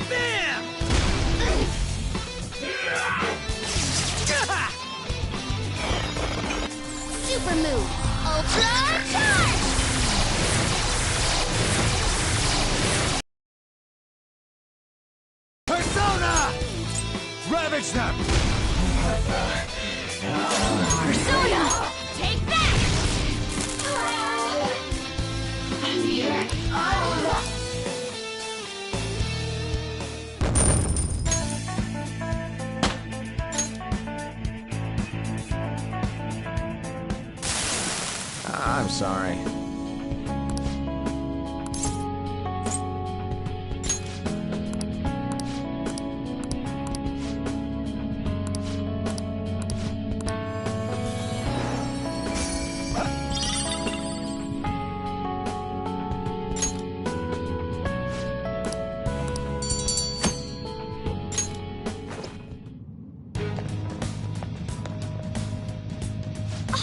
Bam! Super move. Ultra charge! Persona! Ravage them! Persona! Take that! I'm sorry.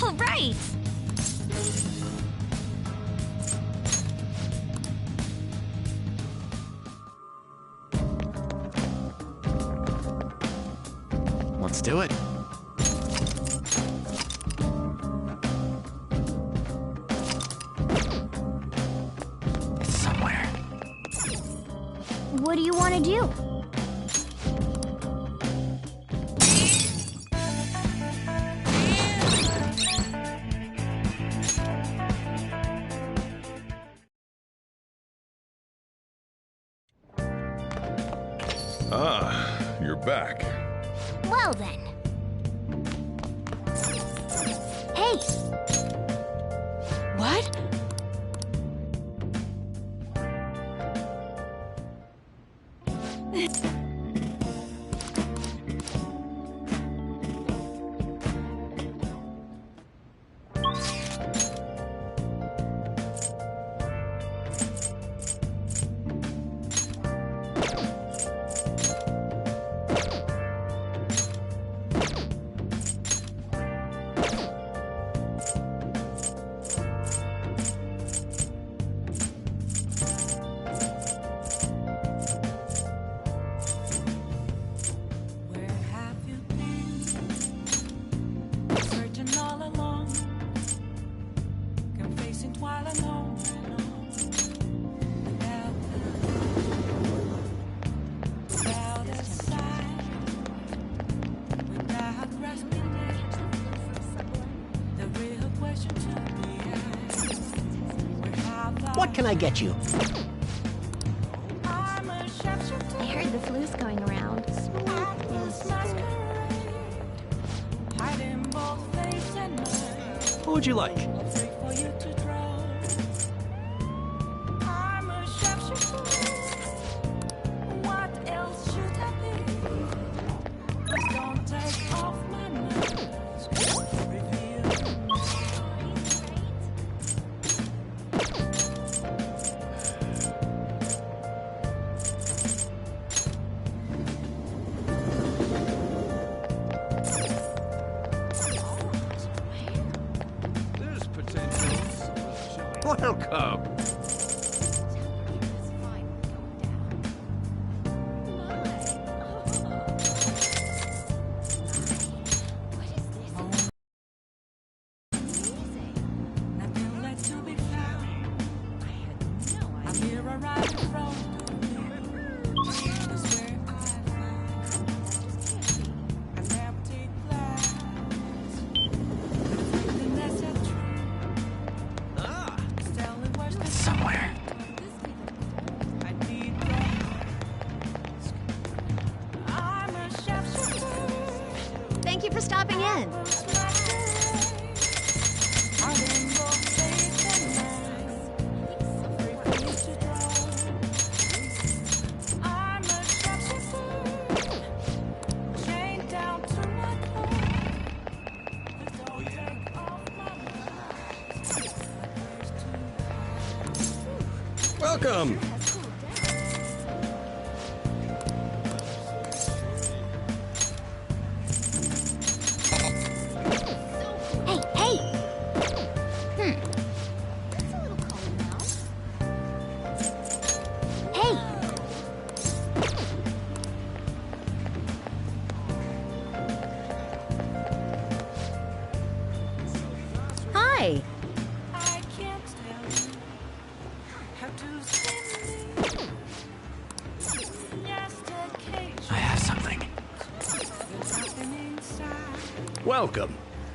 All right! Let's do it. It's somewhere. What do you want to do? Ah, you're back. Well then. Hey! What? Where have you been? Searching all along, confessing while alone. Without a sign, without grasping it, the real question to be asked: where have What can I get you? I'm a sharpshooter. I heard the flu's going around. Hiding both face and mind. What would you like? Wait for you to draw. I'm a sharpshooter. What else should I be? Don't take off my mask. Reveal. There's potential. Welcome. Nothing left to be found. I'm here right in front of me. That's where I found an empty glass. Reflecting as a tree. Telling where's the Somewhere. I need rest. I'm a sharpshooter. Thank you for stopping in. Welcome. Hey, hey! That's a little cold now. Hey! Welcome.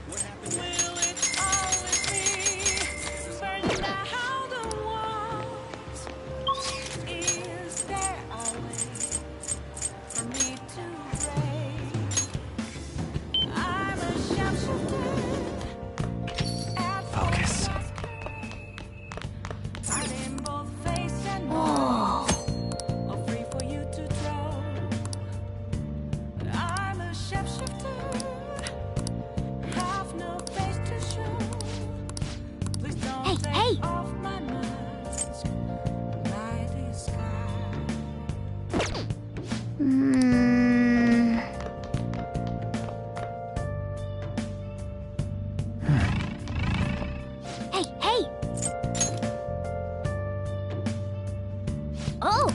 Will it always be burning down the walls? Is there a way for me to break? I'm a sharpshooter at Focus. hiding both face and nose, or free for you to throw. I'm a sharpshooter, have no face to show. Please don't Hey, take hey. off my mask, mighty sky. Hmm. Hey, hey! Oh!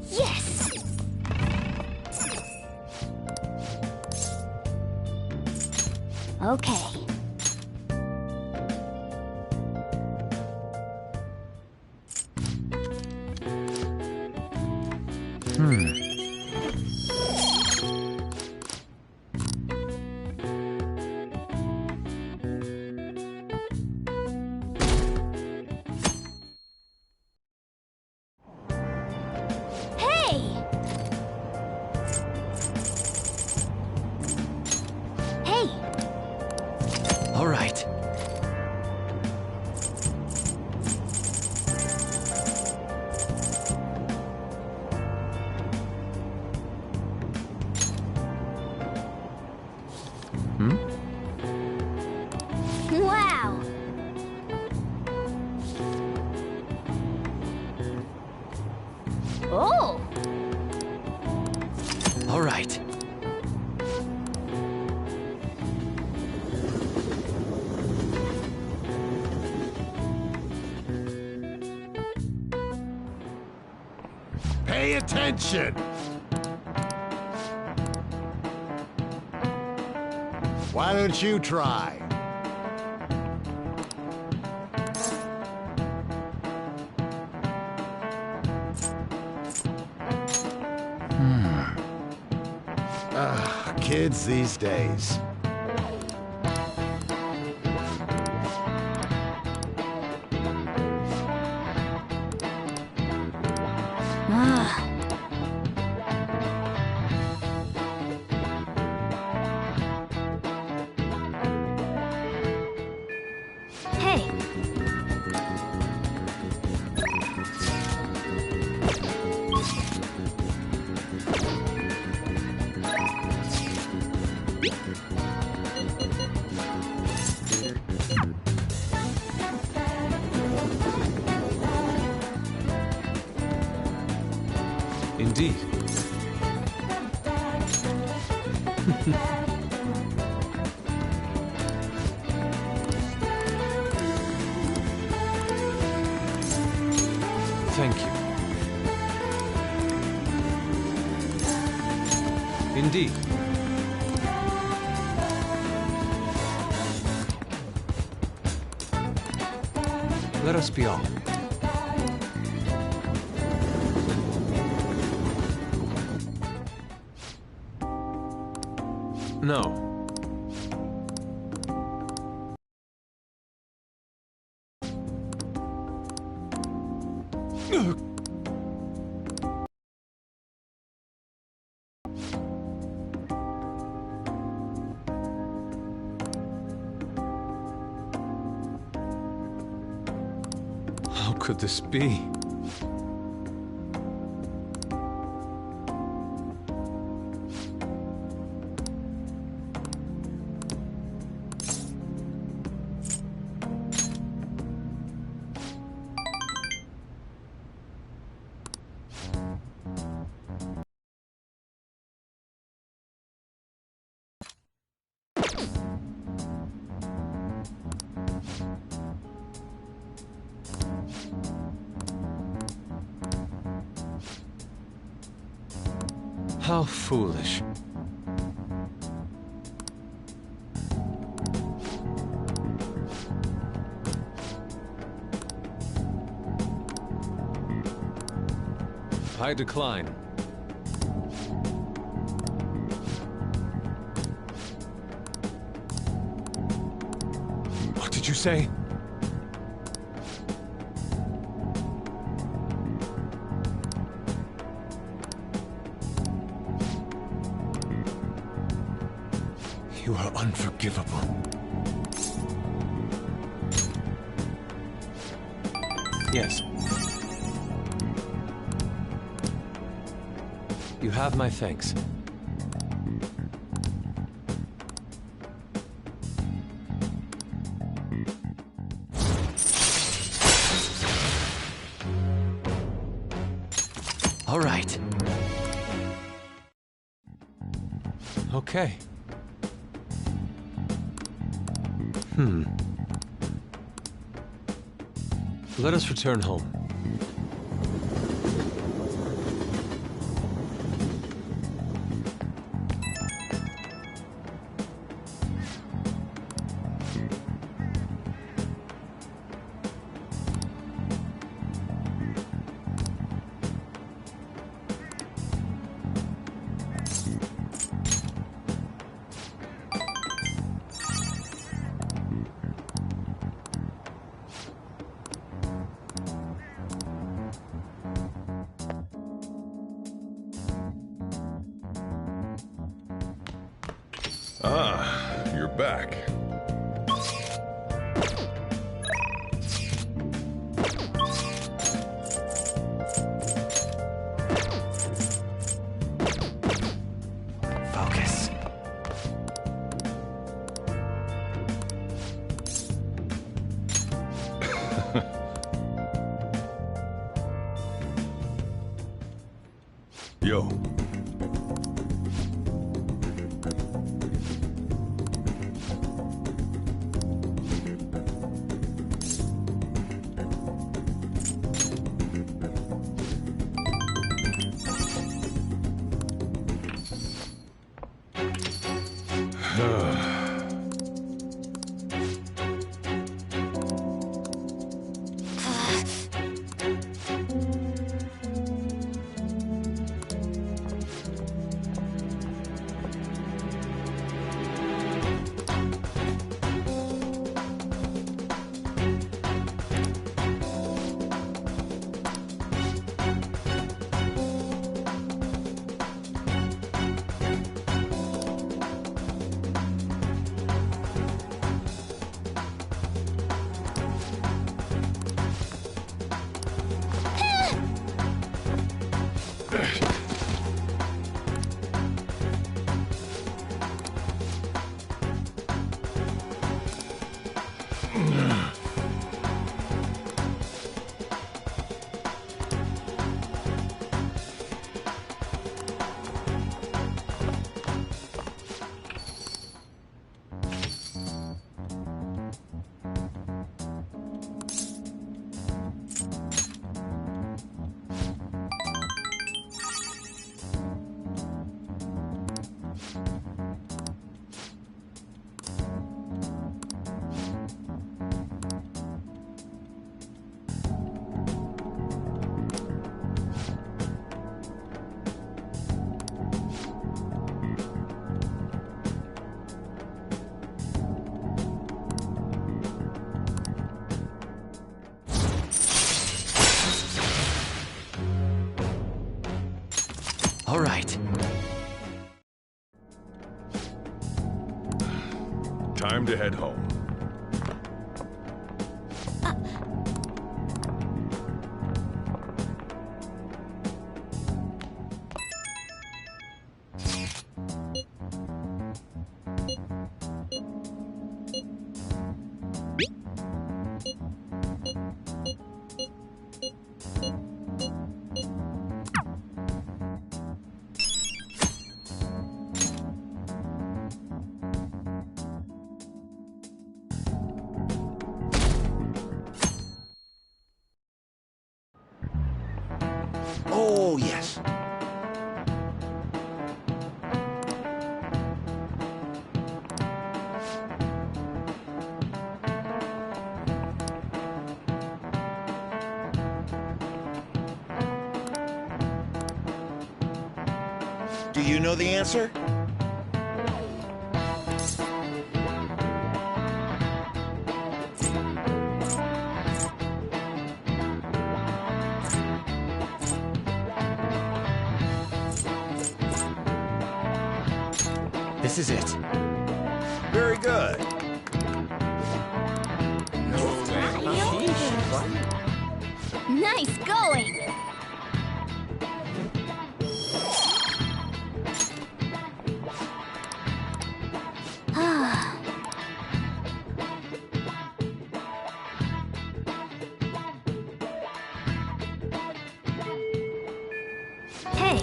Yes! Okay. Hey! Hey! All right. Wow! Oh! All right. Pay attention! Why don't you try? Kids these days. Ah. Hey! Indeed. Thank you. Indeed. Let us be off. No. How could this be? How foolish. I decline. say? You are unforgivable. Yes. You have my thanks. All right. Okay. Let us return home. Ah, you're back. Focus. Yo. All right. Time to head home. Oh, yes. Do you know the answer? This is it. Very good. Nice going! Hey!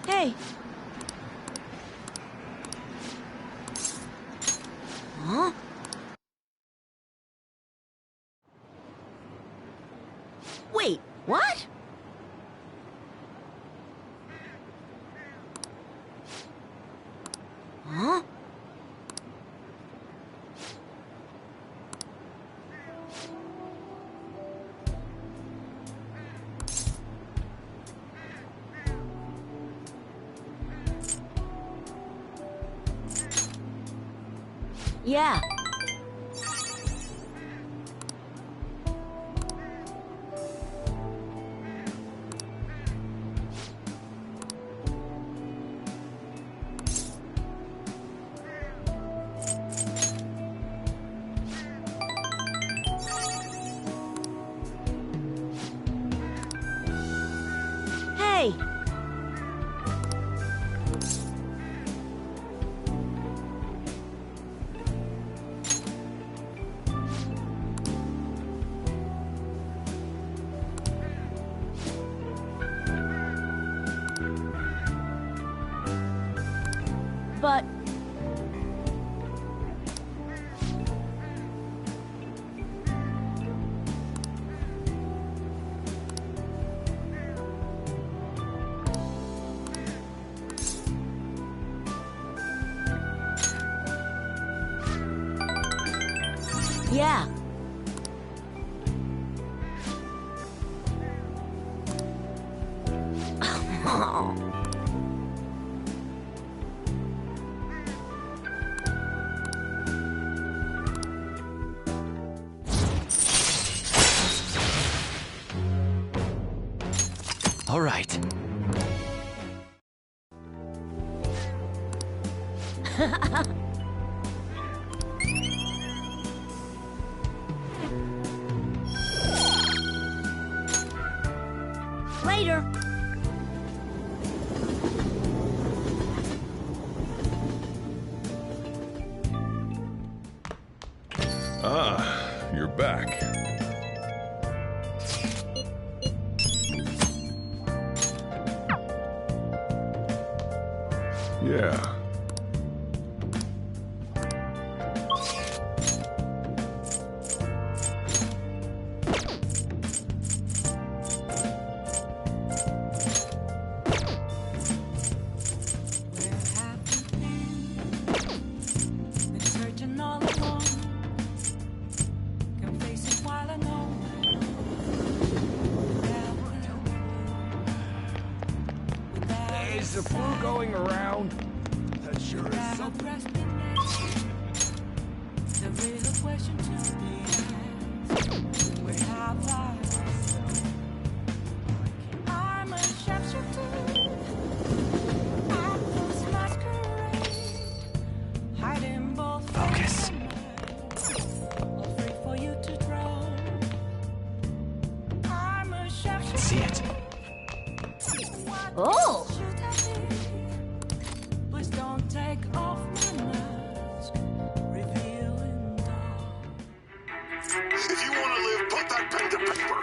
Hey. Huh? Wait, what? Huh? Yeah. Hey. But yeah. All right. Later! Ah, you're back. Yeah. Where have you been? Been searching all along. Can face it while I know. Is the flu going around? That sure is something. The real question to be asked. Where have I? I'm a sharpshooter. At this masquerade, hiding both Focus. all free for you to draw. I'm a sharpshooter. See it. Oh! Shoot at me. Please don't take off my mask, revealing dark. If you want to live, put that pen to paper.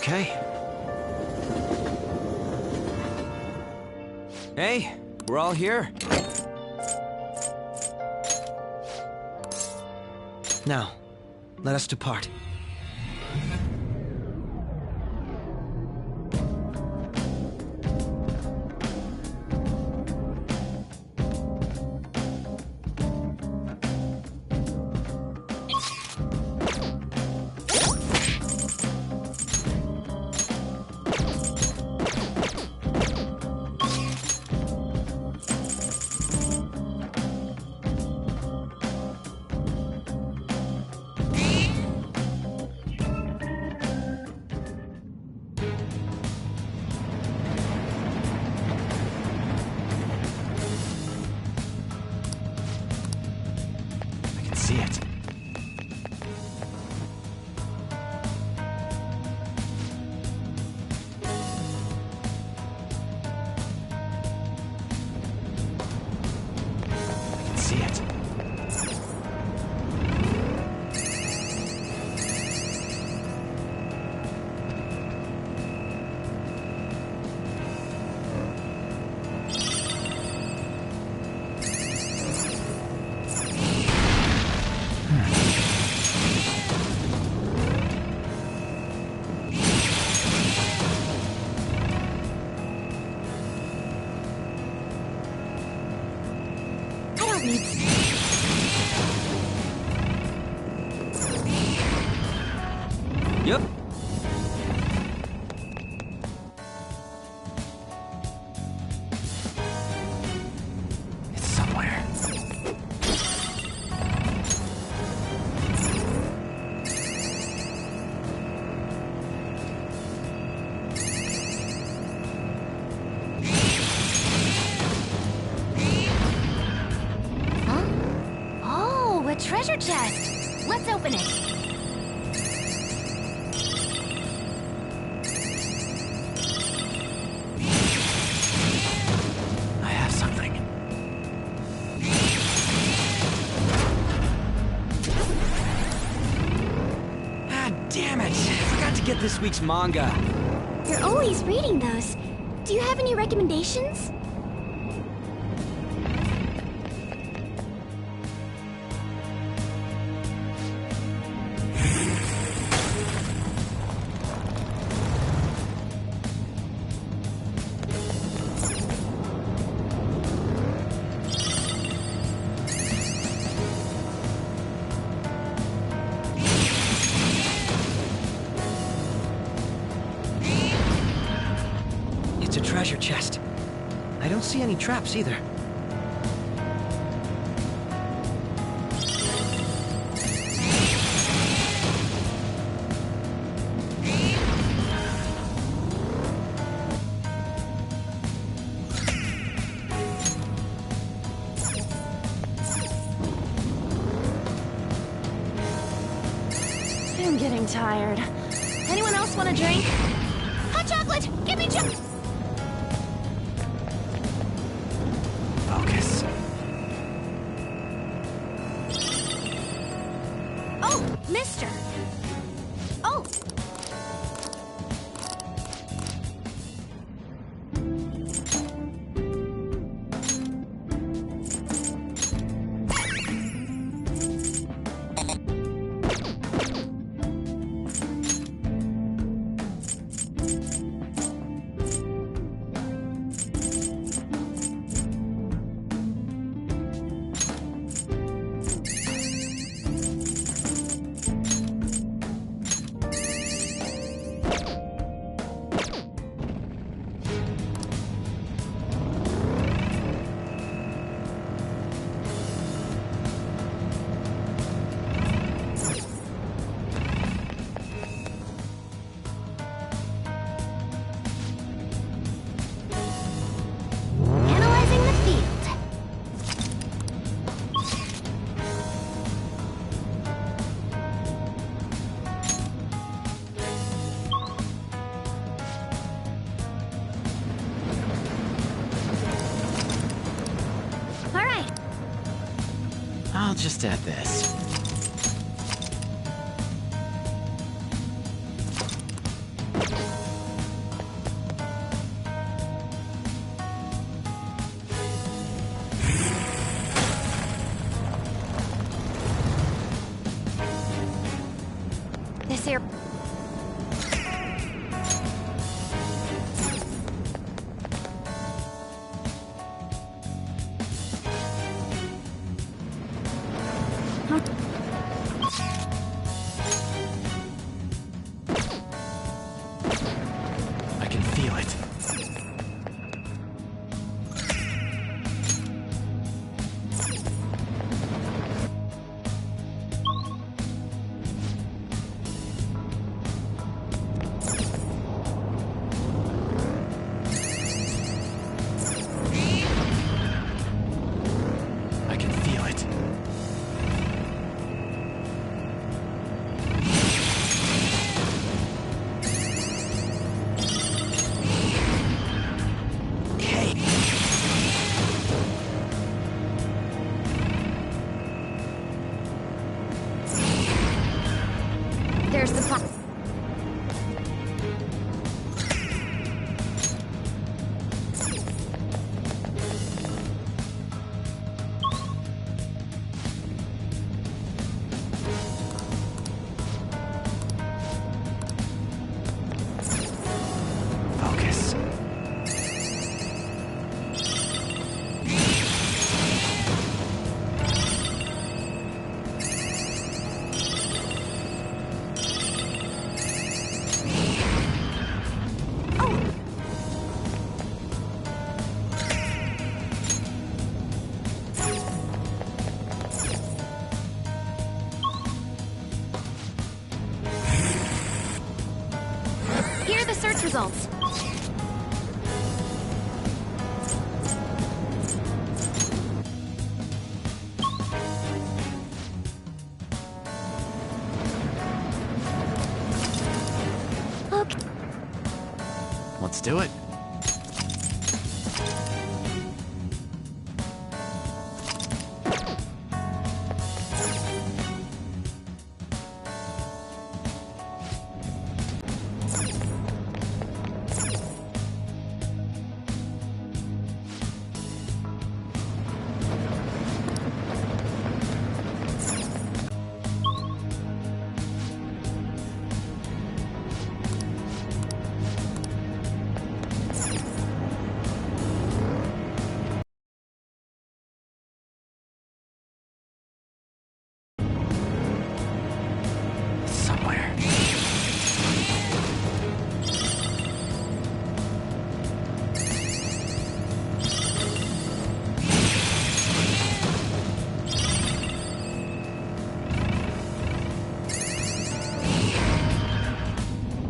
Okay. Hey, we're all here. Now, let us depart. I can see it. I can see it. I don't need... Yep. It's somewhere. Huh? Oh, a treasure chest. Let's open it. I have something. Ah, damn it! I forgot to get this week's manga. You're always reading those. Do you have any recommendations? It's a treasure chest. I don't see any traps either. I'm getting tired. Anyone else want a drink? Hot chocolate! Give me chocolate! Focus. Oh, mister! Oh! Analyzing the field. All right. I'll just add this. this air... I can feel it. I can feel it. Hey. There's the pop. Focus. Here are the search results. Okay. Let's do it. Somewhere.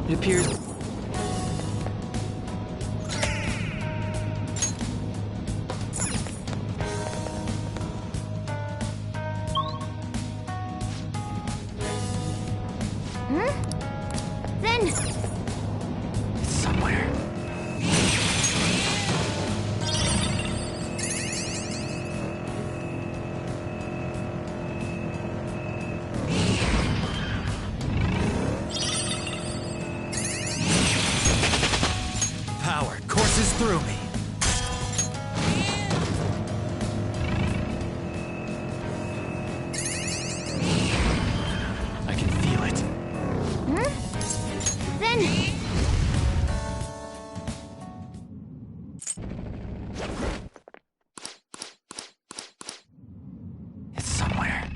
It appears. Then... Somewhere. Power courses through me. I can feel it. Then... It's somewhere.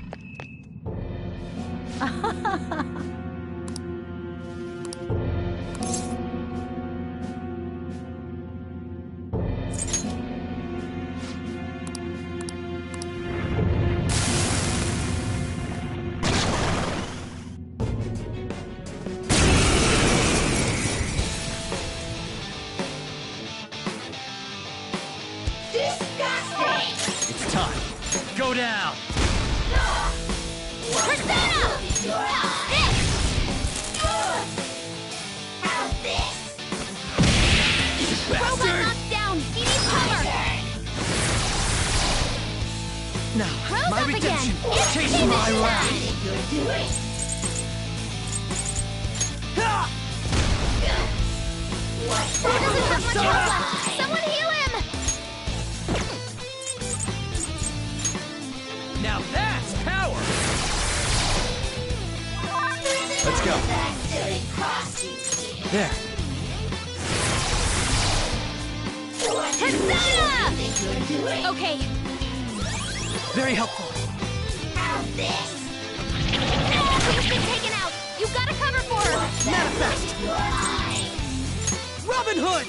It's time. Go down. Persona! This! Robot knocked down! He needs cover! Now, Rose my up redemption. again! It's Chase even my time! wrath. Who doesn't have much health left? Someone heal him! Now that's power. Let's go. There. Persona! Okay. Very helpful. She's been taken out. You've got to cover for her. Manifest! Robin Hood!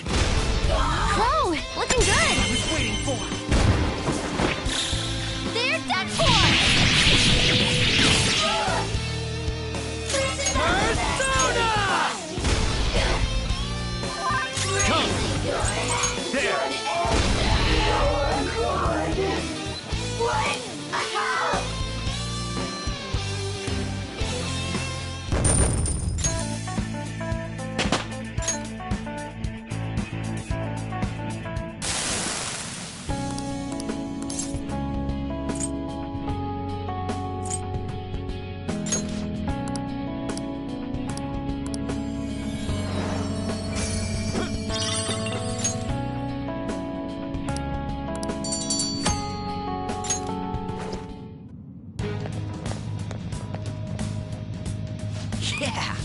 Whoa, looking good. I was waiting for. There's done for. Persona! Come! There! Yeah!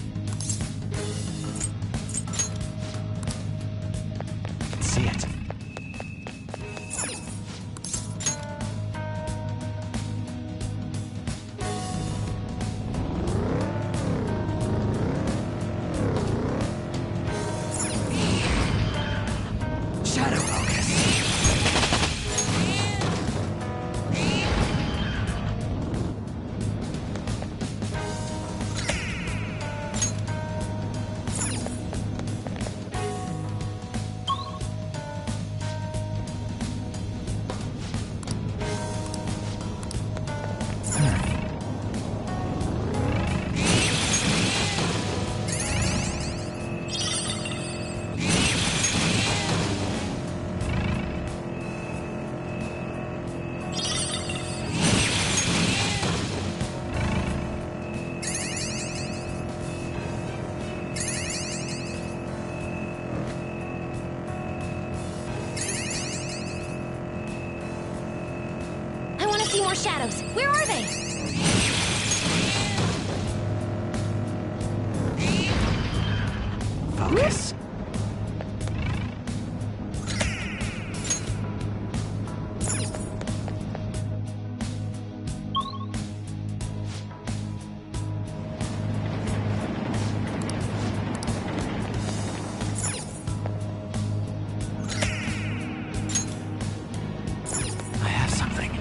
I can see it. Shadow focus. I want to see more shadows. Where are they? Focus. I have something.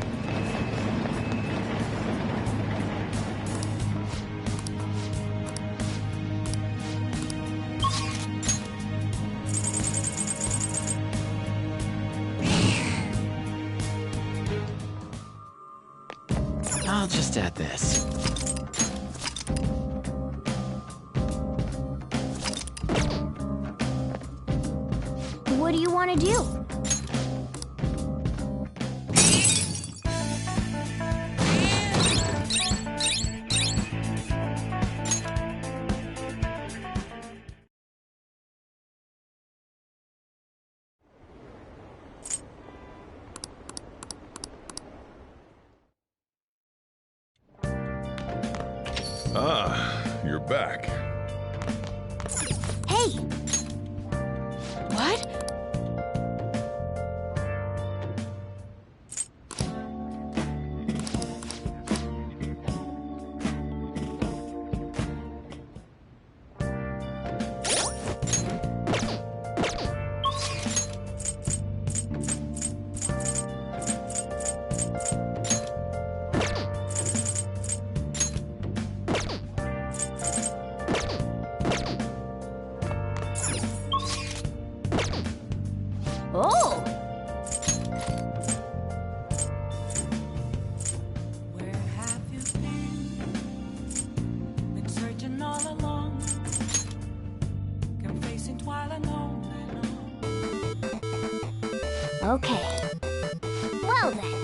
I'll just add this. What do you want to do? Ah, you're back. Hey! What? Oh! Where have you been? Been searching all along. Kept facing twilight on and on. Okay. Well then.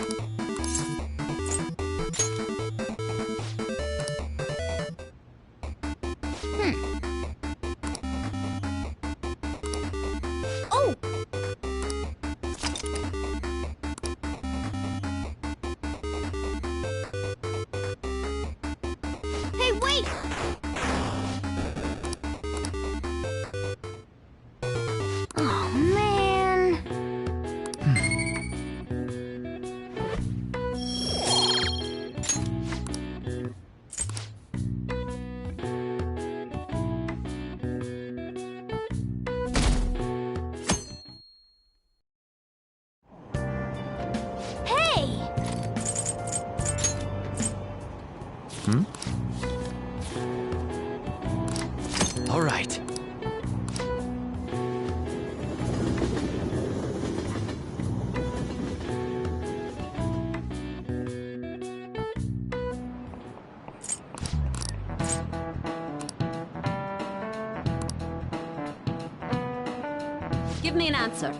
Oh! Hey, wait! All right. Give me an answer.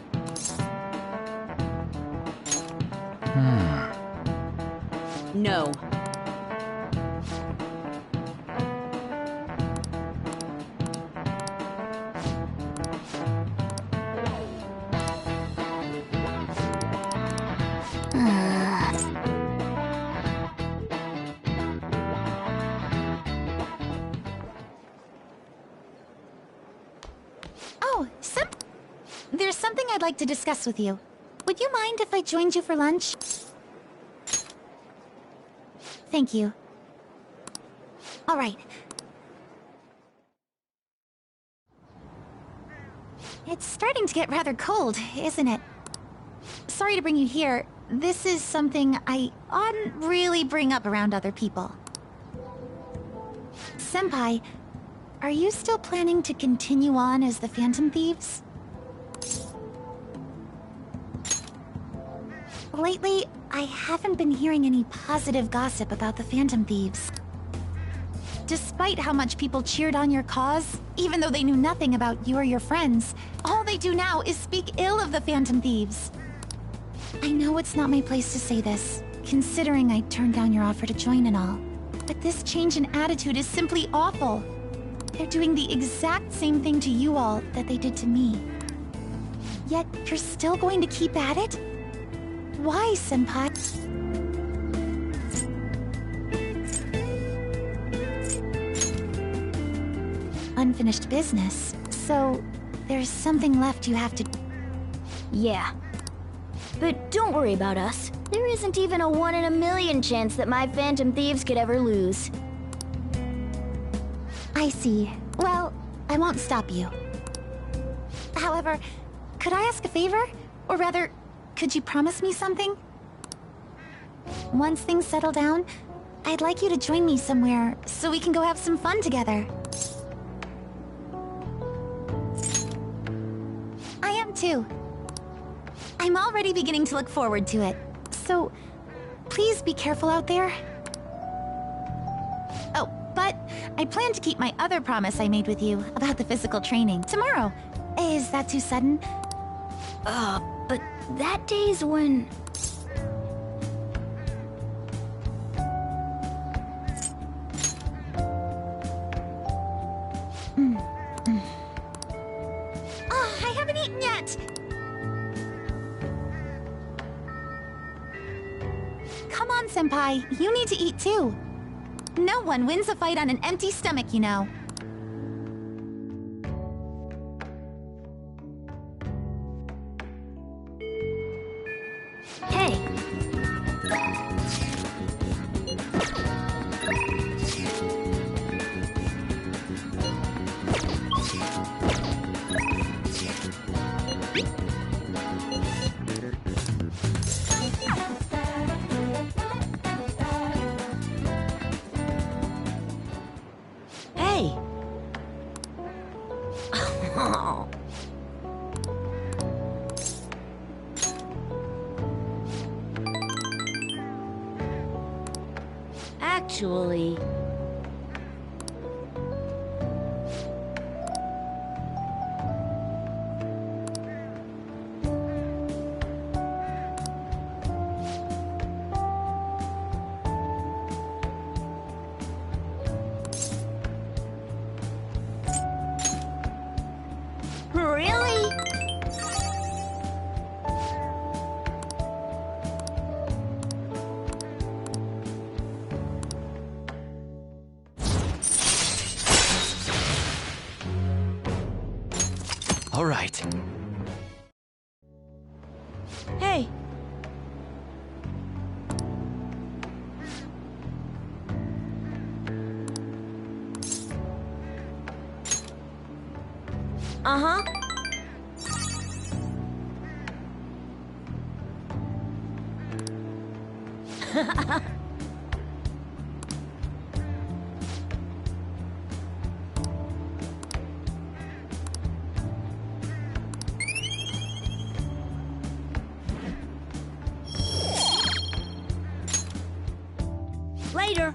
No. Oh, there's something I'd like to discuss with you. Would you mind if I joined you for lunch? Thank you. All right. It's starting to get rather cold, isn't it? Sorry to bring you here. This is something I oughtn't really bring up around other people. Senpai, are you still planning to continue on as the Phantom Thieves? Lately, I haven't been hearing any positive gossip about the Phantom Thieves. Despite how much people cheered on your cause, even though they knew nothing about you or your friends, all they do now is speak ill of the Phantom Thieves. I know it's not my place to say this, considering I turned down your offer to join and all, but this change in attitude is simply awful. They're doing the exact same thing to you all that they did to me. Yet, you're still going to keep at it? Why, Senpai? Unfinished business, so there's something left you have to... Yeah. But don't worry about us. There isn't even a 1 in a million chance that my Phantom Thieves could ever lose. I see. Well, I won't stop you. However, could I ask a favor? Or rather, could you promise me something? Once things settle down, I'd like you to join me somewhere so we can go have some fun together. I am too. I'm already beginning to look forward to it. So, please be careful out there. Oh, but I plan to keep my other promise I made with you about the physical training tomorrow. Is that too sudden? But that day's when... I haven't eaten yet! Come on, Senpai. You need to eat too. No one wins a fight on an empty stomach, you know. Hey! Hey! Actually... Really? All right. Hey! Uh-huh. later.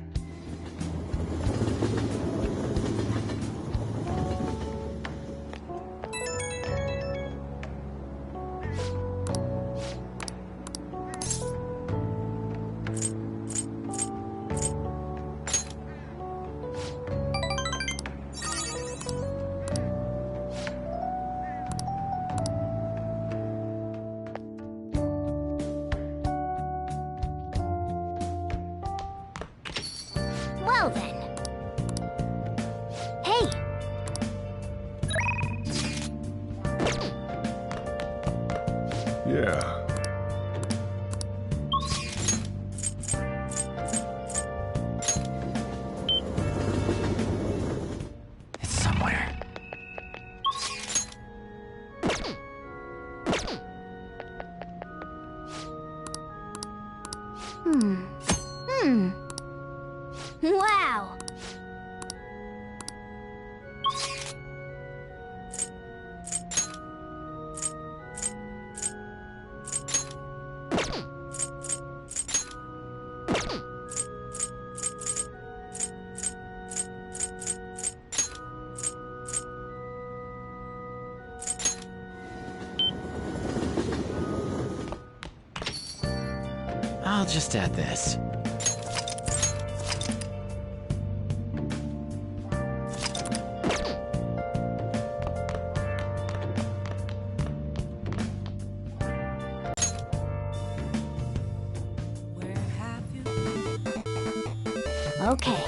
Well then. Hey! Yeah. It's somewhere. Wow! I'll just add this. Where have you Okay.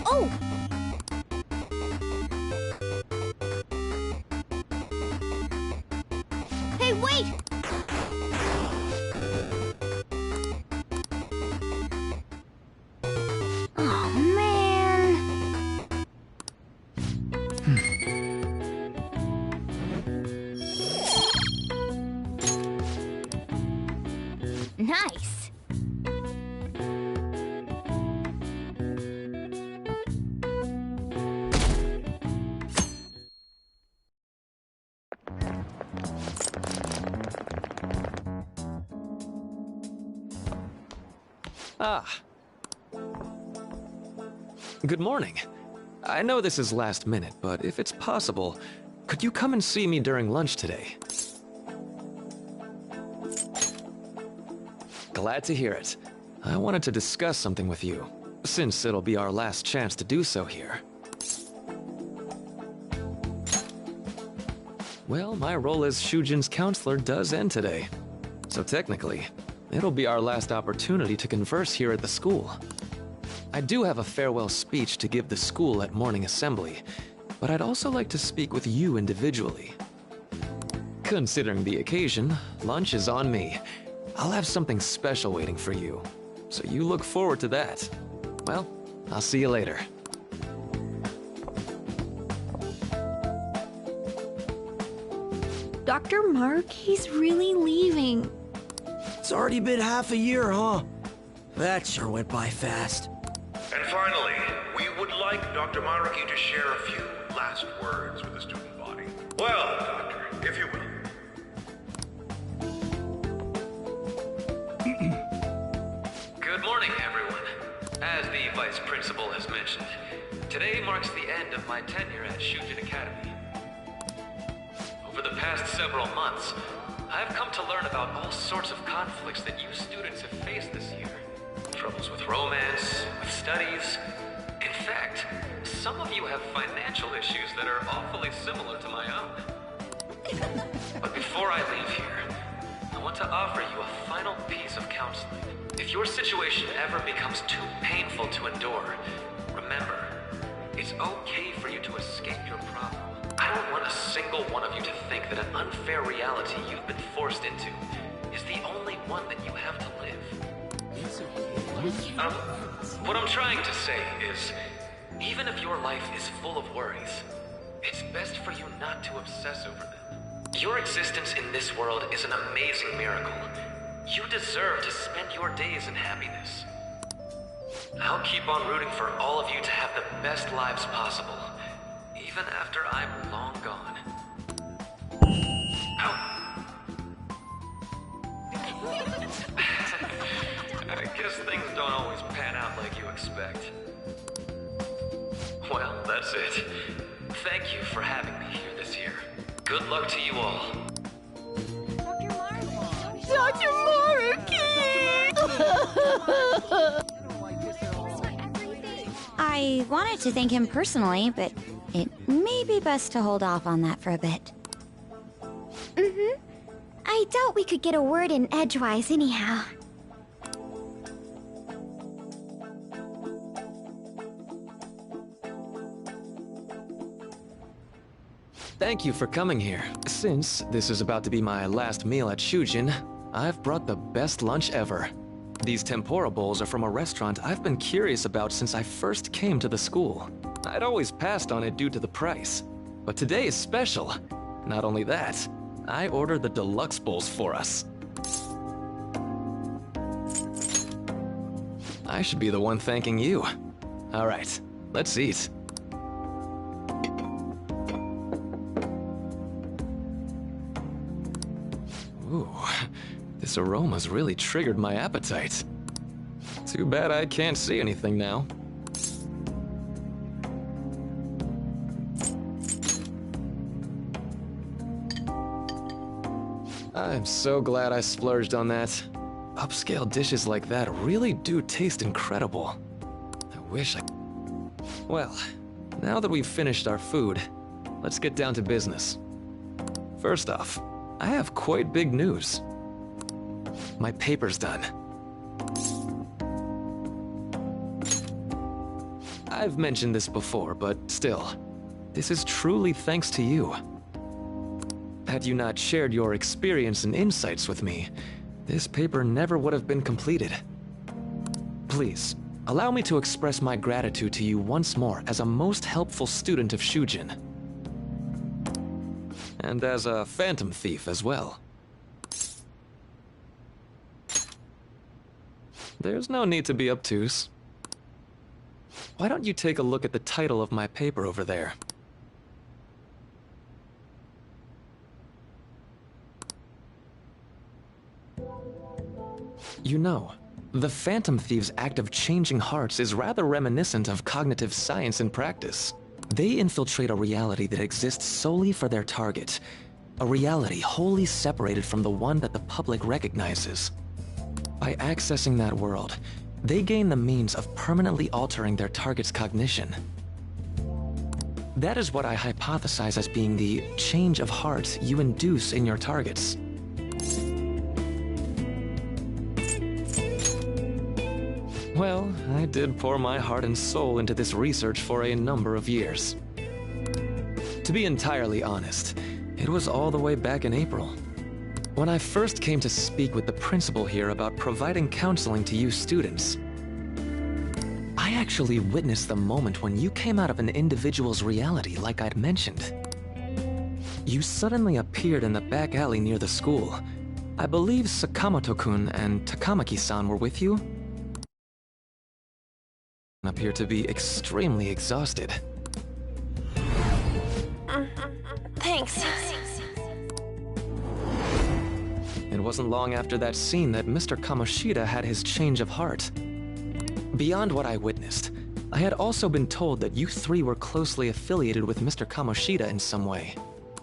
Oh! Hey, wait! Oh, man. Nice. Ah. Good morning. I know this is last minute, but if it's possible, could you come and see me during lunch today? Glad to hear it. I wanted to discuss something with you, since it'll be our last chance to do so here. Well, my role as Shujin's counselor does end today. So technically, it'll be our last opportunity to converse here at the school. I do have a farewell speech to give the school at morning assembly, but I'd also like to speak with you individually. Considering the occasion, lunch is on me. I'll have something special waiting for you, so you look forward to that. Well, I'll see you later. Dr. Mark, he's really leaving. It's already been half a year, huh? That sure went by fast. And finally, we would like Dr. Maruki to share a few last words with the student body. Well, Doctor, if you will. Good morning, everyone. As the Vice Principal has mentioned, today marks the end of my tenure at Shujin Academy. Over the past several months, I've come to learn about all sorts of conflicts that you students have faced this year. Troubles with romance, with studies. In fact, some of you have financial issues that are awfully similar to my own. But before I leave here, I want to offer you a final piece of counseling. If your situation ever becomes too painful to endure, remember, it's okay for you to escape your problem. I don't want a single one of you to think that an unfair reality you've been forced into is the only one that you have to live. What I'm trying to say is, even if your life is full of worries, it's best for you not to obsess over them. Your existence in this world is an amazing miracle. You deserve to spend your days in happiness. I'll keep on rooting for all of you to have the best lives possible, even after I'm long gone. Guess things don't always pan out like you expect. Well, that's it. Thank you for having me here this year. Good luck to you all. Dr. I wanted to thank him personally, but it may be best to hold off on that for a bit. Mm-hmm. I doubt we could get a word in edgewise anyhow. Thank you for coming here. Since this is about to be my last meal at Shujin, I've brought the best lunch ever. These tempura bowls are from a restaurant I've been curious about since I first came to the school. I'd always passed on it due to the price, but today is special. Not only that, I ordered the deluxe bowls for us. I should be the one thanking you. All right, let's eat. Ooh, this aroma's really triggered my appetite. Too bad I can't see anything now. I'm so glad I splurged on that. Upscale dishes like that really do taste incredible. I wish I... Well, now that we've finished our food, let's get down to business. First off, I have quite big news. My paper's done. I've mentioned this before, but still, this is truly thanks to you. Had you not shared your experience and insights with me, this paper never would have been completed. Please, allow me to express my gratitude to you once more as a most helpful student of Shujin. And as a phantom thief as well. There's no need to be obtuse. Why don't you take a look at the title of my paper over there? You know, the Phantom Thieves' act of changing hearts is rather reminiscent of cognitive science in practice. They infiltrate a reality that exists solely for their target, a reality wholly separated from the one that the public recognizes. By accessing that world, they gain the means of permanently altering their target's cognition. That is what I hypothesize as being the change of heart you induce in your targets. Well, I did pour my heart and soul into this research for a number of years. To be entirely honest, it was all the way back in April. When I first came to speak with the principal here about providing counseling to you students, I actually witnessed the moment when you came out of an individual's reality like I'd mentioned. You suddenly appeared in the back alley near the school. I believe Sakamoto-kun and Takamaki-san were with you? Appear to be extremely exhausted. Thanks. It wasn't long after that scene that Mr. Kamoshida had his change of heart. Beyond what I witnessed, I had also been told that you three were closely affiliated with Mr. Kamoshida in some way.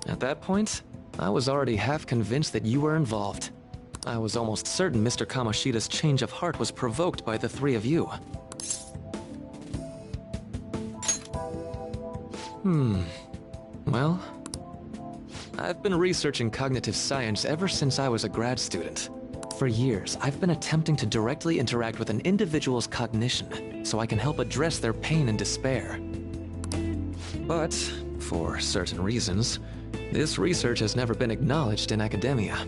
At that point, I was already half convinced that you were involved. I was almost certain Mr. Kamoshida's change of heart was provoked by the three of you. Well, I've been researching cognitive science ever since I was a grad student. For years, I've been attempting to directly interact with an individual's cognition so I can help address their pain and despair. But, for certain reasons, this research has never been acknowledged in academia.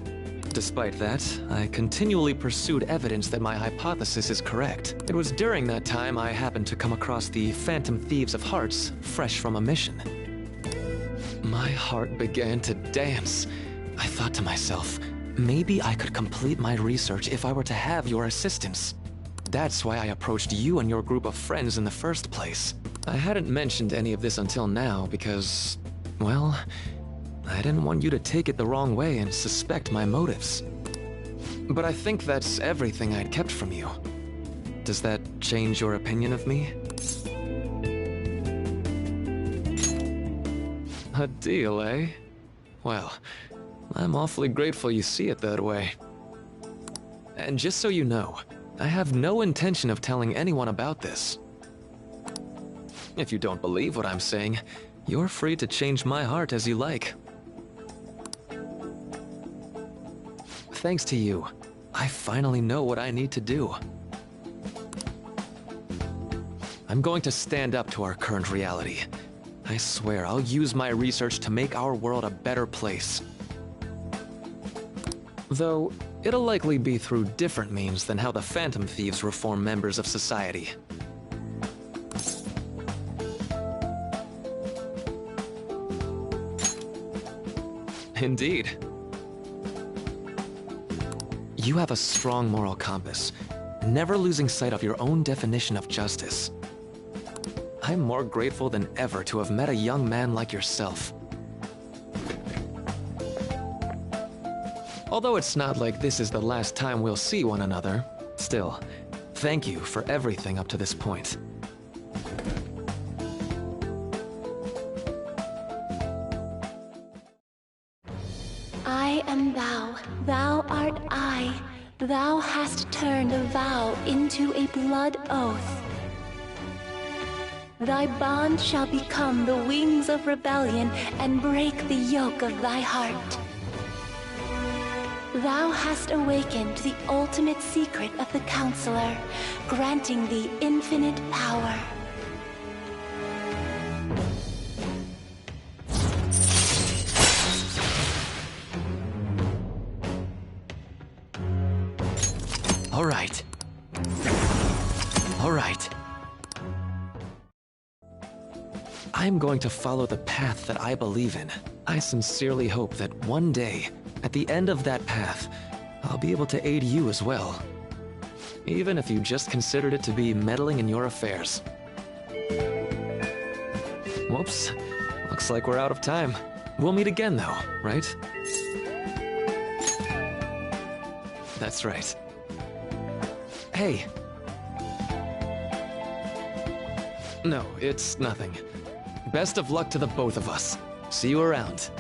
Despite that, I continually pursued evidence that my hypothesis is correct. It was during that time I happened to come across the Phantom Thieves of Hearts, fresh from a mission. My heart began to dance. I thought to myself, maybe I could complete my research if I were to have your assistance. That's why I approached you and your group of friends in the first place. I hadn't mentioned any of this until now because, well, I didn't want you to take it the wrong way and suspect my motives. But I think that's everything I'd kept from you. Does that change your opinion of me? A deal, eh? Well, I'm awfully grateful you see it that way. And just so you know, I have no intention of telling anyone about this. If you don't believe what I'm saying, you're free to change my heart as you like. Thanks to you, I finally know what I need to do. I'm going to stand up to our current reality. I swear I'll use my research to make our world a better place. Though, it'll likely be through different means than how the Phantom Thieves reform members of society. Indeed. You have a strong moral compass, never losing sight of your own definition of justice. I'm more grateful than ever to have met a young man like yourself. Although it's not like this is the last time we'll see one another, still, thank you for everything up to this point. I am thou, thou art I. Thou hast turned a vow into a blood oath. Thy bond shall become the wings of rebellion and break the yoke of thy heart. Thou hast awakened the ultimate secret of the Counselor, granting thee infinite power. All right. All right. I'm going to follow the path that I believe in. I sincerely hope that one day, at the end of that path, I'll be able to aid you as well. Even if you just considered it to be meddling in your affairs. Whoops. Looks like we're out of time. We'll meet again though, right? That's right. Hey. No, it's nothing. Best of luck to the both of us. See you around.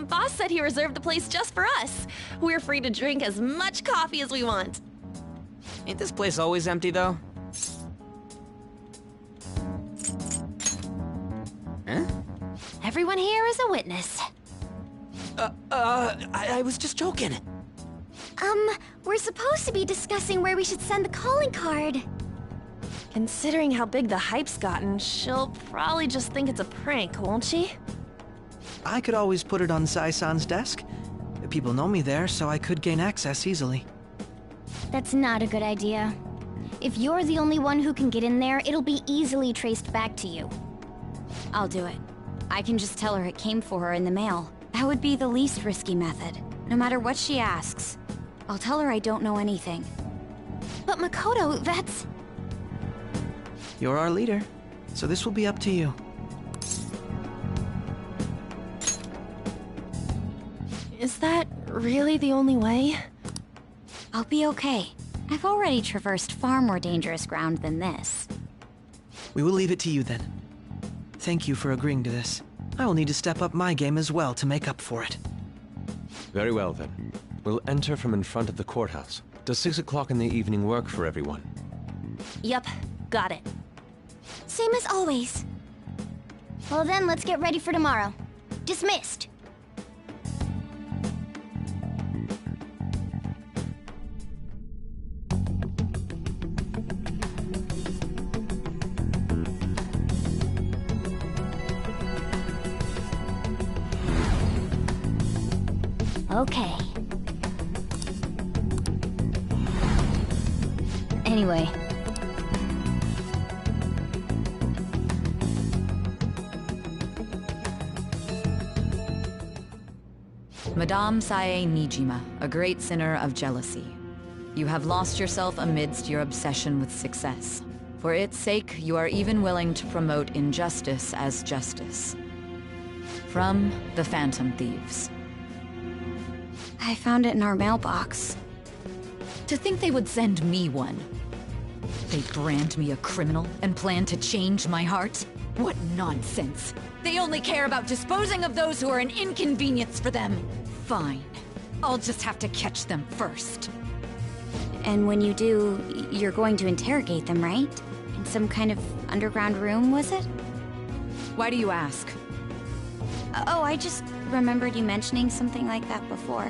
Boss said he reserved the place just for us. We're free to drink as much coffee as we want. Ain't this place always empty, though? Huh? Everyone here is a witness. I was just joking. We're supposed to be discussing where we should send the calling card. Considering how big the hype's gotten, she'll probably just think it's a prank, won't she? I could always put it on Sai-san's desk. People know me there, so I could gain access easily. That's not a good idea. If you're the only one who can get in there, it'll be easily traced back to you. I'll do it. I can just tell her it came for her in the mail. That would be the least risky method, no matter what she asks. I'll tell her I don't know anything. But Makoto, that's... You're our leader, so this will be up to you. Is that really the only way? I'll be okay. I've already traversed far more dangerous ground than this. We will leave it to you then. Thank you for agreeing to this. I will need to step up my game as well to make up for it. Very well then. We'll enter from in front of the courthouse. Does 6 o'clock in the evening work for everyone? Yep, got it. Same as always. Well then, let's get ready for tomorrow. Dismissed. Okay. Anyway. Madame Sae Nijima, a great sinner of jealousy. You have lost yourself amidst your obsession with success. For its sake, you are even willing to promote injustice as justice. From the Phantom Thieves. I found it in our mailbox. To think they would send me one. They brand me a criminal and plan to change my heart? What nonsense! They only care about disposing of those who are an inconvenience for them. Fine. I'll just have to catch them first. And when you do, you're going to interrogate them, right? In some kind of underground room, was it? Why do you ask? Oh, I just remembered you mentioning something like that before.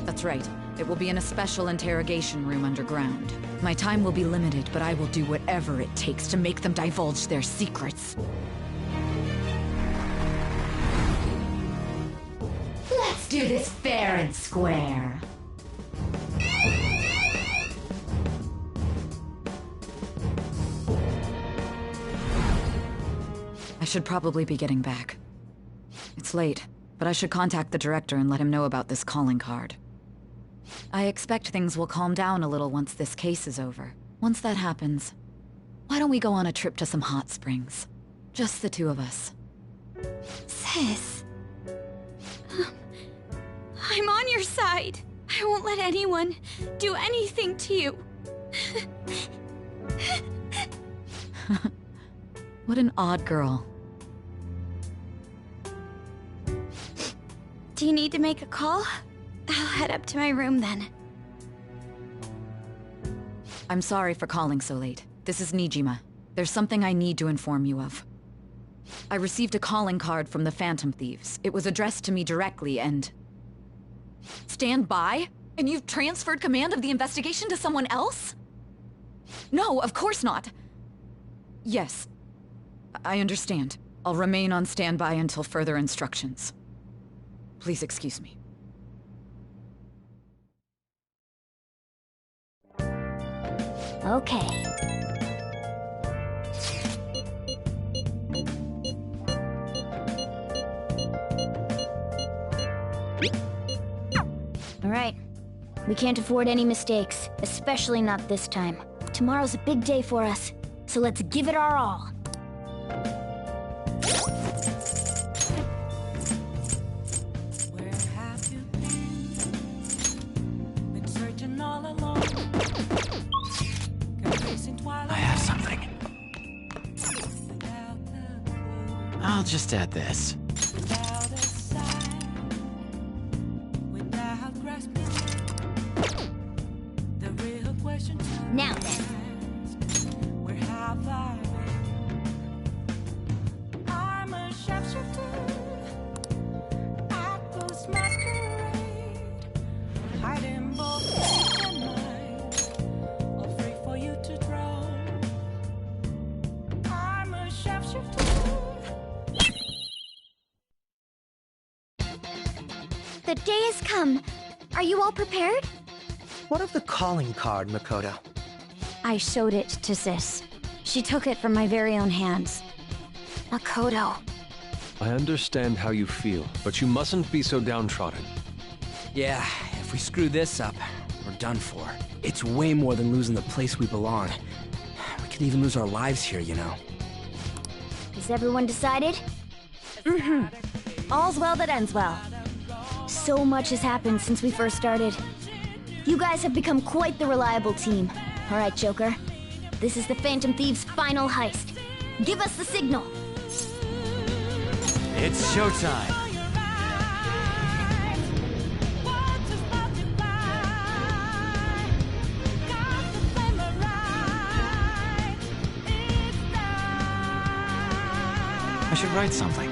That's right. It will be in a special interrogation room underground. My time will be limited, but I will do whatever it takes to make them divulge their secrets. Let's do this fair and square. I should probably be getting back. It's late, but I should contact the director and let him know about this calling card. I expect things will calm down a little once this case is over. Once that happens, why don't we go on a trip to some hot springs? Just the two of us. Sis. I'm on your side. I won't let anyone do anything to you. What an odd girl. Do you need to make a call? I'll head up to my room then. I'm sorry for calling so late. This is Nijima. There's something I need to inform you of. I received a calling card from the Phantom Thieves. It was addressed to me directly and... Stand by? And you've transferred command of the investigation to someone else? No, of course not. Yes. I understand. I'll remain on standby until further instructions. Please excuse me. Okay. All right. We can't afford any mistakes, especially not this time. Tomorrow's a big day for us, so let's give it our all. I have something. I'll just add this. Now then. I'm a sharpshooter at this masquerade, hiding both face and mind, all free for you to draw. I'm a sharpshooter. The day has come. Are you all prepared? What of the calling card, Makoto? I showed it to Sis. She took it from my very own hands. Makoto. I understand how you feel, but you mustn't be so downtrodden. Yeah, if we screw this up, we're done for. It's way more than losing the place we belong. We could even lose our lives here, you know. Has everyone decided? All's well that ends well. So much has happened since we first started. You guys have become quite the reliable team. All right, Joker. This is the Phantom Thieves' final heist. Give us the signal. It's showtime. I should write something.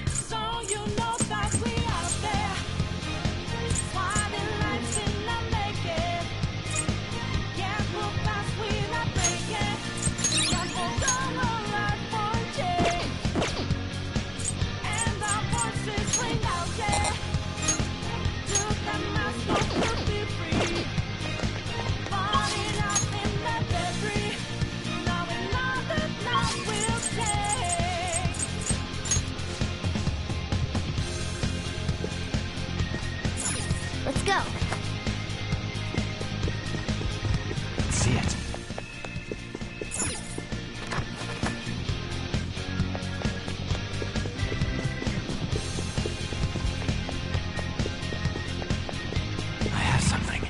So you know that we are there. go. Let's see it. I have something.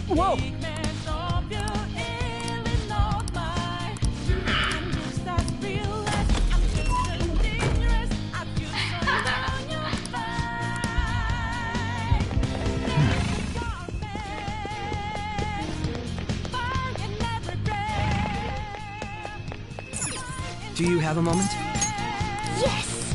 Whoa! Do you have a moment? Yes!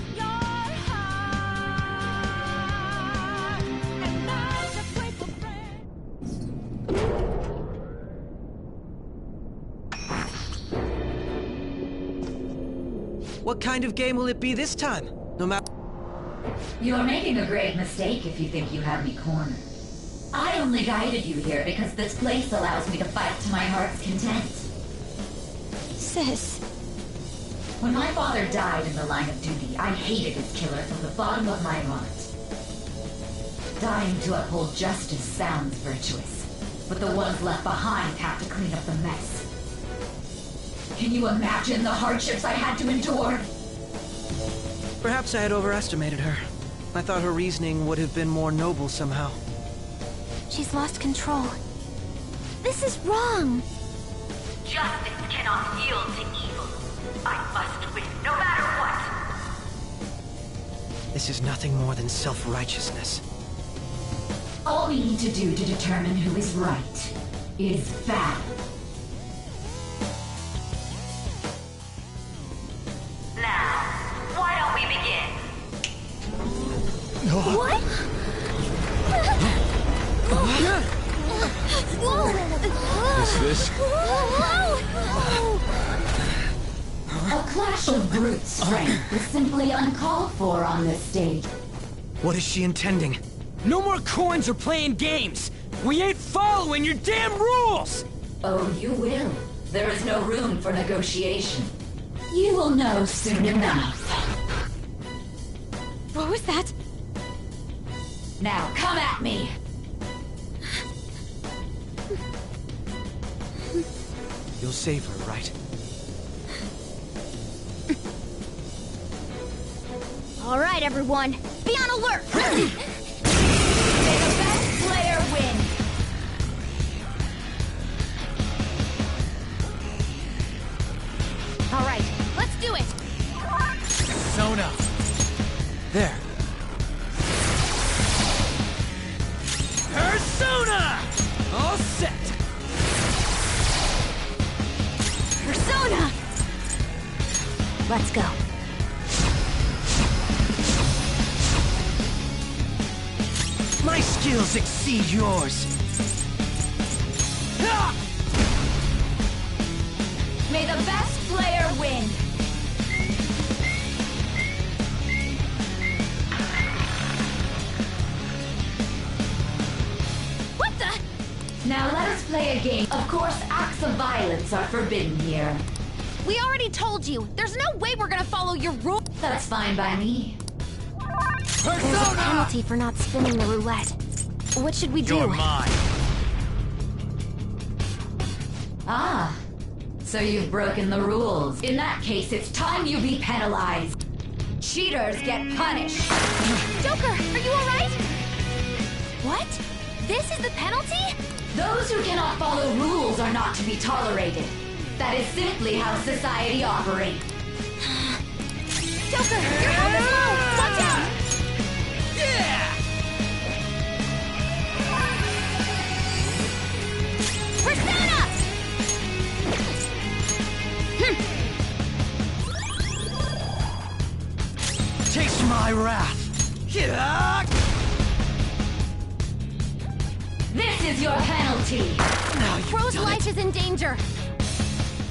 What kind of game will it be this time? No matter... You're making a grave mistake if you think you have me cornered. I only guided you here because this place allows me to fight to my heart's content. Sis. When my father died in the line of duty, I hated his killer from the bottom of my heart. Dying to uphold justice sounds virtuous, but the ones left behind have to clean up the mess. Can you imagine the hardships I had to endure? Perhaps I had overestimated her. I thought her reasoning would have been more noble somehow. She's lost control. This is wrong. Justice cannot yield to evil. I must win, no matter what. This is nothing more than self-righteousness. All we need to do to determine who is right is battle. Now, why don't we begin? What? Is this? A clash of brute strength is simply uncalled for on this stage. What is she intending? No more coins or playing games! We ain't following your damn rules! Oh, you will. There is no room for negotiation. You will know soon enough. What was that? Now, come at me! You'll save her, right? All right, everyone. Be on alert! May the best player win! All right, let's do it! Sona! There. Persona! All set! Persona! Let's go. My skills exceed yours. May the best player win! What the? Now let us play a game. Of course, acts of violence are forbidden here. We already told you. There's no way we're gonna follow your rules. That's fine by me. There's a penalty for not spinning the roulette. What should we do? You're mine. Ah, so you've broken the rules. In that case, it's time you be penalized. Cheaters get punished. Joker, are you alright? What? This is the penalty? Those who cannot follow rules are not to be tolerated. That is simply how society operates. Joker, your health is low! Watch out! Yeah! Persona! Taste my wrath. This is your penalty. Crow's life is in danger.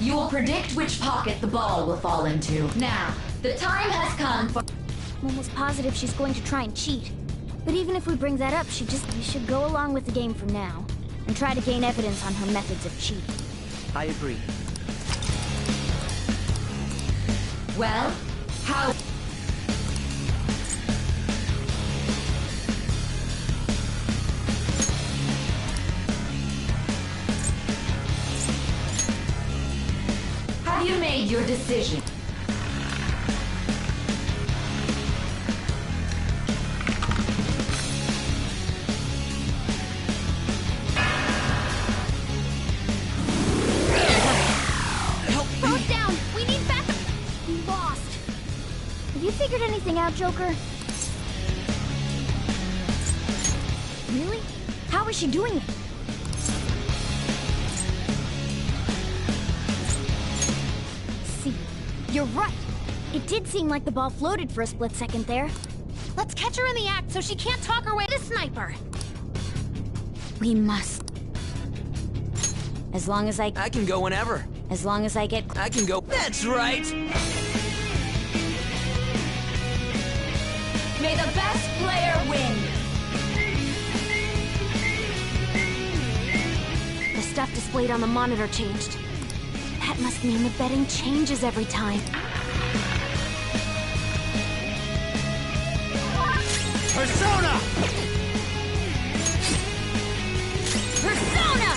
You will predict which pocket the ball will fall into. Now, the time has come for... I'm almost positive she's going to try and cheat. But even if we bring that up, we should go along with the game for now. And try to gain evidence on her methods of cheating. I agree. Well, how... Have you made your decision? Throw it down! We need backup! We lost. Have you figured anything out, Joker? Really? How is she doing it? See, you're right. It did seem like the ball floated for a split second there. Let's catch her in the act so she can't talk her way to Sniper. We must. As long as I can go whenever. As long as I get... I can go... That's right! May the best player win! The stuff displayed on the monitor changed. That must mean the betting changes every time. Persona! Persona!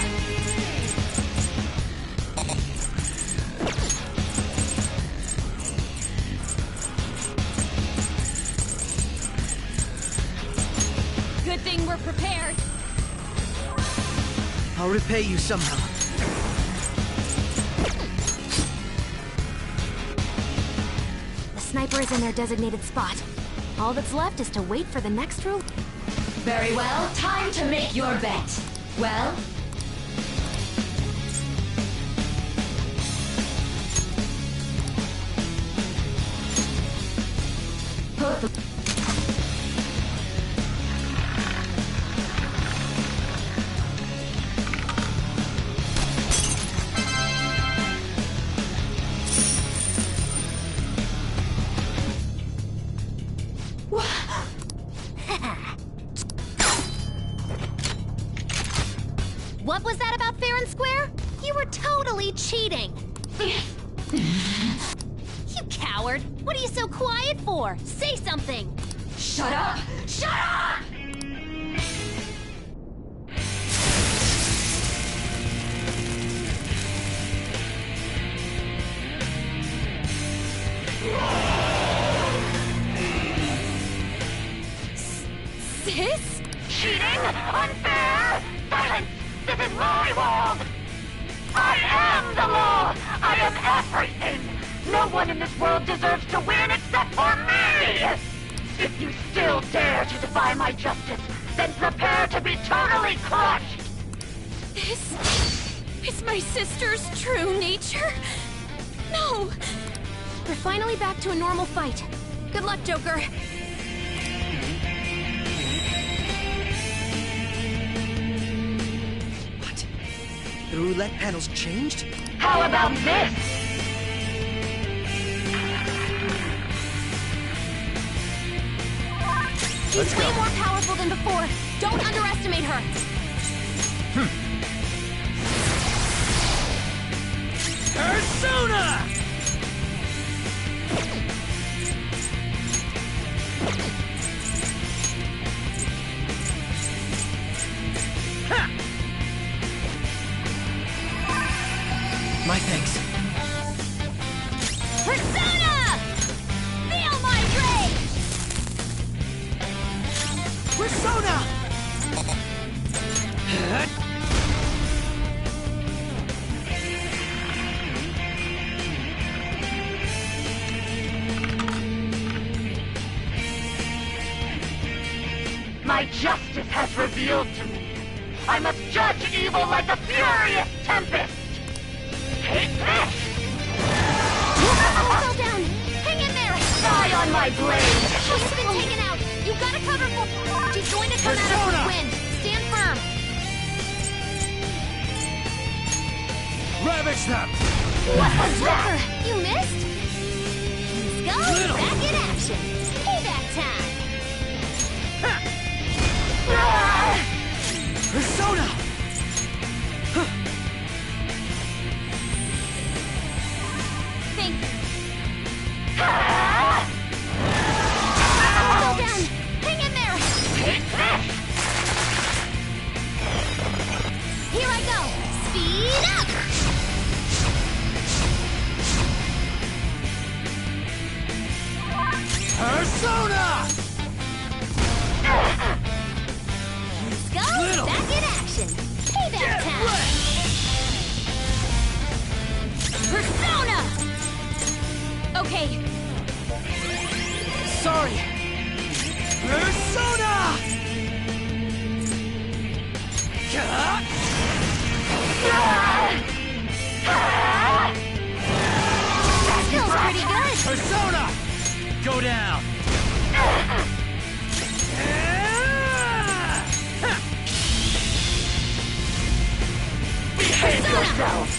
Good thing we're prepared. I'll repay you somehow. The sniper is in their designated spot. All that's left is to wait for the next rule. Very well, time to make your bet. Well, put the... What was that about fair and square? You were totally cheating. You coward. What are you so quiet for? Say something. Shut up! Shut up! Sis? Cheating? Unfair? Silence! This is my world! I am the law! I am everything! No one in this world deserves to win except for me! If you still dare to defy my justice, then prepare to be totally crushed! This is my sister's true nature? No! We're finally back to a normal fight. Good luck, Joker. What? The roulette panel's changed? How about this? She's way more powerful than before. Don't underestimate her. Persona! My thanks. Persona! Feel my rage! Persona! My justice has revealed to me. I must judge evil like a furious tempest. Take this! Fell down! Hang in there! Die on my blade! She's been taken out! You've got to cover for... She's going to come out of the wind! Stand firm! Ravage them! What was that? You missed? Skull back in action! Payback time! Persona! That feels pretty good. Persona! Go down! Behave yourselves!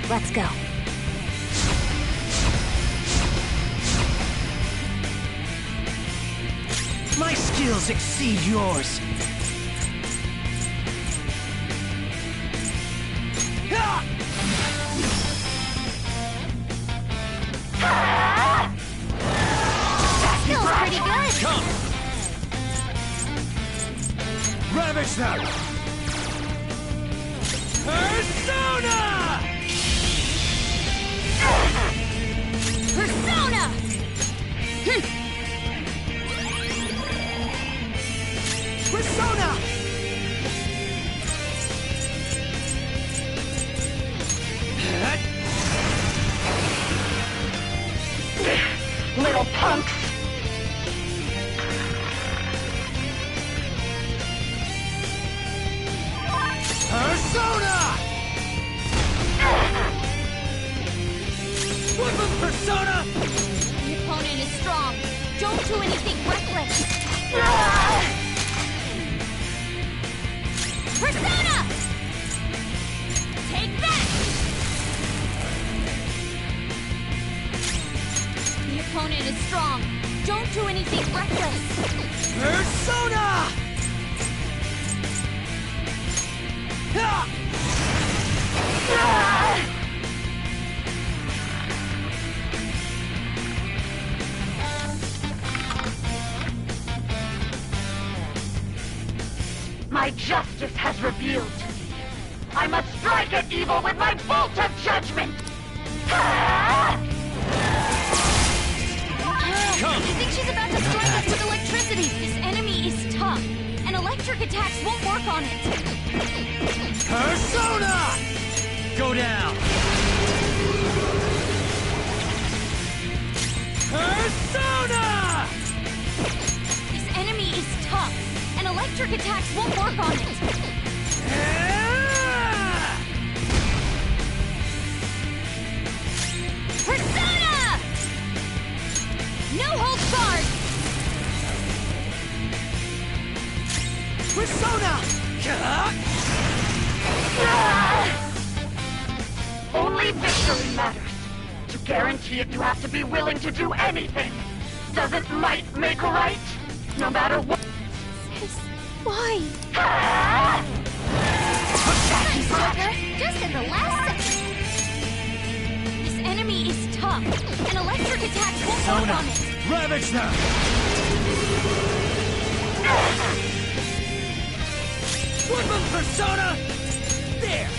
Let's go. My skills exceed yours. That feels pretty good. Come! Ravage them! Persona! Persona! Persona! Little punks! Persona! Whip him, Persona! The opponent is strong. Don't do anything reckless. Persona! Take that! The opponent is strong. Don't do anything reckless. Persona! My justice has revealed to me. I must strike at evil with my bolt of judgment! I think she's about to strike us with electricity. This enemy is tough, and electric attacks won't work on it. Persona! Go down! Persona! This enemy is tough, and electric attacks won't work on it. Persona! No holds barred! Persona! Only victory matters. To guarantee it, you have to be willing to do anything. Doesn't might make right? No matter what. Why? Nice, Joker! Just in the last second! This enemy is tough, and electric attacks won't work on it. Ravage them! Whip him, Persona! There!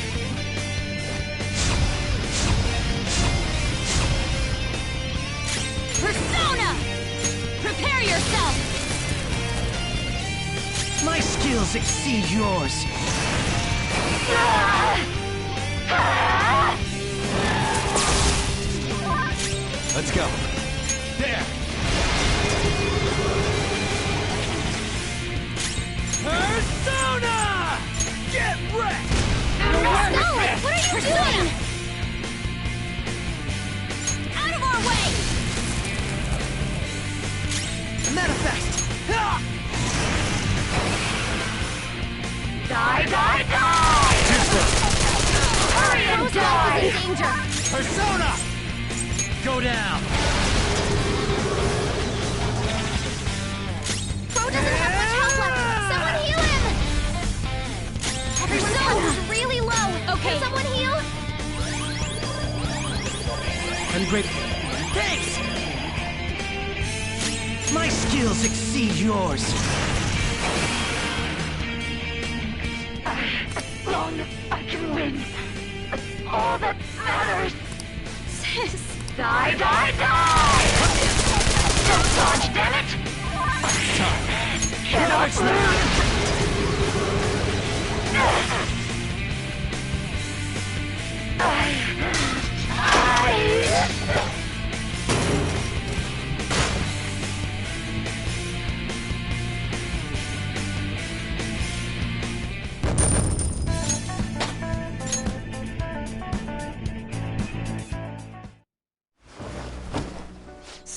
Persona! Prepare yourself! My skills exceed yours. Let's go. There! Persona! Get wrecked! Scarlet, what are you doing? Out of our way! Manifest! Die, die, die! Hurry and Rose Life die! is in danger! Persona! Go down! Crow doesn't have much health left! Someone heal him! Everyone's health is really low! Okay. Can someone heal? I'm grateful. Thanks! My skills exceed yours. As long as I can win, that's all that matters. Sis! Die, die, die! Don't dodge, damn it! Cannot lose!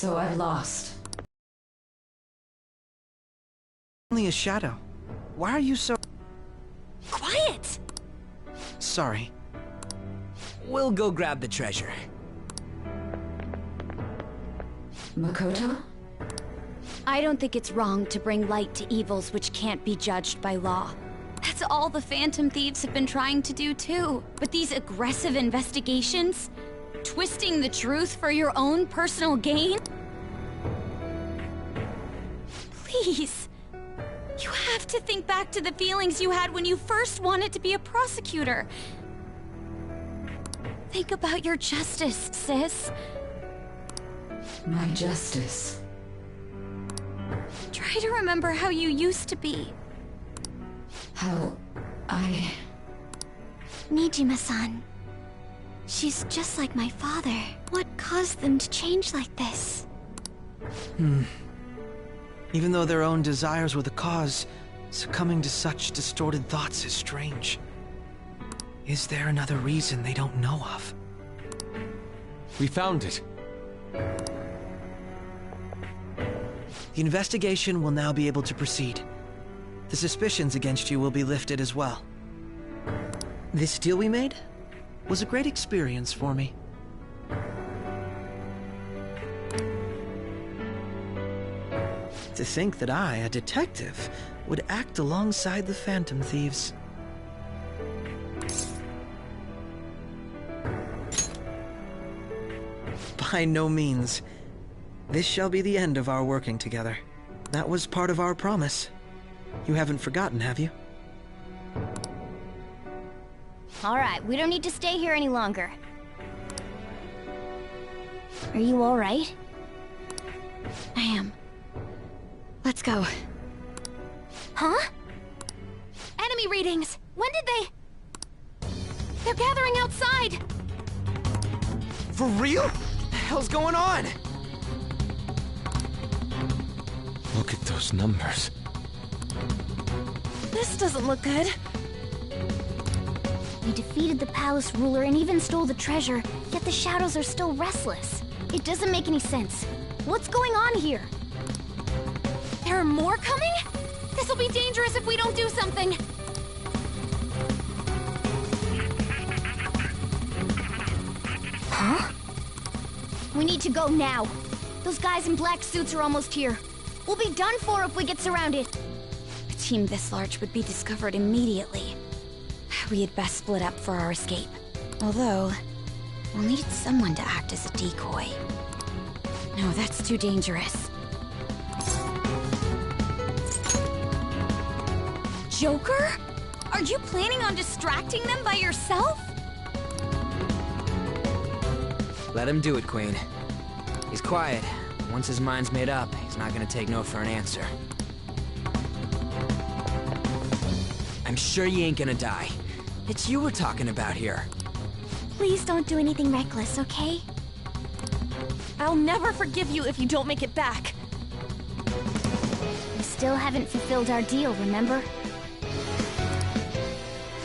So I've lost. Only a shadow. Why are you so... Quiet! Sorry. We'll go grab the treasure. Makoto? I don't think it's wrong to bring light to evils which can't be judged by law. That's all the Phantom Thieves have been trying to do too. But these aggressive investigations? Twisting the truth for your own personal gain? Please. You have to think back to the feelings you had when you first wanted to be a prosecutor. Think about your justice, sis. My justice. Try to remember how you used to be. How I... Nijima-san. She's just like my father. What caused them to change like this? Even though their own desires were the cause, succumbing to such distorted thoughts is strange. Is there another reason they don't know of? We found it. The investigation will now be able to proceed. The suspicions against you will be lifted as well. This deal we made was a great experience for me. To think that I, a detective, would act alongside the Phantom Thieves. By no means. This shall be the end of our working together. That was part of our promise. You haven't forgotten, have you? All right, we don't need to stay here any longer. Are you all right? I am. Let's go. Huh? Enemy readings! When did they... They're gathering outside! For real? What the hell's going on? Look at those numbers. This doesn't look good. We defeated the palace ruler and even stole the treasure, yet the shadows are still restless. It doesn't make any sense. What's going on here? There are more coming? This'll be dangerous if we don't do something! Huh? We need to go now. Those guys in black suits are almost here. We'll be done for if we get surrounded. A team this large would be discovered immediately. We had best split up for our escape. Although, we'll need someone to act as a decoy. No, that's too dangerous. Joker? Are you planning on distracting them by yourself? Let him do it, Queen. He's quiet. Once his mind's made up, he's not gonna take no for an answer. I'm sure you ain't gonna die. It's you we're talking about here. Please don't do anything reckless, okay? I'll never forgive you if you don't make it back. We still haven't fulfilled our deal, remember?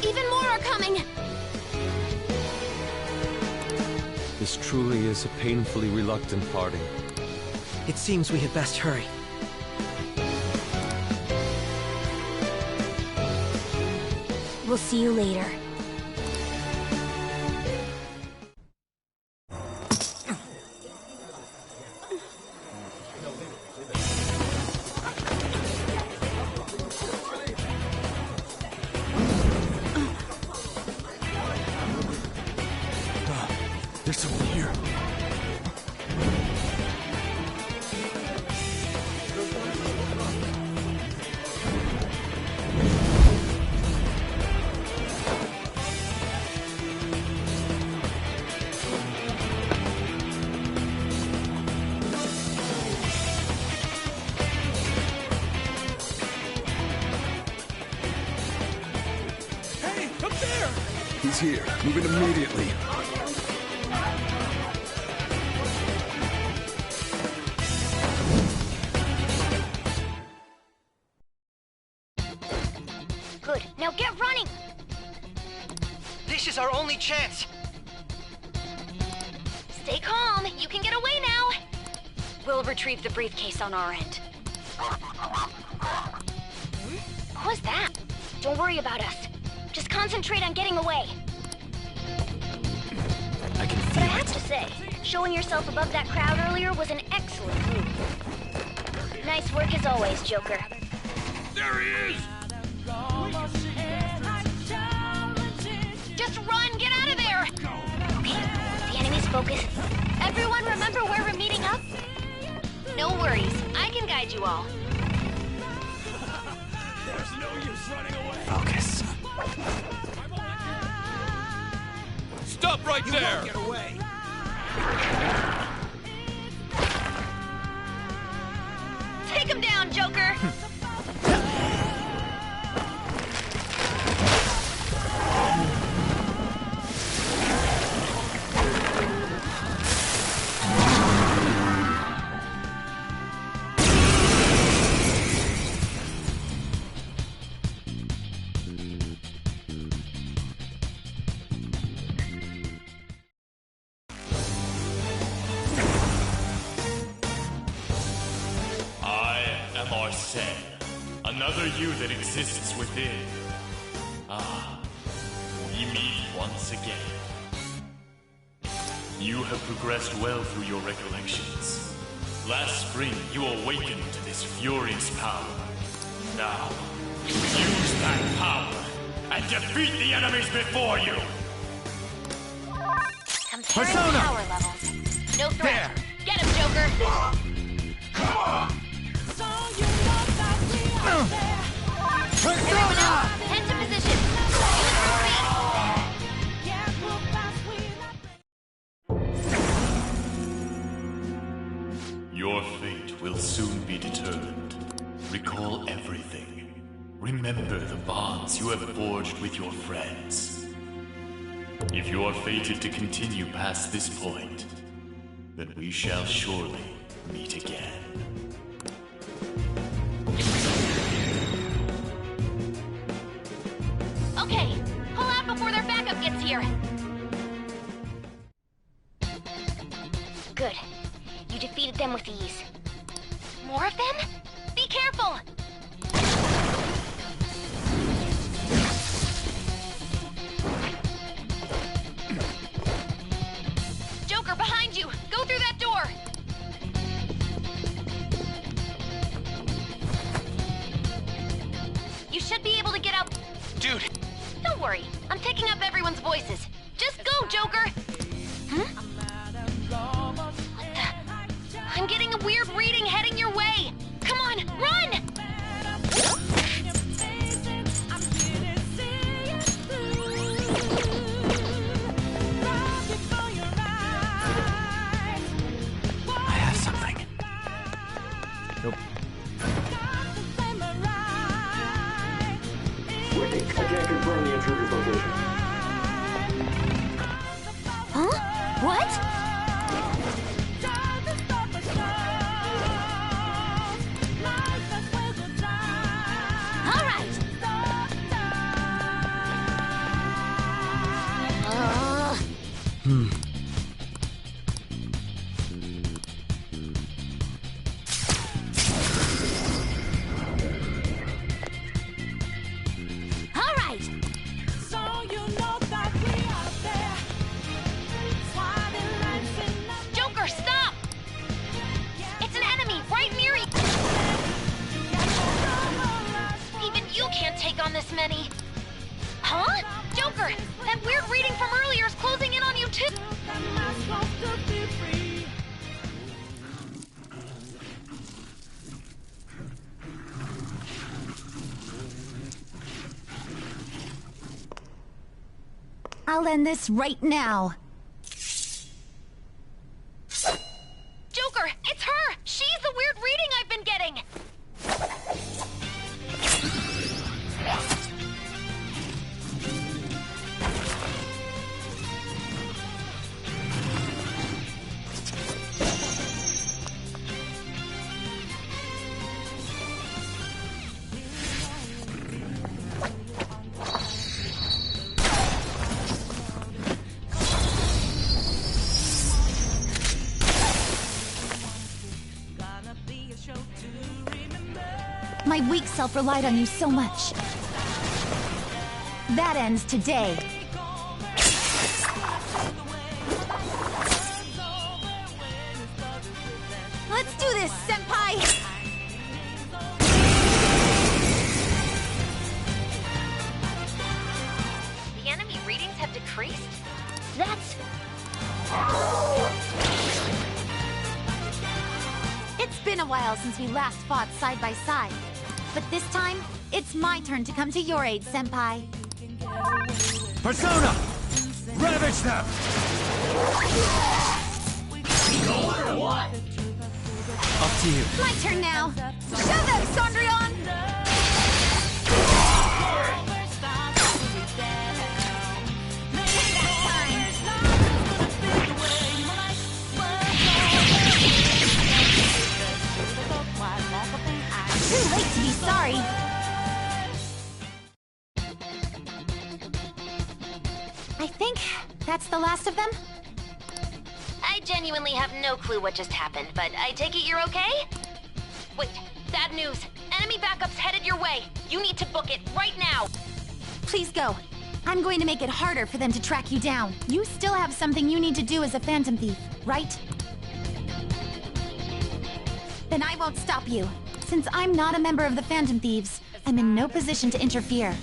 Even more are coming! This truly is a painfully reluctant parting. It seems we had best hurry. We'll see you later. There's someone here. Hey, up there! He's here. Move in immediately. Good. Now get running! This is our only chance! Stay calm. You can get away now. We'll retrieve the briefcase on our end. What was that? Don't worry about us. Just concentrate on getting away. I can feel But I have to say, showing yourself above that crowd earlier was an excellent move. Nice work as always, Joker. There he is! Just run! Get out of there! Okay, the enemy's focus. Everyone remember where we're meeting up? No worries, I can guide you all. There's no use running away. Focus. Stop right there! Won't get away. Take him down, Joker! Arsene, another you that exists within. Ah, we meet once again. You have progressed well through your recollections. Last spring, you awakened to this furious power. Now, use that power and defeat the enemies before you! Comparing power levels. No threat. Get him, Joker! Everyone else, head to position. Your fate will soon be determined. Recall everything. Remember the bonds you have forged with your friends. If you are fated to continue past this point, then we shall surely meet again. Okay, pull out before their backup gets here. Good. You defeated them with ease. More of them? Be careful! Joker, behind you! Go through that door! You should be able to get out... Dude! Don't worry, I'm picking up everyone's voices. Just go, Joker! Hmm? What the... I'm getting a weird reading heading your way! Come on, run! I have something. Nope. Wait, I can't confirm the intruder's location. Huh? What? All right. All right. So you know that we are there. Joker, stop! It's an enemy right near you. Even you can't take on this many. Huh? Joker, that weird reading from earlier is closing in on you too. I'll end this right now. Joker, it's her! She's the weird reading I've been getting! weak self relied on you so much. That ends today. Let's do this, Senpai! The enemy readings have decreased? That's... It's been a while since we last fought side by side. But this time, it's my turn to come to your aid, Senpai. Persona! Ravage them! Up to you. My turn now! Show them, Sondrion! Too late to be sorry. I think that's the last of them. I genuinely have no clue what just happened, but I take it you're okay? Wait, bad news. Enemy backup's headed your way. You need to book it right now. Please go. I'm going to make it harder for them to track you down. You still have something you need to do as a Phantom Thief, right? Then I won't stop you. Since I'm not a member of the Phantom Thieves, I'm in no position to interfere.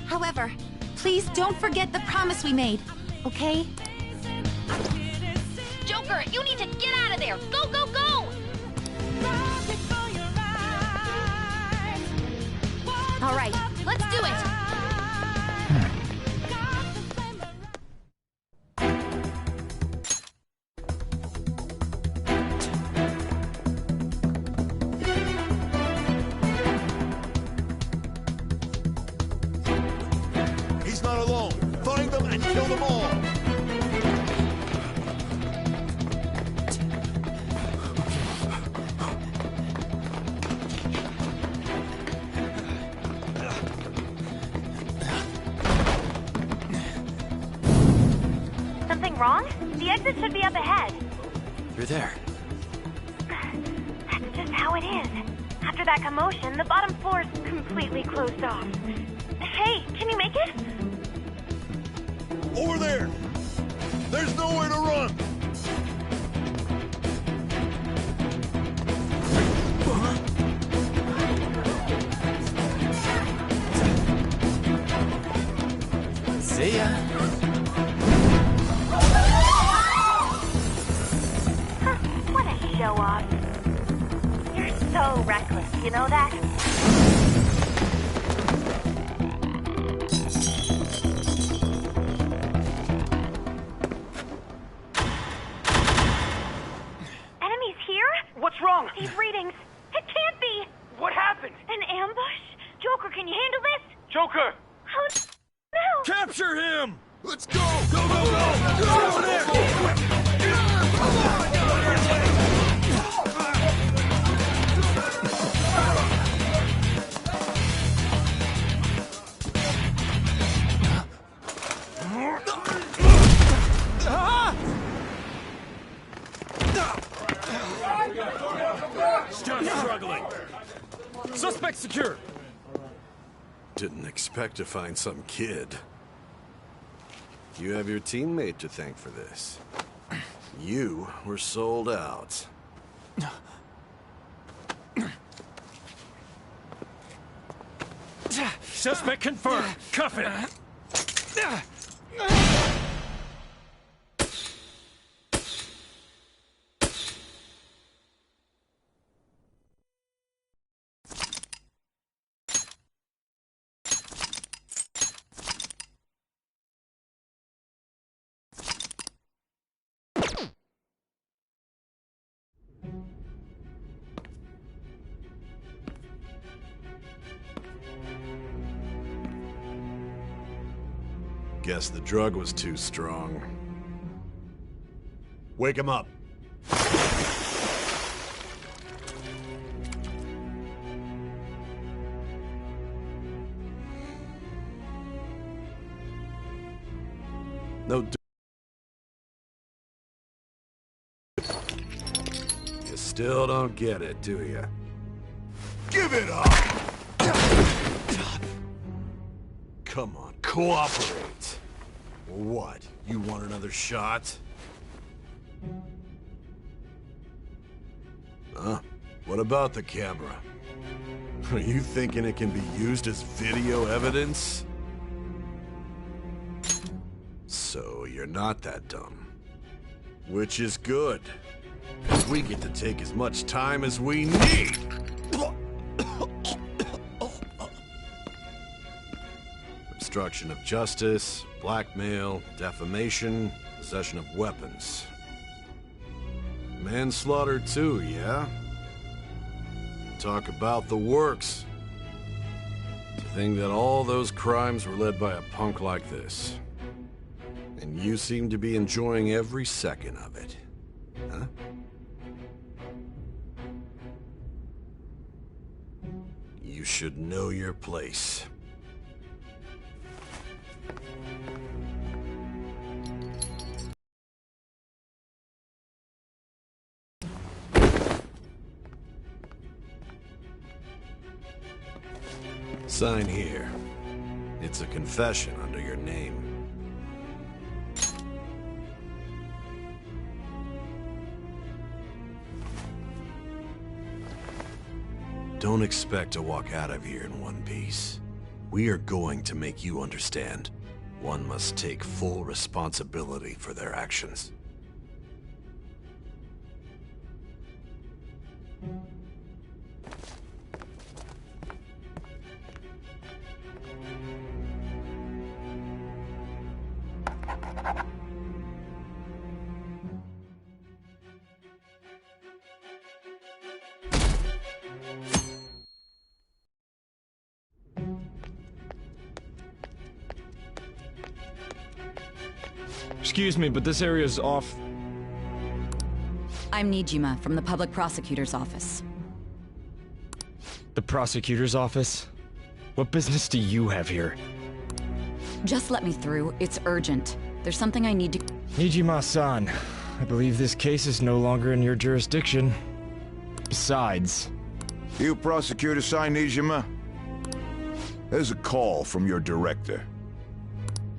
However, please don't forget the promise we made, okay? Joker, you need to get out of there! Go, go, go! All right, Let's do it! He's not alone. Find them and kill them all. Something wrong? The exit should be up ahead. You're there. That's just how it is. After that commotion, the bottom floor's completely closed off. Hey, can you make it? Over there. There's nowhere to run. See ya. What a show off. You're so reckless, you know that? Enemies here? What's wrong? These readings. It can't be. What happened? An ambush? Joker, can you handle this? Joker! How no? Capture him! Let's go! Go, go, go! Go over there! Stop struggling! Suspect secure! Didn't expect to find some kid. You have your teammate to thank for this. You were sold out. Suspect confirmed. Cuff it! Guess the drug was too strong. Wake him up. No. You Still don't get it, do you? Give it up! Come on, cooperate. What? You want another shot? Huh? What about the camera? Are you thinking it can be used as video evidence? So you're not that dumb. Which is good. 'Cause we get to take as much time as we need. Obstruction of justice, blackmail, defamation, possession of weapons. Manslaughter too, yeah? Talk about the works. To think that all those crimes were led by a punk like this. And you seem to be enjoying every second of it. Huh? You should know your place. Sign here. It's a confession under your name. Don't expect to walk out of here in one piece. We are going to make you understand. One must take full responsibility for their actions. Excuse me, but this area's off. I'm Nijima from the Public Prosecutor's Office. The prosecutor's office? What business do you have here? Just let me through. It's urgent. There's something I need to... Nijima-san, I believe this case is no longer in your jurisdiction. Besides... You Prosecutor Sai Nijima? There's a call from your director.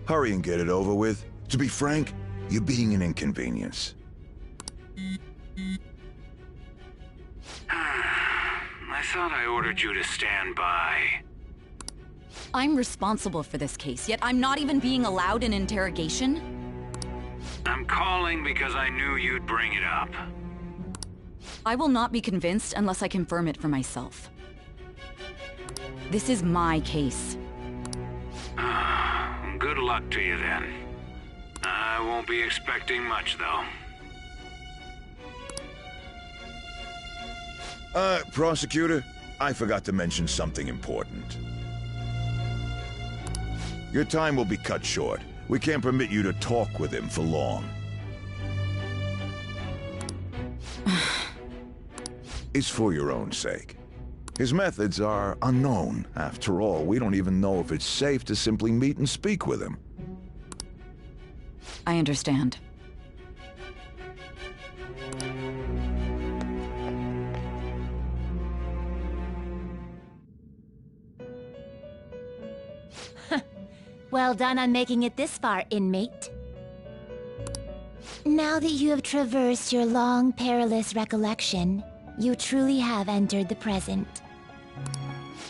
Hurry and get it over with. To be frank, you're being an inconvenience. I thought I ordered you to stand by. I'm responsible for this case, yet I'm not even being allowed an interrogation? I'm calling because I knew you'd bring it up. I will not be convinced unless I confirm it for myself. This is my case. Good luck to you then. I won't be expecting much, though. Prosecutor, I forgot to mention something important. Your time will be cut short. We can't permit you to talk with him for long. It's for your own sake. His methods are unknown. After all, we don't even know if it's safe to simply meet and speak with him. I understand. Well done on making it this far, inmate. Now that you have traversed your long, perilous recollection, you truly have entered the present.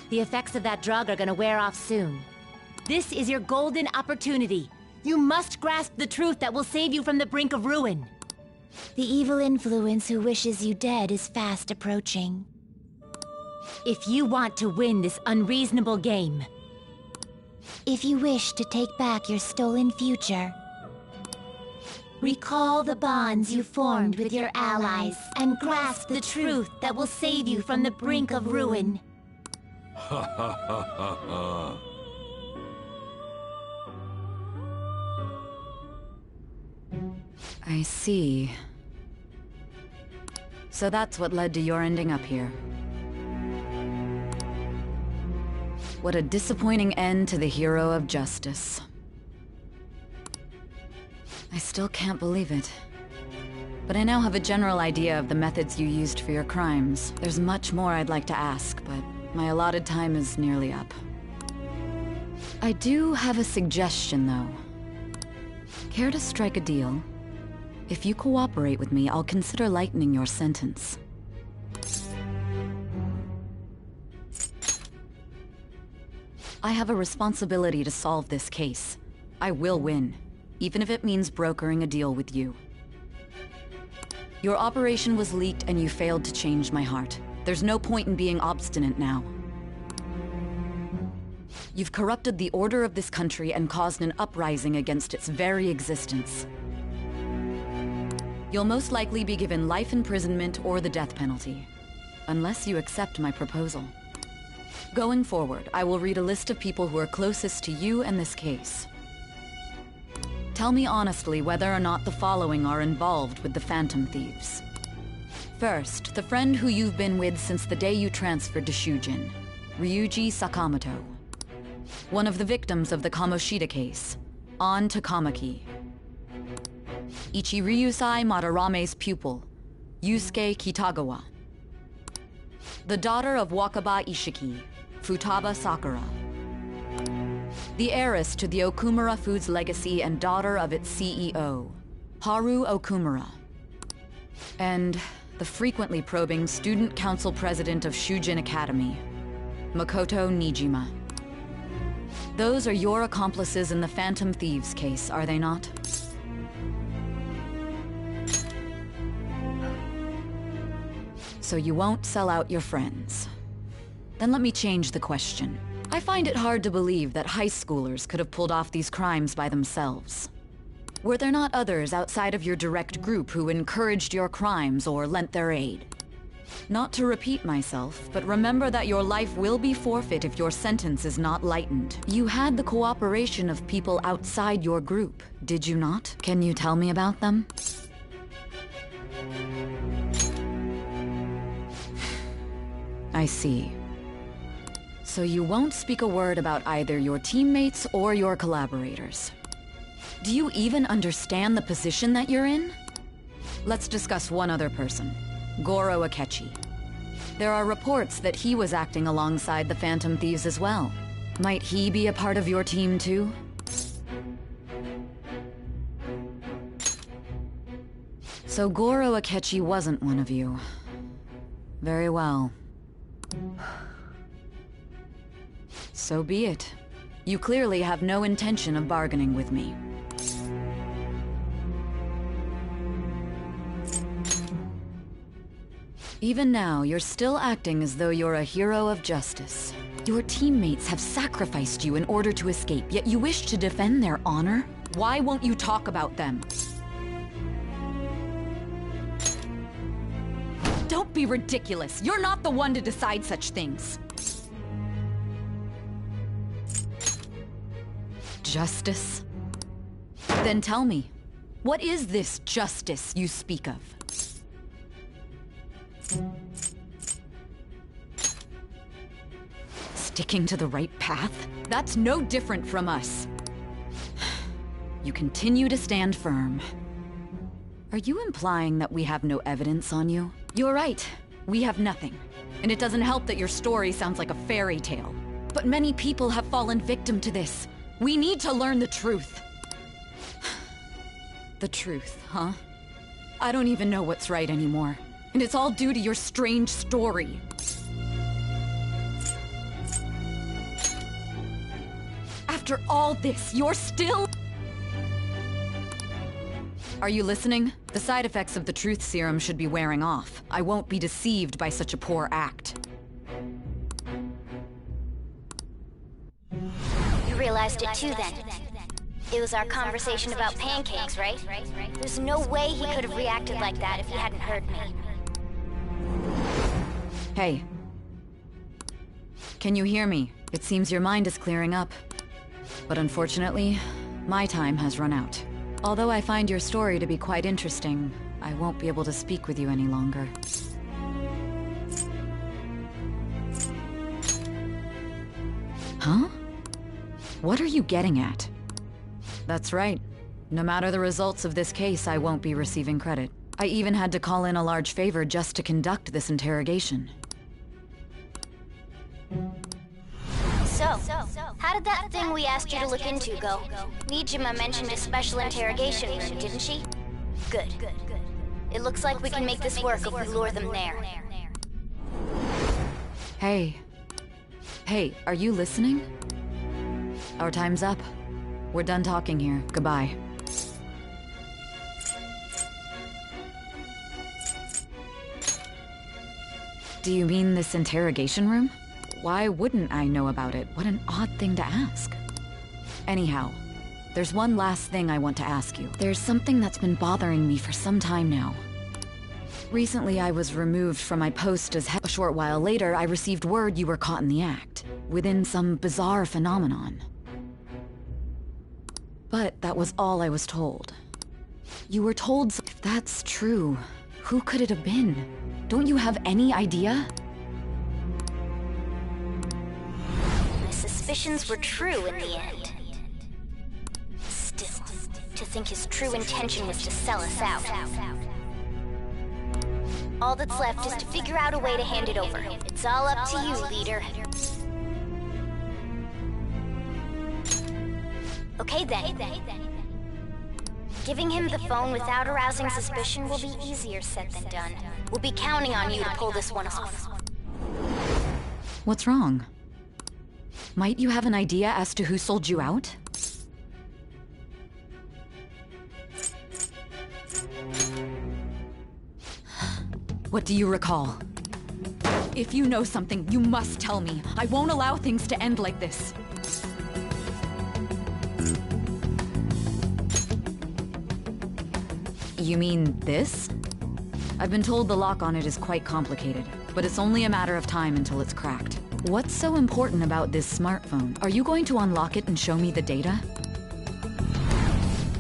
The effects of that drug are gonna wear off soon. This is your golden opportunity. You must grasp the truth that will save you from the brink of ruin. The evil influence who wishes you dead is fast approaching. If you want to win this unreasonable game, if you wish to take back your stolen future, recall the bonds you formed with your allies and grasp the truth that will save you from the brink of ruin. Ha ha ha ha ha. I see. So that's what led to your ending up here. What a disappointing end to the hero of justice. I still can't believe it. But I now have a general idea of the methods you used for your crimes. There's much more I'd like to ask, but my allotted time is nearly up. I do have a suggestion, though. Care to strike a deal? If you cooperate with me, I'll consider lightening your sentence. I have a responsibility to solve this case. I will win, even if it means brokering a deal with you. Your operation was leaked and you failed to change my heart. There's no point in being obstinate now. You've corrupted the order of this country and caused an uprising against its very existence. You'll most likely be given life imprisonment or the death penalty, unless you accept my proposal. Going forward, I will read a list of people who are closest to you and this case. Tell me honestly whether or not the following are involved with the Phantom Thieves. First, the friend who you've been with since the day you transferred to Shujin, Ryuji Sakamoto. One of the victims of the Kamoshida case, An Takamaki. Ichiryusai Madarame's pupil, Yusuke Kitagawa. The daughter of Wakaba Ishiki, Futaba Sakura. The heiress to the Okumura Foods legacy and daughter of its CEO, Haru Okumura. And the frequently probing student council president of Shujin Academy, Makoto Nijima. Those are your accomplices in the Phantom Thieves case, are they not? So you won't sell out your friends. Then let me change the question. I find it hard to believe that high schoolers could have pulled off these crimes by themselves. Were there not others outside of your direct group who encouraged your crimes or lent their aid? Not to repeat myself, but remember that your life will be forfeit if your sentence is not lightened. You had the cooperation of people outside your group, did you not? Can you tell me about them? I see. So you won't speak a word about either your teammates or your collaborators. Do you even understand the position that you're in? Let's discuss one other person, Goro Akechi. There are reports that he was acting alongside the Phantom Thieves as well. Might he be a part of your team too? So Goro Akechi wasn't one of you. Very well. So be it. You clearly have no intention of bargaining with me. Even now, you're still acting as though you're a hero of justice. Your teammates have sacrificed you in order to escape, yet you wish to defend their honor? Why won't you talk about them? Don't be ridiculous. You're not the one to decide such things. Justice? Then tell me, what is this justice you speak of? Sticking to the right path? That's no different from us. You continue to stand firm. Are you implying that we have no evidence on you? You're right. We have nothing. And it doesn't help that your story sounds like a fairy tale. But many people have fallen victim to this. We need to learn the truth. The truth, huh? I don't even know what's right anymore. And it's all due to your strange story. After all this, you're still... Are you listening? The side effects of the truth serum should be wearing off. I won't be deceived by such a poor act. You realized it too then. It was our conversation about pancakes, right? There's no way he could have reacted like that if he hadn't heard me. Hey. Can you hear me? It seems your mind is clearing up. But unfortunately, my time has run out. Although I find your story to be quite interesting, I won't be able to speak with you any longer. Huh? What are you getting at? That's right. No matter the results of this case, I won't be receiving credit. I even had to call in a large favor just to conduct this interrogation. So, how did that thing we asked you to look into go? Nijima mentioned a special interrogation room, didn't she? Good. It looks like we can make this work if we lure them there. Hey. Hey, are you listening? Our time's up. We're done talking here. Goodbye. Do you mean this interrogation room? Why wouldn't I know about it? What an odd thing to ask. Anyhow, there's one last thing I want to ask you. There's something that's been bothering me for some time now. Recently, I was removed from my post as head. A short while later, I received word you were caught in the act, within some bizarre phenomenon. But that was all I was told. You were told. If that's true, who could it have been? Don't you have any idea? My suspicions were true in the end. Still, to think his true intention was to sell us out. All that's left is to figure out a way to hand it over. It's all up to you, leader. Okay then. Giving him the phone without arousing suspicion will be easier said than done. We'll be counting on you to pull this one off. What's wrong? Might you have an idea as to who sold you out? What do you recall? If you know something, you must tell me. I won't allow things to end like this. You mean this? I've been told the lock on it is quite complicated, but it's only a matter of time until it's cracked. What's so important about this smartphone? Are you going to unlock it and show me the data?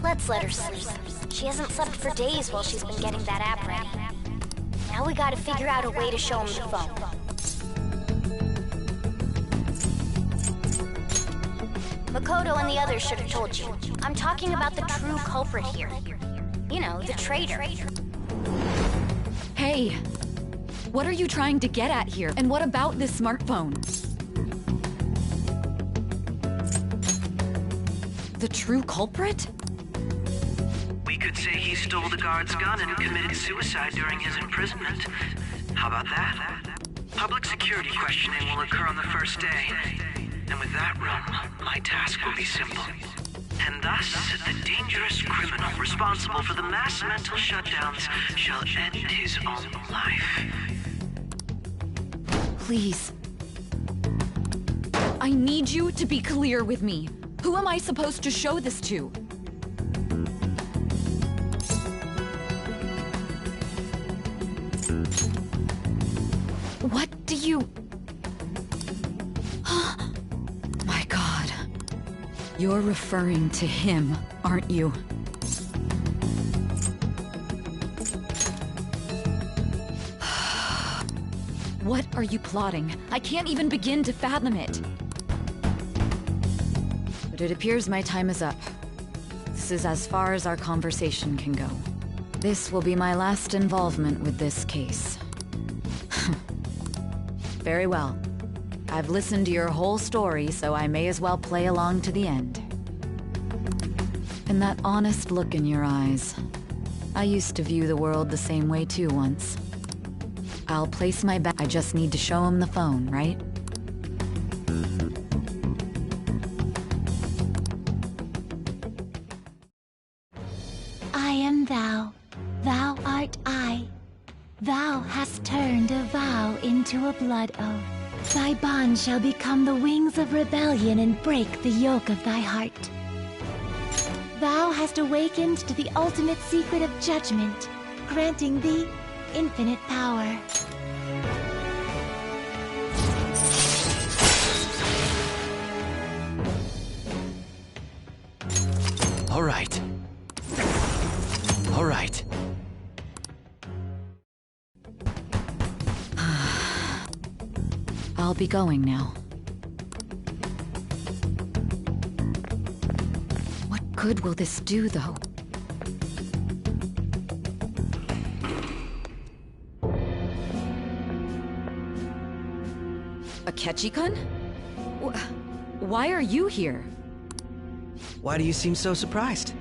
Let's let her sleep. She hasn't slept for days while she's been getting that app ready. Now we gotta figure out a way to show him the phone. Makoto and the others should have told you. I'm talking about the true culprit here. You know, the traitor. Hey! What are you trying to get at here? And what about this smartphone? The true culprit? We could say he stole the guard's gun and committed suicide during his imprisonment. How about that? Public security questioning will occur on the first day. And with that room, my task will be simple. And thus, the dangerous criminal responsible for the mass mental shutdowns shall end his own life. Please. I need you to be clear with me. Who am I supposed to show this to? What do you... My God. You're referring to him, aren't you? What are you plotting? I can't even begin to fathom it. But it appears my time is up. This is as far as our conversation can go. This will be my last involvement with this case. Very well. I've listened to your whole story, so I may as well play along to the end. And that honest look in your eyes. I used to view the world the same way too once. I'll place my bet. I just need to show him the phone, right? I am thou, thou art I. Thou hast turned a vow into a blood oath. Thy bond shall become the wings of rebellion and break the yoke of thy heart. Thou hast awakened to the ultimate secret of judgment, granting thee infinite power. All right. All right. I'll be going now. What good will this do, though? Akechi-kun? Why are you here? Why do you seem so surprised?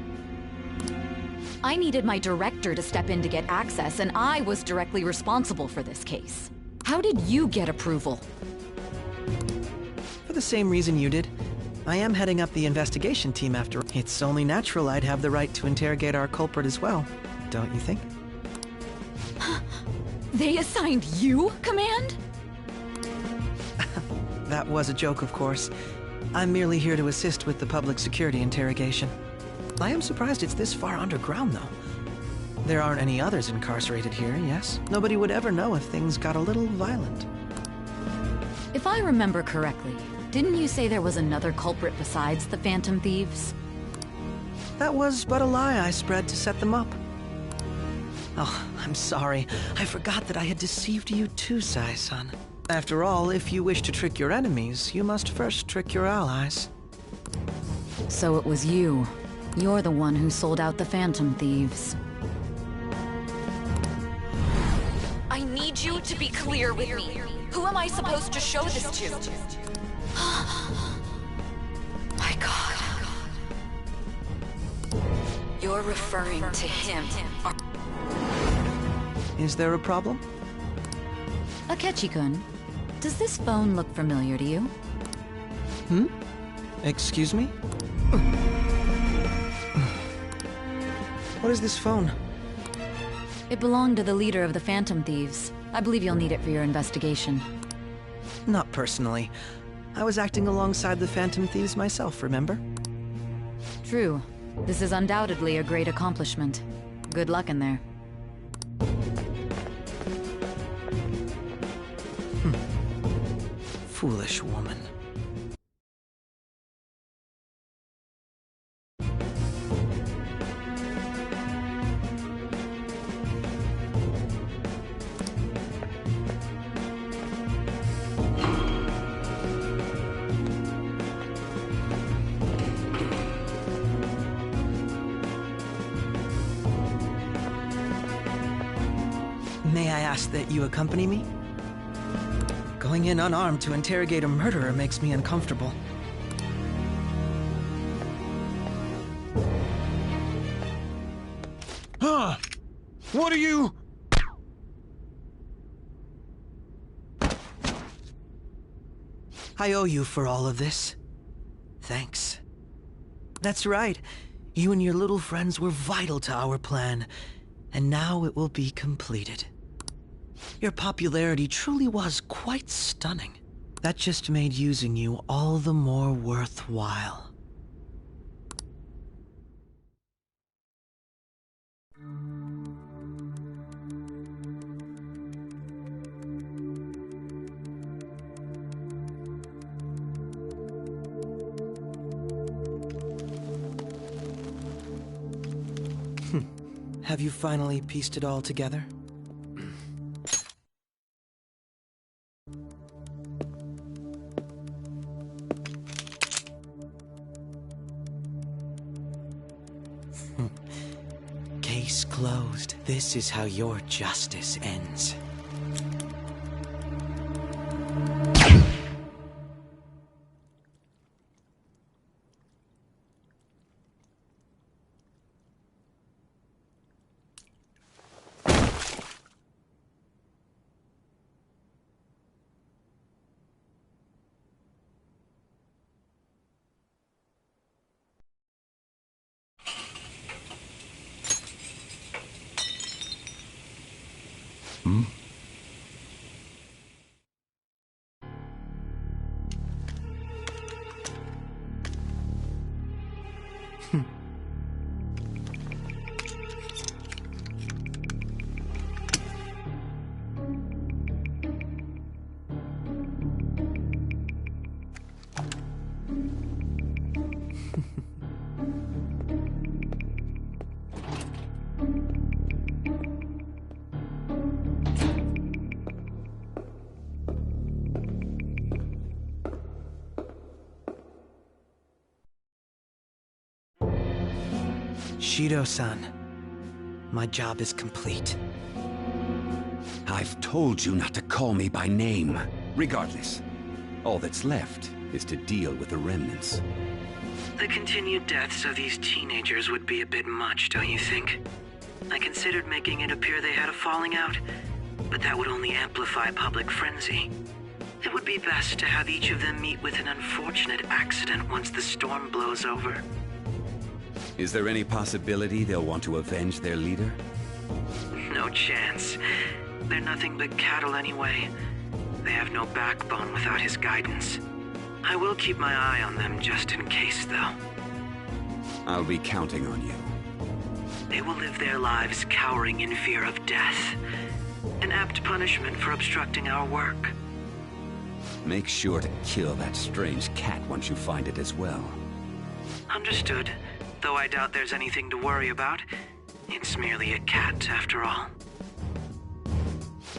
I needed my director to step in to get access, and I was directly responsible for this case. How did you get approval? For the same reason you did. I am heading up the investigation team after. It's only natural I'd have the right to interrogate our culprit as well, don't you think? They assigned you command? That was a joke, of course. I'm merely here to assist with the public security interrogation. I am surprised it's this far underground, though. There aren't any others incarcerated here, yes? Nobody would ever know if things got a little violent. If I remember correctly, didn't you say there was another culprit besides the Phantom Thieves? That was but a lie I spread to set them up. Oh, I'm sorry. I forgot that I had deceived you too, Sai-san. After all, if you wish to trick your enemies, you must first trick your allies. So it was you. You're the one who sold out the Phantom Thieves. I need you to be clear with me. Who am I supposed to show this to? My God. You're referring to him. Is there a problem? Akechi-kun, does this phone look familiar to you? Hmm? Excuse me? What is this phone? It belonged to the leader of the Phantom Thieves. I believe you'll need it for your investigation. Not personally. I was acting alongside the Phantom Thieves myself, remember? True. This is undoubtedly a great accomplishment. Good luck in there. Foolish woman. May I ask that you accompany me? Going in unarmed to interrogate a murderer makes me uncomfortable. Huh? What are you... I owe you for all of this. Thanks. That's right. You and your little friends were vital to our plan, and now it will be completed. Your popularity truly was quite stunning. That just made using you all the more worthwhile. Have you finally pieced it all together? Case closed. This is how your justice ends. Shido-san, my job is complete. I've told you not to call me by name. Regardless, All that's left is to deal with the remnants. The continued deaths of these teenagers would be a bit much, don't you think? I considered making it appear they had a falling out, but that would only amplify public frenzy. It would be best to have each of them meet with an unfortunate accident once the storm blows over. Is there any possibility they'll want to avenge their leader? No chance. They're nothing but cattle anyway. They have no backbone without his guidance. I will keep my eye on them just in case, though. I'll be counting on you. They will live their lives cowering in fear of death. An apt punishment for obstructing our work. Make sure to kill that strange cat once you find it as well. Understood. Though I doubt there's anything to worry about. It's merely a cat, after all.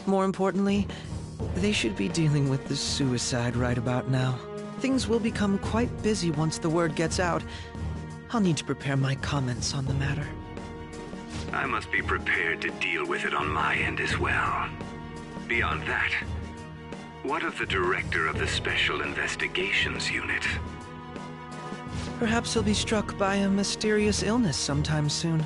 More importantly, they should be dealing with the suicide right about now. Things will become quite busy once the word gets out. I'll need to prepare my comments on the matter. I must be prepared to deal with it on my end as well. Beyond that, what of the director of the Special Investigations Unit? Perhaps he'll be struck by a mysterious illness sometime soon.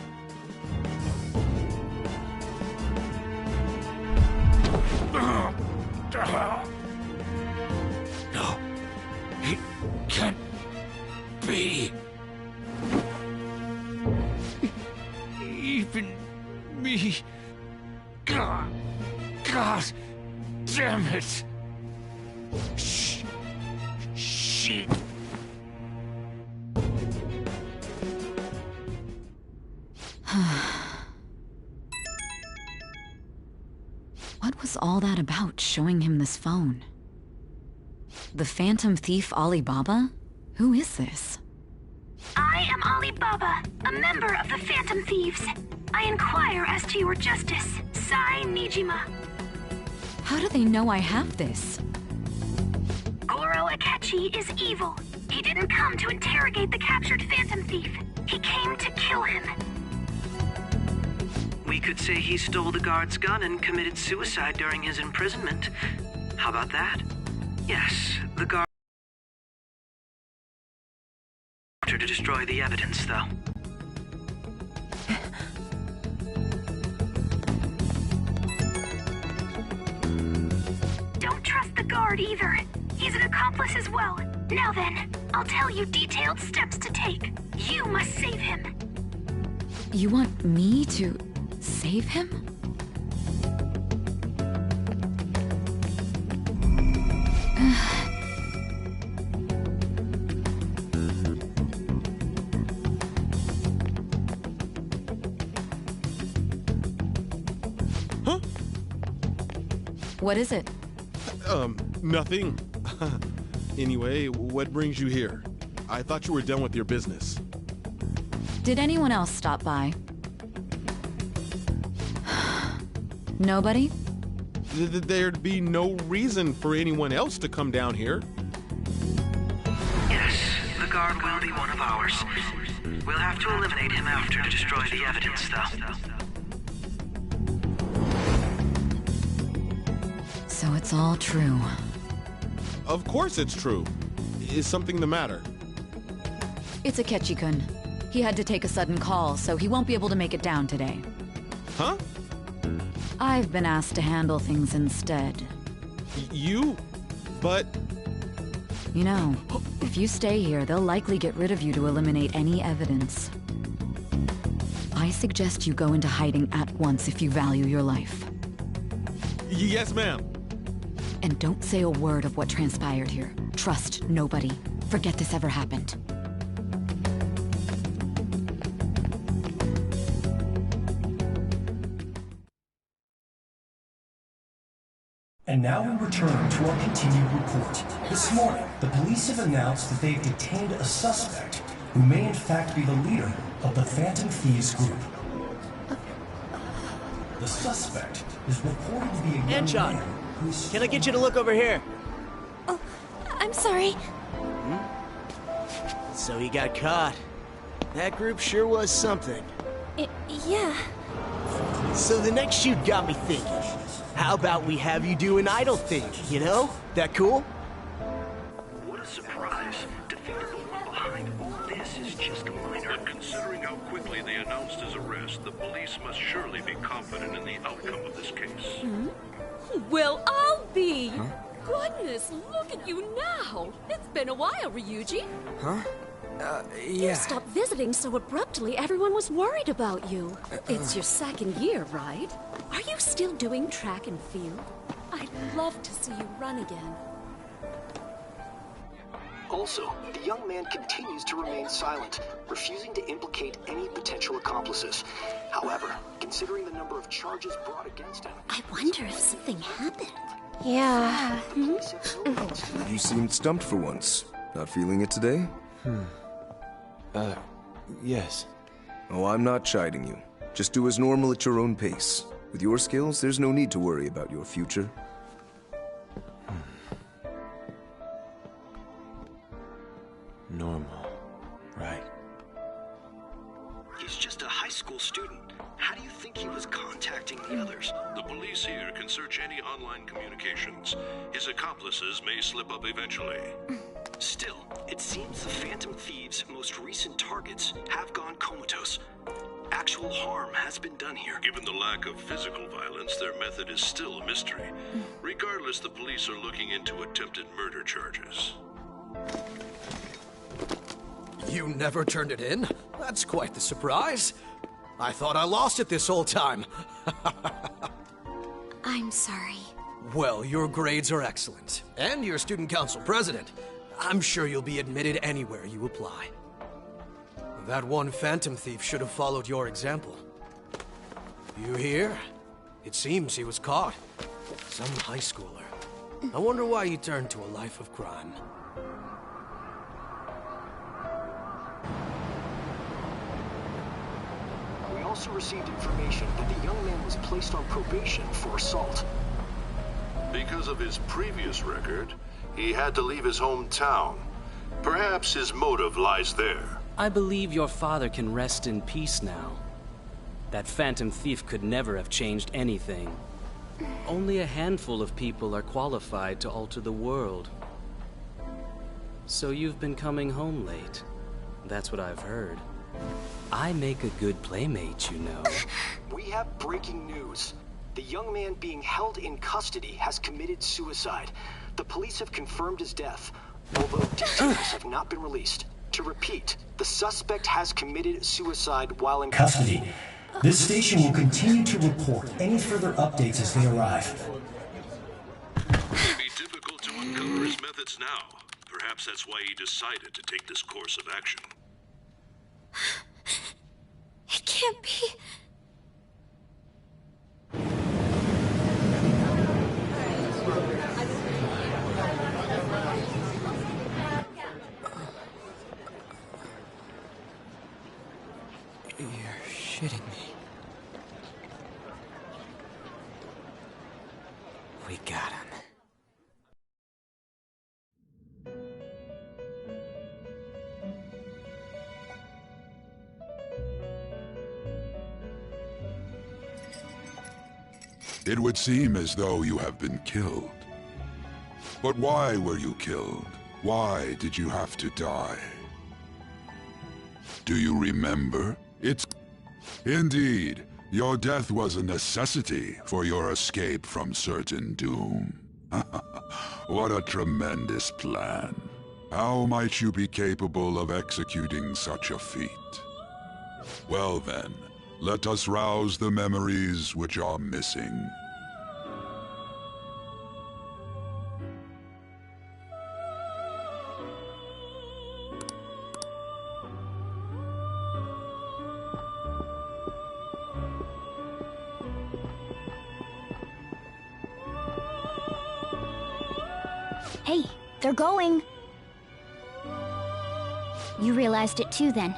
No, it can't be. Even me. God damn it. Shit. What was all that about, showing him this phone? The Phantom Thief Alibaba? Who is this? I am Alibaba, a member of the Phantom Thieves. I inquire as to your justice, Sai Nijima. How do they know I have this? Goro Akechi is evil. He didn't come to interrogate the captured Phantom Thief. He came to kill him. We could say he stole the guard's gun and committed suicide during his imprisonment. How about that? Yes, the guard to destroy the evidence, though. Don't trust the guard either. He's an accomplice as well. Now then, I'll tell you detailed steps to take. You must save him. You want me to save him? Huh? What is it? Nothing. Anyway, what brings you here? I thought you were done with your business. Did anyone else stop by? Nobody? There'd be no reason for anyone else to come down here. Yes, the guard will be one of ours. We'll have to eliminate him after to destroy the evidence, though. So it's all true. Of course it's true. Is something the matter? It's Akechi-kun. He had to take a sudden call, so he won't be able to make it down today. Huh? I've been asked to handle things instead. You? But... You know, if you stay here, they'll likely get rid of you to eliminate any evidence. I suggest you go into hiding at once if you value your life. Yes, ma'am. And don't say a word of what transpired here. Trust nobody. Forget this ever happened. And now we return to our continued report. This morning, the police have announced that they've detained a suspect who may in fact be the leader of the Phantom Thieves group. The suspect is reported to be a young Anchon, man who's... can I get you to look over here? Oh, I'm sorry. So he got caught. That group sure was something. Yeah. So the next shoot got me thinking. How about we have you do an idol thing, you know? That cool? surprise. To think that the one behind all this is just a minor. But considering how quickly they announced his arrest, the police must surely be confident in the outcome of this case. Hmm? Well, I'll be. Huh? Goodness, look at you now. It's been a while, Ryuji. Huh? You Yeah. stopped visiting so abruptly, everyone was worried about you. It's your second year, right? Are you still doing track and field? I'd love to see you run again. Also, the young man continues to remain silent, refusing to implicate any potential accomplices. However, considering the number of charges brought against him... I wonder if something happened. Yeah. You seemed stumped for once. Not feeling it today? Yes. Oh, I'm not chiding you. Just do as normal at your own pace. With your skills, there's no need to worry about your future. Normal. Right. He's just a high school student. How do you think he was contacting the others? The police here can search any online communications. His accomplices may slip up eventually. Still, it seems the Phantom Thieves' most recent targets have gone comatose. Actual harm has been done here. Given the lack of physical violence, their method is still a mystery. Regardless, the police are looking into attempted murder charges. You never turned it in? That's quite the surprise. I thought I lost it this whole time. I'm sorry. Well, your grades are excellent. And you're student council president. I'm sure you'll be admitted anywhere you apply. That one Phantom Thief should have followed your example. You hear? It seems he was caught. Some high schooler. I wonder why he turned to a life of crime. We also received information that the young man was placed on probation for assault. Because of his previous record, he had to leave his hometown. Perhaps his motive lies there. I believe your father can rest in peace now. That Phantom Thief could never have changed anything. Only a handful of people are qualified to alter the world. So you've been coming home late. That's what I've heard. I make a good playmate, you know. We have breaking news. The young man being held in custody has committed suicide. The police have confirmed his death, although details have not been released. To repeat, the suspect has committed suicide while in Custody. This station will continue to report any further updates as they arrive. It may be difficult to uncover his methods now. Perhaps that's why he decided to take this course of action. It can't be. You're shitting me. We got him. It would seem as though you have been killed. But why were you killed? Why did you have to die? Do you remember? Indeed, your death was a necessity for your escape from certain doom. What a tremendous plan. How might you be capable of executing such a feat? Well then, let us rouse the memories which are missing. Hey, they're going. You realized it too, then.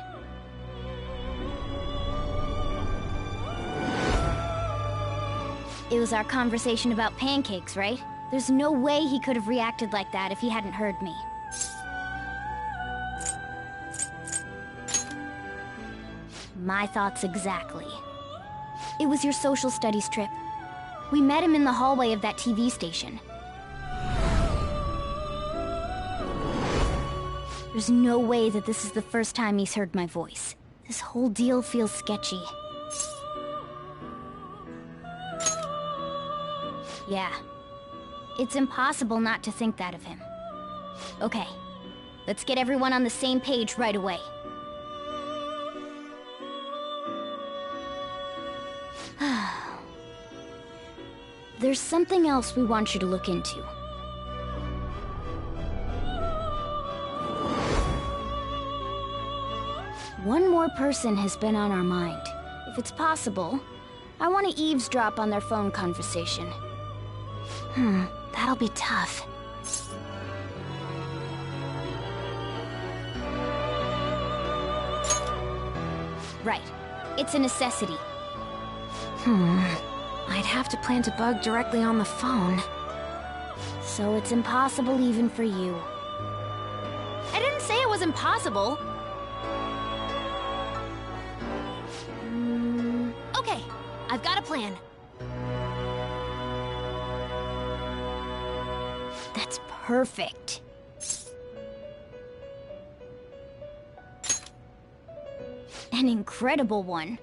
It was our conversation about pancakes, right? There's no way he could have reacted like that if he hadn't heard me. My thoughts exactly. It was your social studies trip. We met him in the hallway of that TV station. There's no way that this is the first time he's heard my voice. This whole deal feels sketchy. Yeah. It's impossible not to think that of him. Okay. Let's get everyone on the same page right away. There's something else we want you to look into. One more person has been on our mind. If it's possible, I want to eavesdrop on their phone conversation. That'll be tough. Right. It's a necessity. I'd have to plant a bug directly on the phone. So it's impossible even for you. I didn't say it was impossible. Okay, I've got a plan. That's perfect. An incredible one.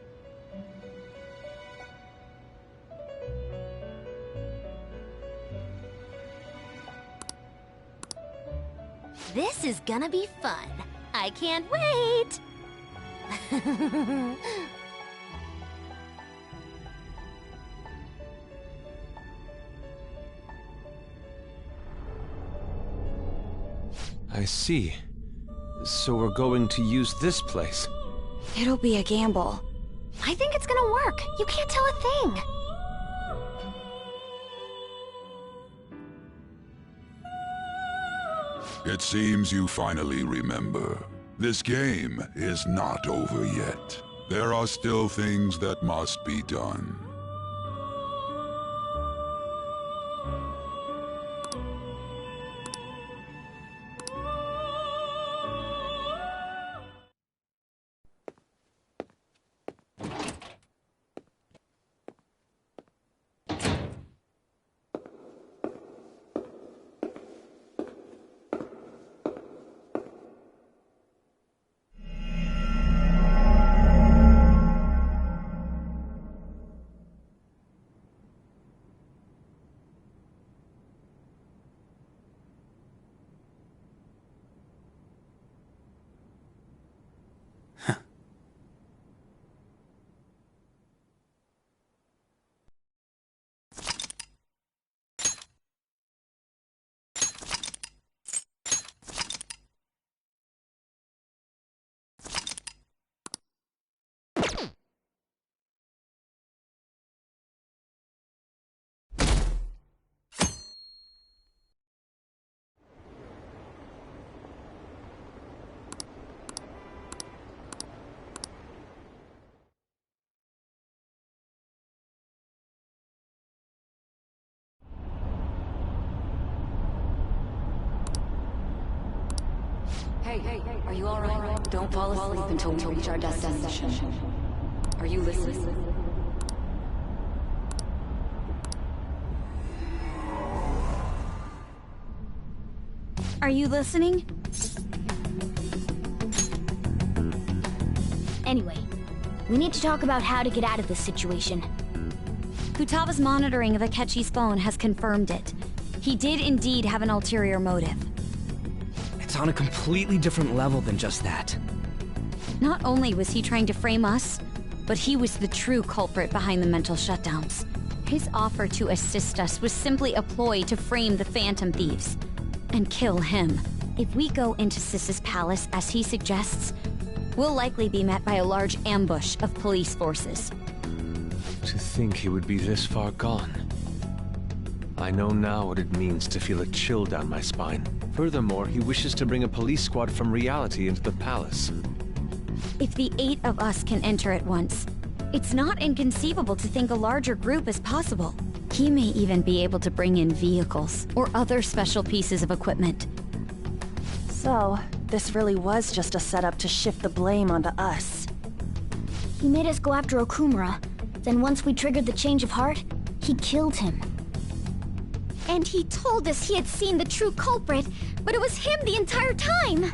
This is gonna be fun. I can't wait! I see. So we're going to use this place. It'll be a gamble. I think it's gonna work. You can't tell a thing. It seems you finally remember. This game is not over yet. There are still things that must be done. Hey, are you alright? Don't fall asleep until we reach our destination. Are you listening? Are you listening? Anyway, we need to talk about how to get out of this situation. Futaga's monitoring of Akechi's phone has confirmed it. He did indeed have an ulterior motive. It's on a completely different level than just that. Not only was he trying to frame us, but he was the true culprit behind the mental shutdowns. His offer to assist us was simply a ploy to frame the Phantom Thieves and kill him. If we go into Sis's palace as he suggests, we'll likely be met by a large ambush of police forces. To think he would be this far gone. I know now what it means to feel a chill down my spine. Furthermore, he wishes to bring a police squad from reality into the palace. If the 8 of us can enter at once, it's not inconceivable to think a larger group is possible. He may even be able to bring in vehicles or other special pieces of equipment. So, this really was just a setup to shift the blame onto us. He made us go after Okumura, then once we triggered the change of heart, he killed him. And he told us he had seen the true culprit, but it was him the entire time!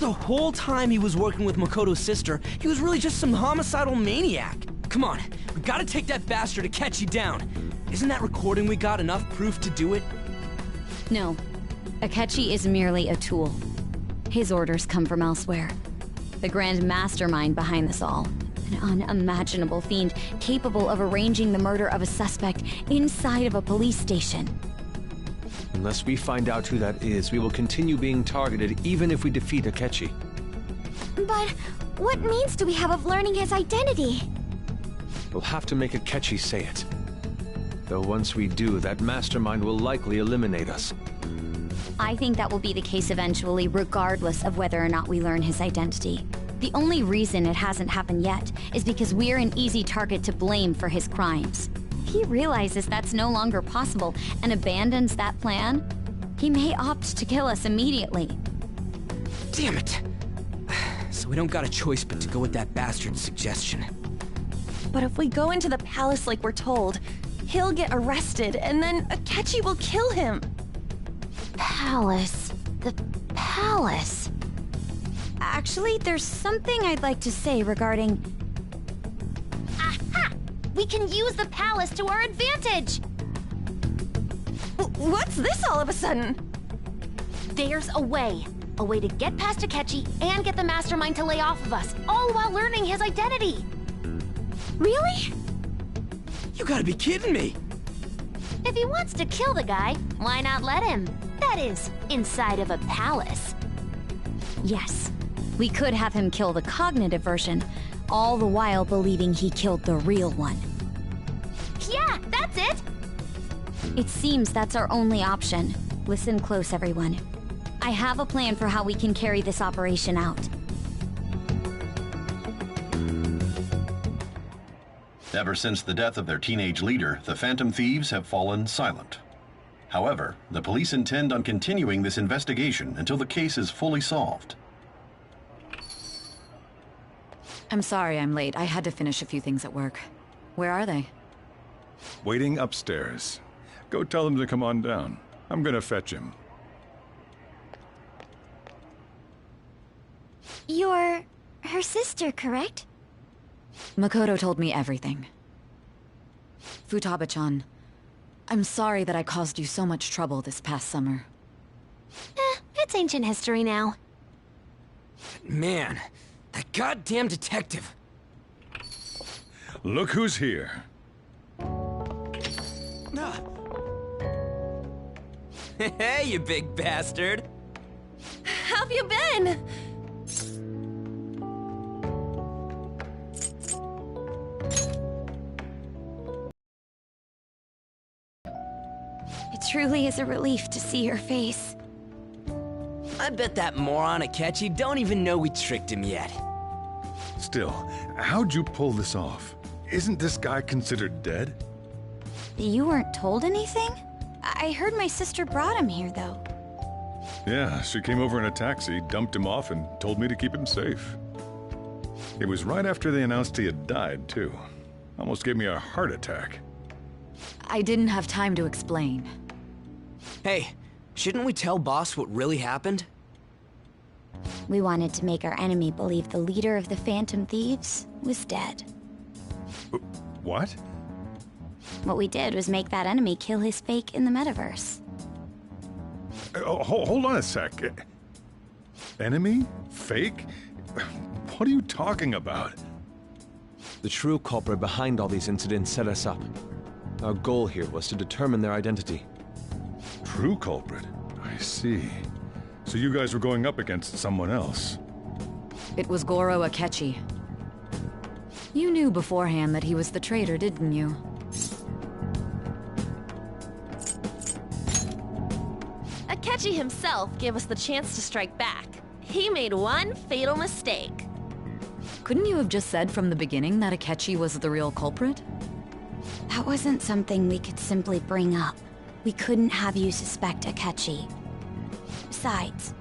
The whole time he was working with Makoto's sister, he was really just some homicidal maniac. Come on, we gotta take that bastard Akechi down. Isn't that recording we got enough proof to do it? No. Akechi is merely a tool. His orders come from elsewhere. The grand mastermind behind this all. An unimaginable fiend capable of arranging the murder of a suspect inside of a police station. Unless we find out who that is, we will continue being targeted even if we defeat Akechi. But what means do we have of learning his identity? We'll have to make Akechi say it. Though once we do, that mastermind will likely eliminate us. I think that will be the case eventually, regardless of whether or not we learn his identity. The only reason it hasn't happened yet is because we're an easy target to blame for his crimes. If he realizes that's no longer possible and abandons that plan, he may opt to kill us immediately. Damn it! So we don't got a choice but to go with that bastard's suggestion. But if we go into the palace like we're told, he'll get arrested, and then Akechi will kill him. Palace. The palace. Actually, there's something I'd like to say regarding... Aha! We can use the palace to our advantage! What's this all of a sudden? There's a way. A way to get past Akechi and get the mastermind to lay off of us, all while learning his identity. Really? You gotta be kidding me! If he wants to kill the guy, why not let him? That is, inside of a palace. Yes. We could have him kill the cognitive version, all the while believing he killed the real one. Yeah, that's it! It seems that's our only option. Listen close, everyone. I have a plan for how we can carry this operation out. Ever since the death of their teenage leader, the Phantom Thieves have fallen silent. However, the police intend on continuing this investigation until the case is fully solved. I'm sorry I'm late. I had to finish a few things at work. Where are they? Waiting upstairs. Go tell them to come on down. I'm gonna fetch him. You're her sister, correct? Makoto told me everything. Futaba-chan, I'm sorry that I caused you so much trouble this past summer. It's ancient history now. Man, that goddamn detective. Look who's here. Hey, you big bastard. How have you been? It truly is a relief to see your face. I bet that moron Akechi don't even know we tricked him yet. Still, how'd you pull this off? Isn't this guy considered dead? You weren't told anything? I heard my sister brought him here, though. Yeah, she came over in a taxi, dumped him off, and told me to keep him safe. It was right after they announced he had died, too. Almost gave me a heart attack. I didn't have time to explain. Hey, shouldn't we tell Boss what really happened? We wanted to make our enemy believe the leader of the Phantom Thieves was dead. What? What we did was make that enemy kill his fake in the metaverse. Hold on a sec. Enemy? Fake? What are you talking about? The true culprit behind all these incidents set us up. Our goal here was to determine their identity. True culprit? I see. So you guys were going up against someone else? It was Goro Akechi. You knew beforehand that he was the traitor, didn't you? Akechi himself gave us the chance to strike back. He made one fatal mistake. Couldn't you have just said from the beginning that Akechi was the real culprit? That wasn't something we could simply bring up. We couldn't have you suspect Akechi. Besides,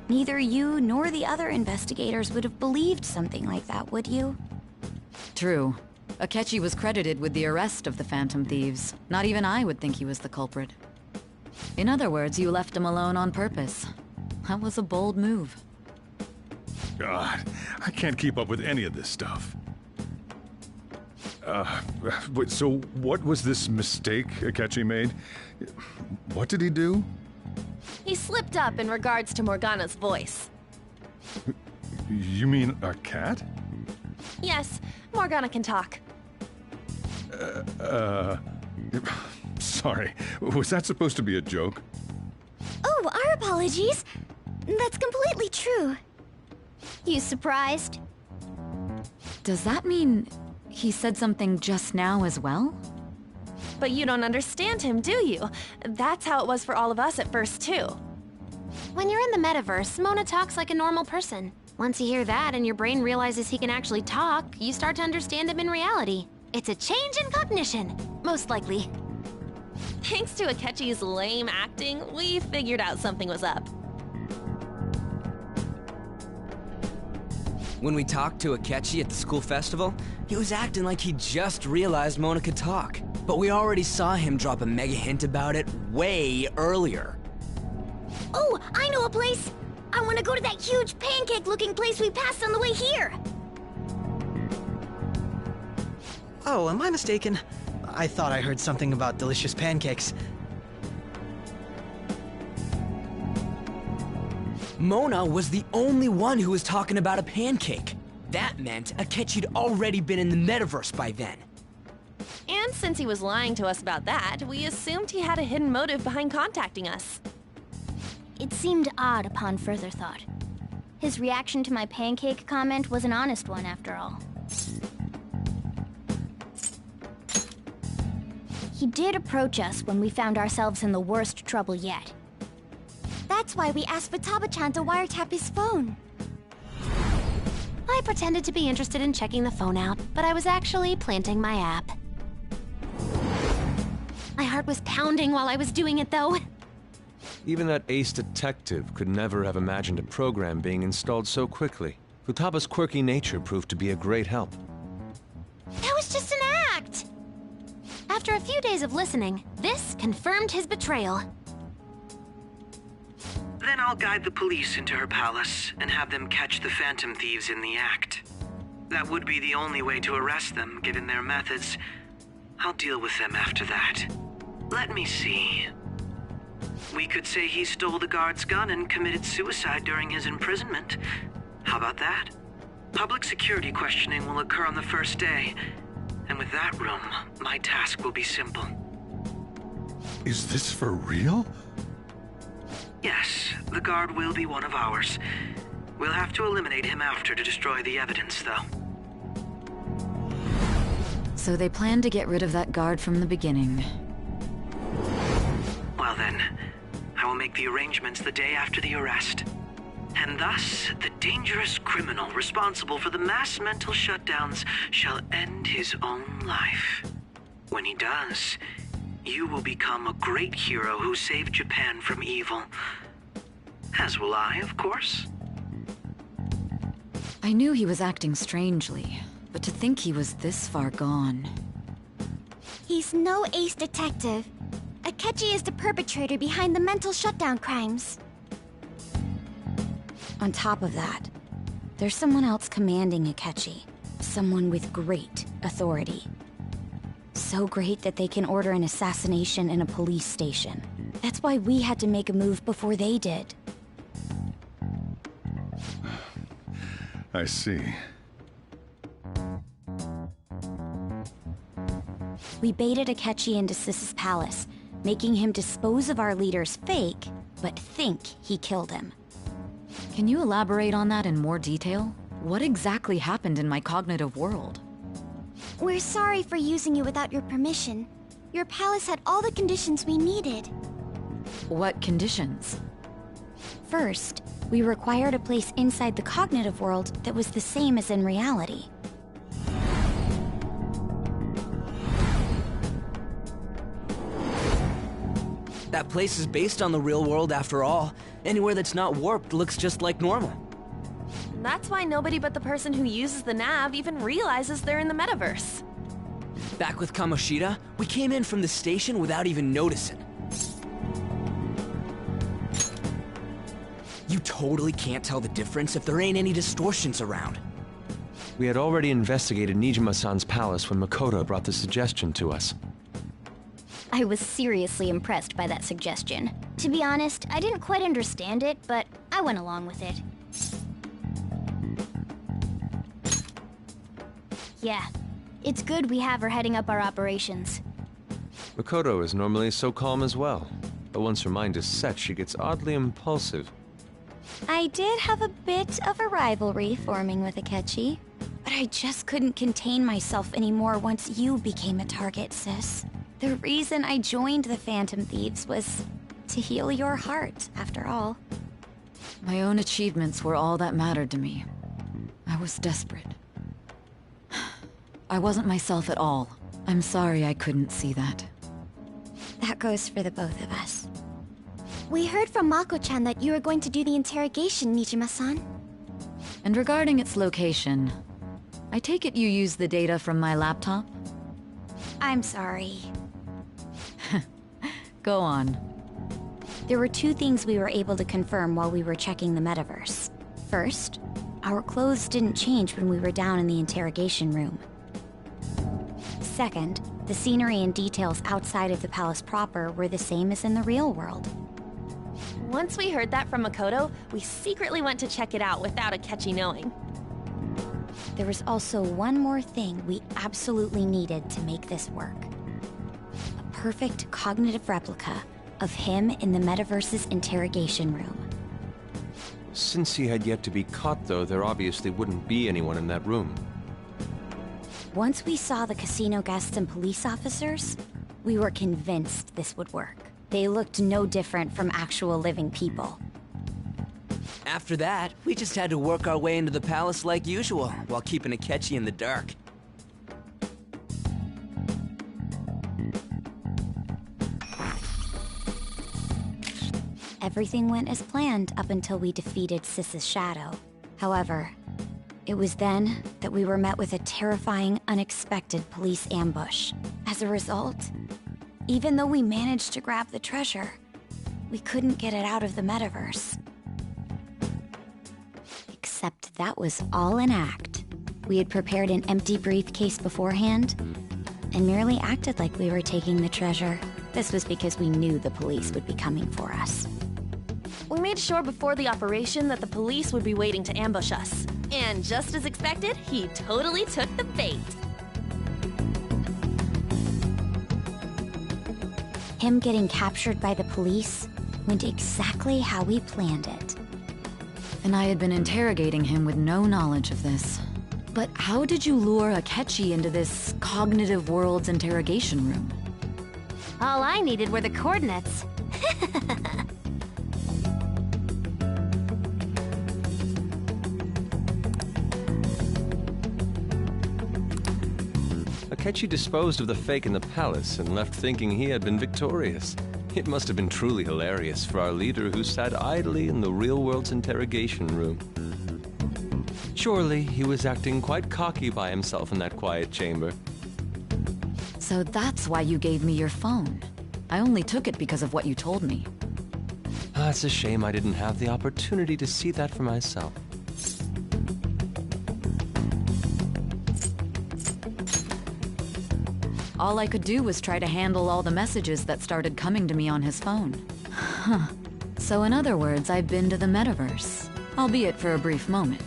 neither you nor the other investigators would have believed something like that, would you? True. Akechi was credited with the arrest of the Phantom Thieves. Not even I would think he was the culprit. In other words, you left him alone on purpose. That was a bold move. God, I can't keep up with any of this stuff. So what was this mistake Akechi made? What did he do? He slipped up in regards to Morgana's voice. You mean a cat? Yes, Morgana can talk. Sorry, was that supposed to be a joke? Oh, our apologies. That's completely true. You surprised? Does that mean he said something just now as well? But you don't understand him, do you? That's how it was for all of us at first, too. When you're in the metaverse, Mona talks like a normal person. Once you hear that and your brain realizes he can actually talk, you start to understand him in reality. It's a change in cognition, most likely. Thanks to Akechi's lame acting, we figured out something was up. When we talked to Akechi at the school festival, he was acting like he just realized Mona could talk. But we already saw him drop a mega hint about it way earlier. Oh, I know a place! I want to go to that huge pancake-looking place we passed on the way here! Oh, am I mistaken? I thought I heard something about delicious pancakes. Mona was the only one who was talking about a pancake. That meant Akechi'd already been in the metaverse by then. And since he was lying to us about that, we assumed he had a hidden motive behind contacting us. It seemed odd upon further thought. His reaction to my pancake comment was an honest one, after all. He did approach us when we found ourselves in the worst trouble yet. That's why we asked Futaba-chan to wiretap his phone. I pretended to be interested in checking the phone out, but I was actually planting my app. My heart was pounding while I was doing it, though. Even that ace detective could never have imagined a program being installed so quickly. Futaba's quirky nature proved to be a great help. That was just an act! After a few days of listening, this confirmed his betrayal. Then I'll guide the police into her palace and have them catch the Phantom Thieves in the act. That would be the only way to arrest them, given their methods. I'll deal with them after that. Let me see. We could say he stole the guard's gun and committed suicide during his imprisonment. How about that? Public security questioning will occur on the first day. And with that room, my task will be simple. Is this for real? Yes, the guard will be one of ours. We'll have to eliminate him after to destroy the evidence, though. So they planned to get rid of that guard from the beginning. Well then, I will make the arrangements the day after the arrest. And thus, the dangerous criminal responsible for the mass mental shutdowns shall end his own life. When he does, you will become a great hero who saved Japan from evil. As will I, of course. I knew he was acting strangely, but to think he was this far gone. He's no ace detective. Akechi is the perpetrator behind the mental shutdown crimes. On top of that, there's someone else commanding Akechi. Someone with great authority. So great that they can order an assassination in a police station. That's why we had to make a move before they did. I see. We baited Akechi into Sis's palace, making him dispose of our leader's fake, but think he killed him. Can you elaborate on that in more detail? What exactly happened in my cognitive world? We're sorry for using you without your permission. Your palace had all the conditions we needed. What conditions? First, we required a place inside the cognitive world that was the same as in reality. That place is based on the real world after all. Anywhere that's not warped looks just like normal. That's why nobody but the person who uses the nav even realizes they're in the metaverse. Back with Kamoshida, we came in from the station without even noticing. You You totally can't tell the difference if there ain't any distortions around. We had already investigated Nijima-san's palace when Makoto brought the suggestion to us. I was seriously impressed by that suggestion. To be honest, I didn't quite understand it, but I went along with it. Yeah, it's good we have her heading up our operations. Makoto is normally so calm as well, but once her mind is set, she gets oddly impulsive. I did have a bit of a rivalry forming with Akechi, but I just couldn't contain myself anymore once you became a target, sis. The reason I joined the Phantom Thieves was to heal your heart, after all. My own achievements were all that mattered to me. I was desperate. I wasn't myself at all. I'm sorry I couldn't see that. That goes for the both of us. We heard from Mako-chan that you were going to do the interrogation, Nijima-san. And regarding its location, I take it you used the data from my laptop? I'm sorry. Go on. There were two things we were able to confirm while we were checking the metaverse. First, our clothes didn't change when we were down in the interrogation room. Second, the scenery and details outside of the palace proper were the same as in the real world. Once we heard that from Makoto, we secretly went to check it out without Akechi knowing. There was also one more thing we absolutely needed to make this work. A perfect cognitive replica of him in the metaverse's interrogation room. Since he had yet to be caught, though, there obviously wouldn't be anyone in that room. Once we saw the casino guests and police officers, we were convinced this would work. They looked no different from actual living people. After that, we just had to work our way into the palace like usual, while keeping Akechi in the dark. Everything went as planned up until we defeated Sis's shadow. However, it was then that we were met with a terrifying, unexpected police ambush. As a result, even though we managed to grab the treasure, we couldn't get it out of the metaverse. Except that was all an act. We had prepared an empty briefcase beforehand, and merely acted like we were taking the treasure. This was because we knew the police would be coming for us. We made sure before the operation that the police would be waiting to ambush us. And just as expected, he totally took the bait. Him getting captured by the police went exactly how we planned it. And I had been interrogating him with no knowledge of this. But how did you lure Akechi into this cognitive world's interrogation room? All I needed were the coordinates. Akechi disposed of the fake in the palace and left thinking he had been victorious. It must have been truly hilarious for our leader who sat idly in the real world's interrogation room. Surely he was acting quite cocky by himself in that quiet chamber. So that's why you gave me your phone. I only took it because of what you told me. It's a shame I didn't have the opportunity to see that for myself. All I could do was try to handle all the messages that started coming to me on his phone. Huh. So in other words, I've been to the metaverse, albeit for a brief moment.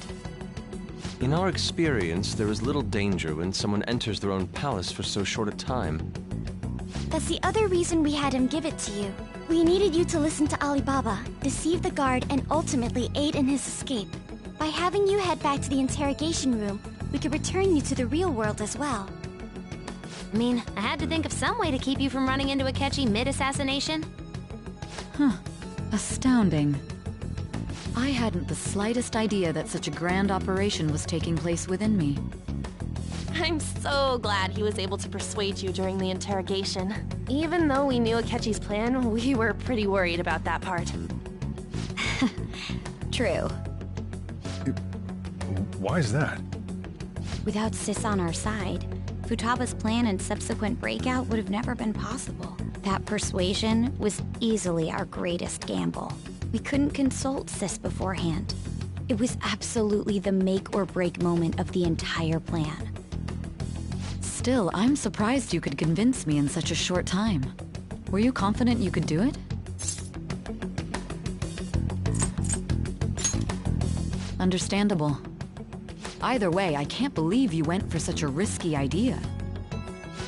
In our experience, there is little danger when someone enters their own palace for so short a time. That's the other reason we had him give it to you. We needed you to listen to Alibaba, deceive the guard, and ultimately aid in his escape. By having you head back to the interrogation room, we could return you to the real world as well. I mean, I had to think of some way to keep you from running into Akechi mid-assassination. Huh. Astounding. I hadn't the slightest idea that such a grand operation was taking place within me. I'm so glad he was able to persuade you during the interrogation. Even though we knew Akechi's plan, we were pretty worried about that part. True. Why is that? Without Sis on our side, Futaba's plan and subsequent breakout would have never been possible. That persuasion was easily our greatest gamble. We couldn't consult Sis beforehand. It was absolutely the make or break moment of the entire plan. Still, I'm surprised you could convince me in such a short time. Were you confident you could do it? Understandable. Either way, I can't believe you went for such a risky idea.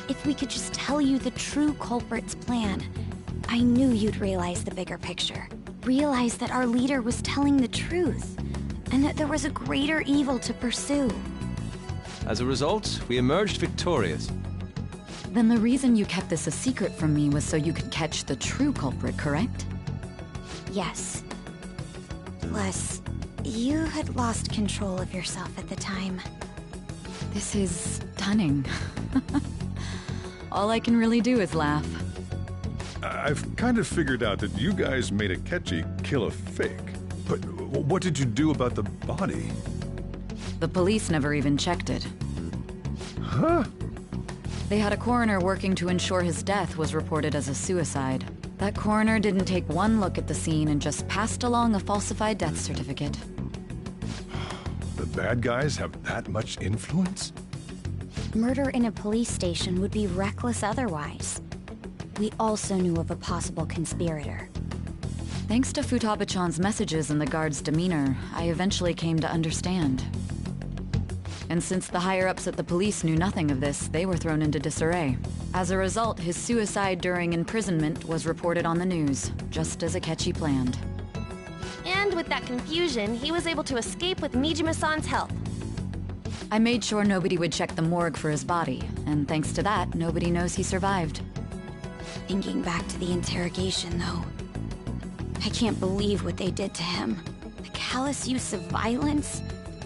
If we could just tell you the true culprit's plan, I knew you'd realize the bigger picture. Realize that our leader was telling the truth, and that there was a greater evil to pursue. As a result, we emerged victorious. Then the reason you kept this a secret from me was so you could catch the true culprit, correct? Yes. Plus, you had lost control of yourself at the time. This is stunning. All I can really do is laugh. I've kind of figured out that you guys made Akechi kill a fake. But what did you do about the body? The police never even checked it. Huh? They had a coroner working to ensure his death was reported as a suicide. That coroner didn't take one look at the scene and just passed along a falsified death certificate. The bad guys have that much influence? Murder in a police station would be reckless otherwise. We also knew of a possible conspirator. Thanks to Futaba-chan's messages and the guard's demeanor, I eventually came to understand. And since the higher-ups at the police knew nothing of this, they were thrown into disarray. As a result, his suicide during imprisonment was reported on the news, just as Akechi planned. And with that confusion, he was able to escape with Nijima-san's help. I made sure nobody would check the morgue for his body, and thanks to that, nobody knows he survived. Thinking back to the interrogation, though, I can't believe what they did to him. The callous use of violence,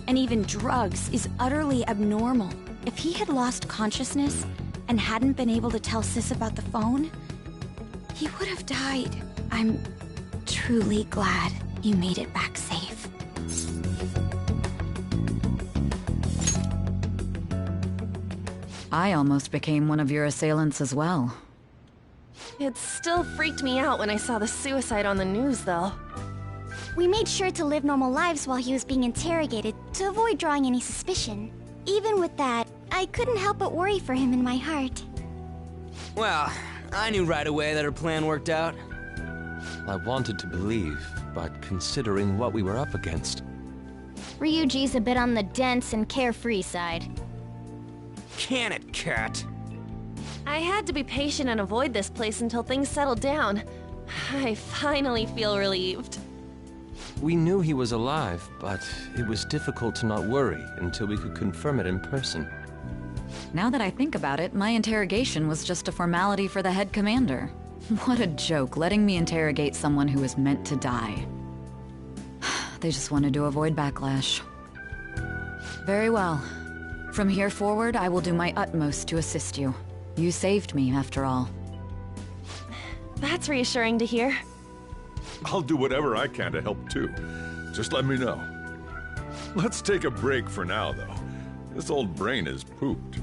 and even drugs, is utterly abnormal. If he had lost consciousness and hadn't been able to tell Sis about the phone, he would have died. I'm truly glad you made it back safe. I almost became one of your assailants as well. It still freaked me out when I saw the suicide on the news, though. We made sure to live normal lives while he was being interrogated to avoid drawing any suspicion. Even with that, I couldn't help but worry for him in my heart. Well, I knew right away that her plan worked out. I wanted to believe, but considering what we were up against... Ryuji's a bit on the dense and carefree side. Can it, Cat? I had to be patient and avoid this place until things settled down. I finally feel relieved. We knew he was alive, but it was difficult to not worry until we could confirm it in person. Now that I think about it, my interrogation was just a formality for the head commander. What a joke, letting me interrogate someone who was meant to die. They just wanted to avoid backlash. Very well. From here forward, I will do my utmost to assist you. You saved me, after all. That's reassuring to hear. I'll do whatever I can to help too. Just let me know. Let's take a break for now, though. This old brain is pooped.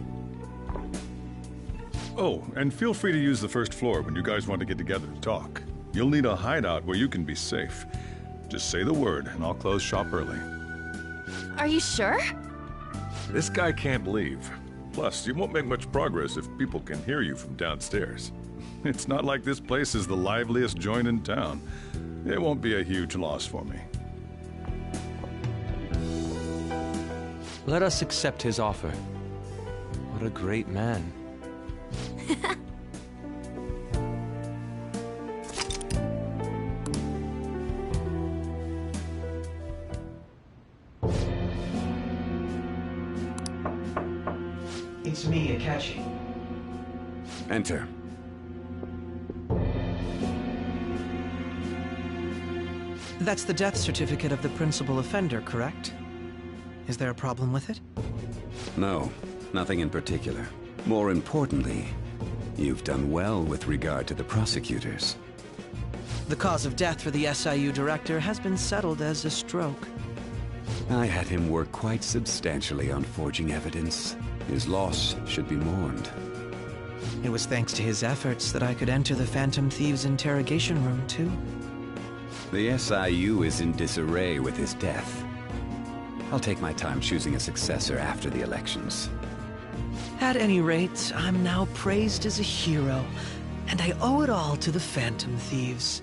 Oh, and feel free to use the first floor when you guys want to get together to talk. You'll need a hideout where you can be safe. Just say the word, and I'll close shop early. Are you sure? This guy can't leave. Plus, you won't make much progress if people can hear you from downstairs. It's not like this place is the liveliest joint in town. It won't be a huge loss for me. Let us accept his offer. What a great man. It's me, Akechi. Enter. That's the death certificate of the principal offender, correct? Is there a problem with it? No, nothing in particular. More importantly, you've done well with regard to the prosecutors. The cause of death for the SIU director has been settled as a stroke. I had him work quite substantially on forging evidence. His loss should be mourned. It was thanks to his efforts that I could enter the Phantom Thieves' interrogation room, too. The SIU is in disarray with his death. I'll take my time choosing a successor after the elections. At any rate, I'm now praised as a hero, and I owe it all to the Phantom Thieves.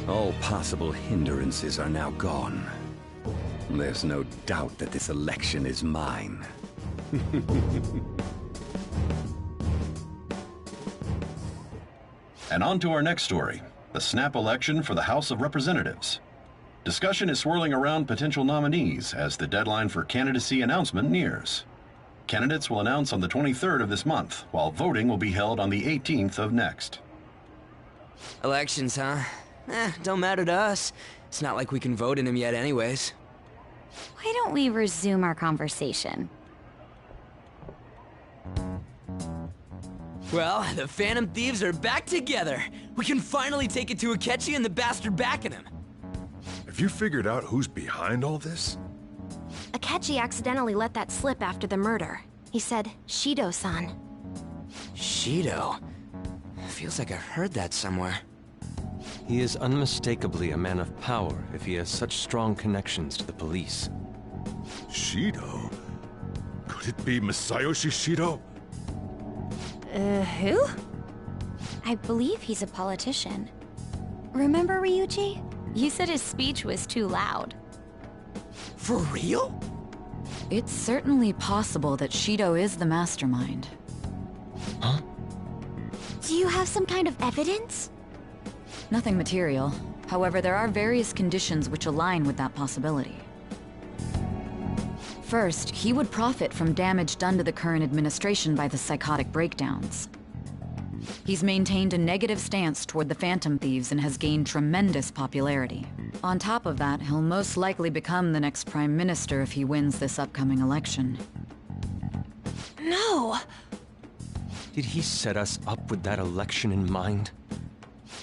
All possible hindrances are now gone. There's no doubt that this election is mine. And on to our next story, the snap election for the House of Representatives. Discussion is swirling around potential nominees as the deadline for candidacy announcement nears. Candidates will announce on the 23rd of this month, while voting will be held on the 18th of next. Elections, huh? Don't matter to us. It's not like we can vote in them yet anyways. Why don't we resume our conversation? Well, the Phantom Thieves are back together. We can finally take it to Akechi and the bastard backing him. Have you figured out who's behind all this? Akechi accidentally let that slip after the murder. He said, Shido-san. Shido? Feels like I've heard that somewhere. He is unmistakably a man of power if he has such strong connections to the police. Shido? Could it be Masayoshi Shido? Who? I believe he's a politician. Remember, Ryuji? You said his speech was too loud. For real? It's certainly possible that Shido is the mastermind. Huh? Do you have some kind of evidence? Nothing material. However, there are various conditions which align with that possibility. First, he would profit from damage done to the current administration by the psychotic breakdowns. He's maintained a negative stance toward the Phantom Thieves and has gained tremendous popularity. On top of that, he'll most likely become the next Prime Minister if he wins this upcoming election. No! Did he set us up with that election in mind?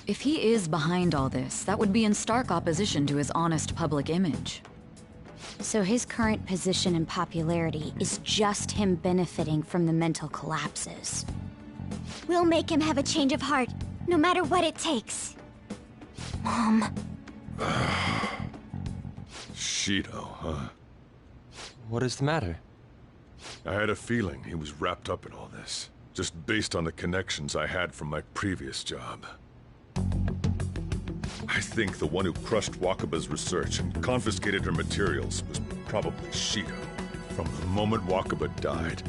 If he is behind all this, that would be in stark opposition to his honest public image. So his current position and popularity is just him benefiting from the mental collapses. We'll make him have a change of heart, no matter what it takes. Mom. Shido, huh? What is the matter? I had a feeling he was wrapped up in all this, just based on the connections I had from my previous job. I think the one who crushed Wakaba's research and confiscated her materials was probably Shido. From the moment Wakaba died,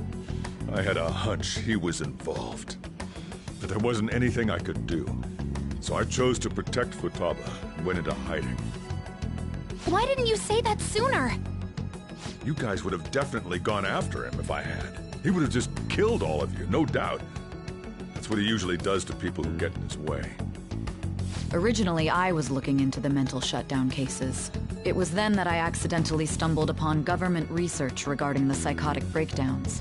I had a hunch he was involved. But there wasn't anything I could do, so I chose to protect Futaba and went into hiding. Why didn't you say that sooner? You guys would have definitely gone after him if I had. He would have just killed all of you, no doubt. That's what he usually does to people who get in his way. Originally, I was looking into the mental shutdown cases. It was then that I accidentally stumbled upon government research regarding the psychotic breakdowns.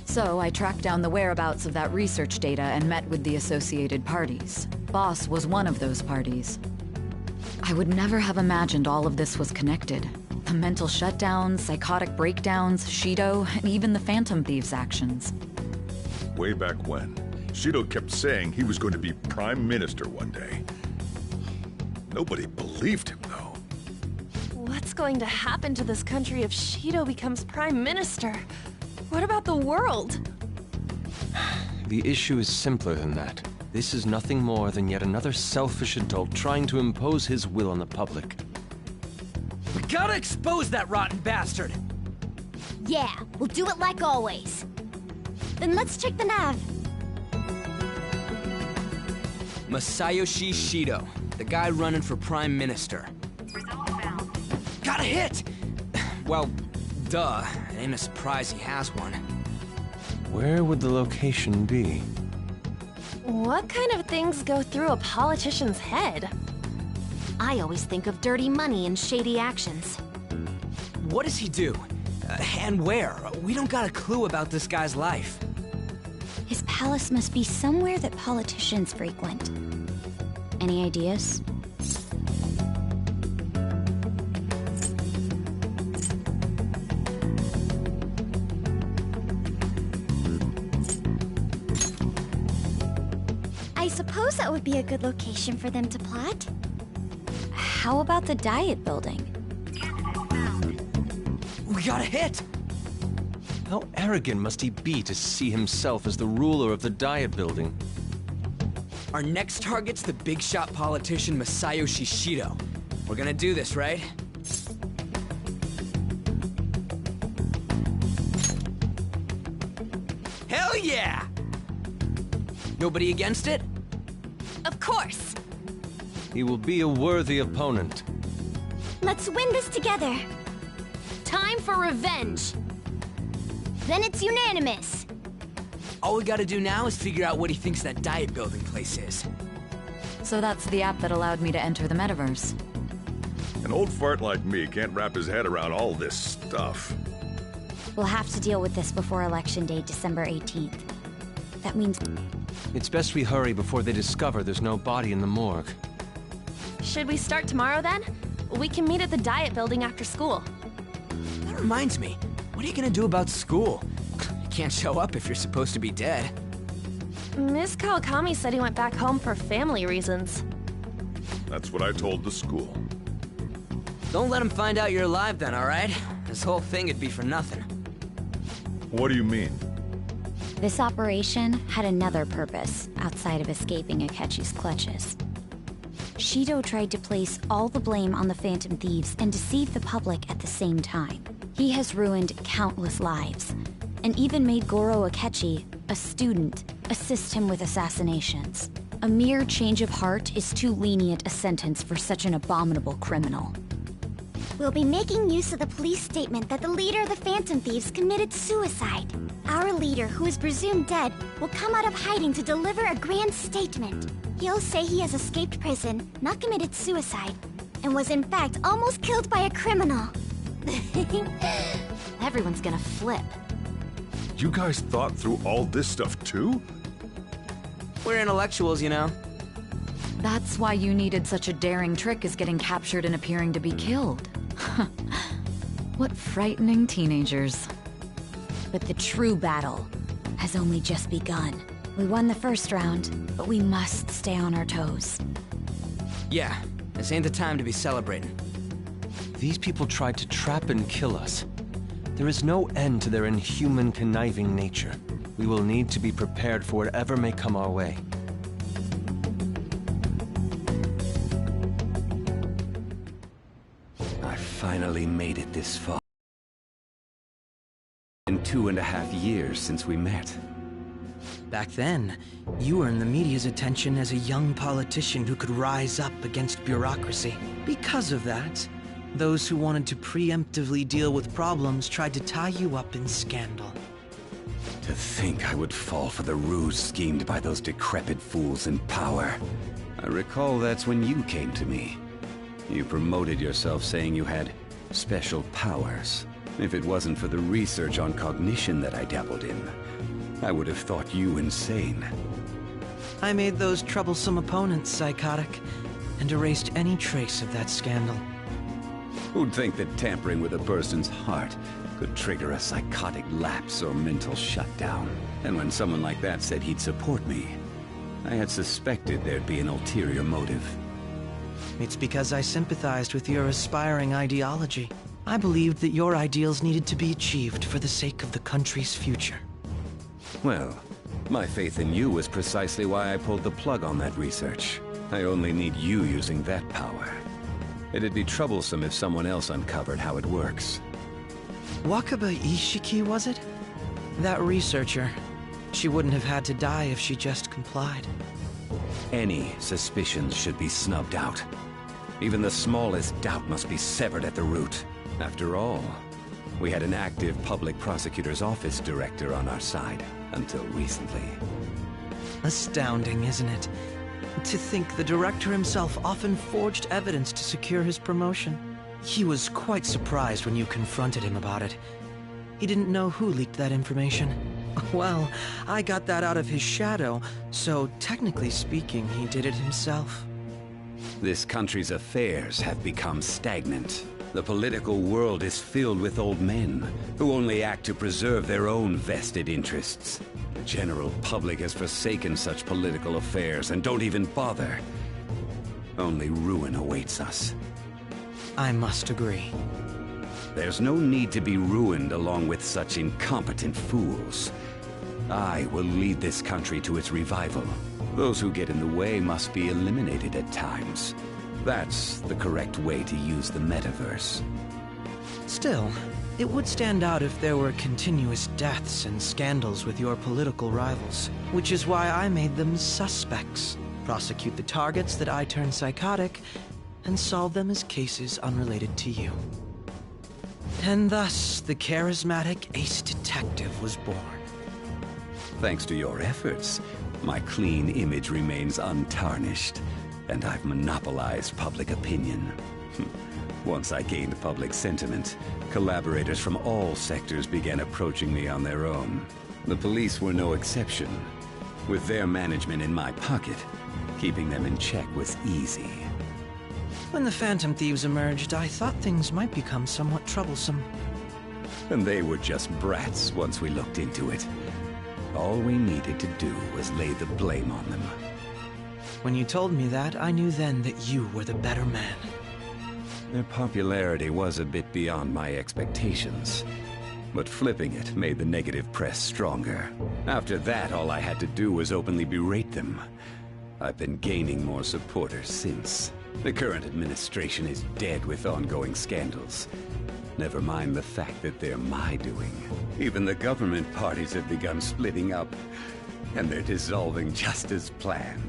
So I tracked down the whereabouts of that research data and met with the associated parties. Boss was one of those parties. I would never have imagined all of this was connected. The mental shutdowns, psychotic breakdowns, Shido, and even the Phantom Thieves' actions. Way back when, Shido kept saying he was going to be Prime Minister one day. Nobody believed him, though. What's going to happen to this country if Shido becomes Prime Minister? What about the world? The issue is simpler than that. This is nothing more than yet another selfish adult trying to impose his will on the public. We gotta expose that rotten bastard! Yeah, we'll do it like always. Then let's check the nav. Masayoshi Shido, the guy running for Prime Minister. Got a hit! Well, duh. It ain't a surprise he has one. Where would the location be? What kind of things go through a politician's head? I always think of dirty money and shady actions. What does he do? And where? We don't got a clue about this guy's life. His palace must be somewhere that politicians frequent. Any ideas? I suppose that would be a good location for them to plot. How about the Diet Building? We got a hit! How arrogant must he be to see himself as the ruler of the Diet Building? Our next target's the big shot politician Masayoshi Shido. We're gonna do this, right? Hell yeah! Nobody against it? Of course! He will be a worthy opponent. Let's win this together. Time for revenge. Then it's unanimous. All we gotta do now is figure out what he thinks that Diet Building place is. So that's the app that allowed me to enter the metaverse. An old fart like me can't wrap his head around all this stuff. We'll have to deal with this before Election Day, December 18th. That means... It's best we hurry before they discover there's no body in the morgue. Should we start tomorrow then? We can meet at the Diet Building after school. That reminds me, what are you gonna do about school? You can't show up if you're supposed to be dead. Miss Kawakami said he went back home for family reasons. That's what I told the school. Don't let him find out you're alive then, alright? This whole thing would be for nothing. What do you mean? This operation had another purpose outside of escaping Akechi's clutches. Shido tried to place all the blame on the Phantom Thieves and deceive the public at the same time. He has ruined countless lives, and even made Goro Akechi, a student, assist him with assassinations. A mere change of heart is too lenient a sentence for such an abominable criminal. We'll be making use of the police statement that the leader of the Phantom Thieves committed suicide. Our leader, who is presumed dead, will come out of hiding to deliver a grand statement. He'll say he has escaped prison, not committed suicide, and was in fact almost killed by a criminal. Everyone's gonna flip. You guys thought through all this stuff too? We're intellectuals, you know. That's why you needed such a daring trick as getting captured and appearing to be killed. What frightening teenagers. But the true battle has only just begun. We won the first round, but we must stay on our toes. Yeah, this ain't the time to be celebrating. These people tried to trap and kill us. There is no end to their inhuman, conniving nature. We will need to be prepared for whatever may come our way. I finally made it this far. In 2.5 years since we met. Back then, you earned the media's attention as a young politician who could rise up against bureaucracy. Because of that, those who wanted to preemptively deal with problems tried to tie you up in scandal. To think I would fall for the ruse schemed by those decrepit fools in power. I recall that's when you came to me. You promoted yourself saying you had special powers. If it wasn't for the research on cognition that I dabbled in, I would have thought you insane. I made those troublesome opponents psychotic, and erased any trace of that scandal. Who'd think that tampering with a person's heart could trigger a psychotic lapse or mental shutdown? And when someone like that said he'd support me, I had suspected there'd be an ulterior motive. It's because I sympathized with your aspiring ideology. I believed that your ideals needed to be achieved for the sake of the country's future. Well, my faith in you was precisely why I pulled the plug on that research. I only need you using that power. It'd be troublesome if someone else uncovered how it works. Wakaba Ishiki, was it? That researcher. She wouldn't have had to die if she just complied. Any suspicions should be snubbed out. Even the smallest doubt must be severed at the root. After all, we had an active public prosecutor's office director on our side, until recently. Astounding, isn't it? To think the director himself often forged evidence to secure his promotion. He was quite surprised when you confronted him about it. He didn't know who leaked that information. Well, I got that out of his shadow, so technically speaking, he did it himself. This country's affairs have become stagnant. The political world is filled with old men who only act to preserve their own vested interests. The general public has forsaken such political affairs and don't even bother. Only ruin awaits us. I must agree. There's no need to be ruined along with such incompetent fools. I will lead this country to its revival. Those who get in the way must be eliminated at times. That's the correct way to use the metaverse. Still, it would stand out if there were continuous deaths and scandals with your political rivals, which is why I made them suspects. Prosecute the targets that I turn psychotic, and solve them as cases unrelated to you. And thus, the charismatic ace detective was born. Thanks to your efforts, my clean image remains untarnished, and I've monopolized public opinion. Once I gained public sentiment, collaborators from all sectors began approaching me on their own. The police were no exception. With their management in my pocket, keeping them in check was easy. When the Phantom Thieves emerged, I thought things might become somewhat troublesome. And they were just brats once we looked into it. All we needed to do was lay the blame on them. When you told me that, I knew then that you were the better man. Their popularity was a bit beyond my expectations, but flipping it made the negative press stronger. After that, all I had to do was openly berate them. I've been gaining more supporters since. The current administration is dead with ongoing scandals. Never mind the fact that they're my doing. Even the government parties have begun splitting up, and they're dissolving just as planned.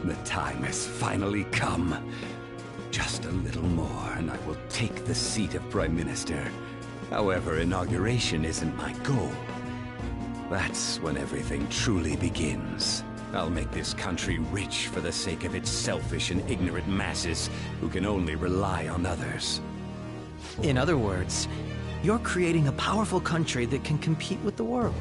The time has finally come. Just a little more, and I will take the seat of Prime Minister. However, inauguration isn't my goal. That's when everything truly begins. I'll make this country rich for the sake of its selfish and ignorant masses who can only rely on others. In other words, you're creating a powerful country that can compete with the world.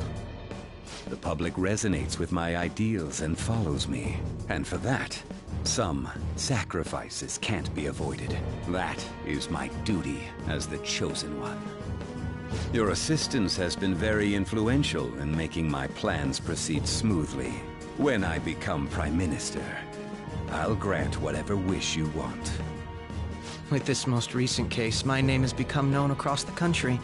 The public resonates with my ideals and follows me. And for that, some sacrifices can't be avoided. That is my duty as the Chosen One. Your assistance has been very influential in making my plans proceed smoothly. When I become Prime Minister, I'll grant whatever wish you want. With this most recent case, my name has become known across the country,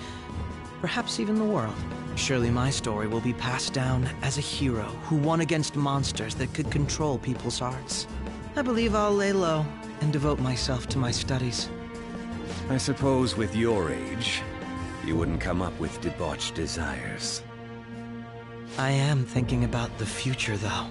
perhaps even the world. Surely my story will be passed down as a hero who won against monsters that could control people's hearts. I believe I'll lay low and devote myself to my studies. I suppose with your age, you wouldn't come up with debauched desires. I am thinking about the future, though.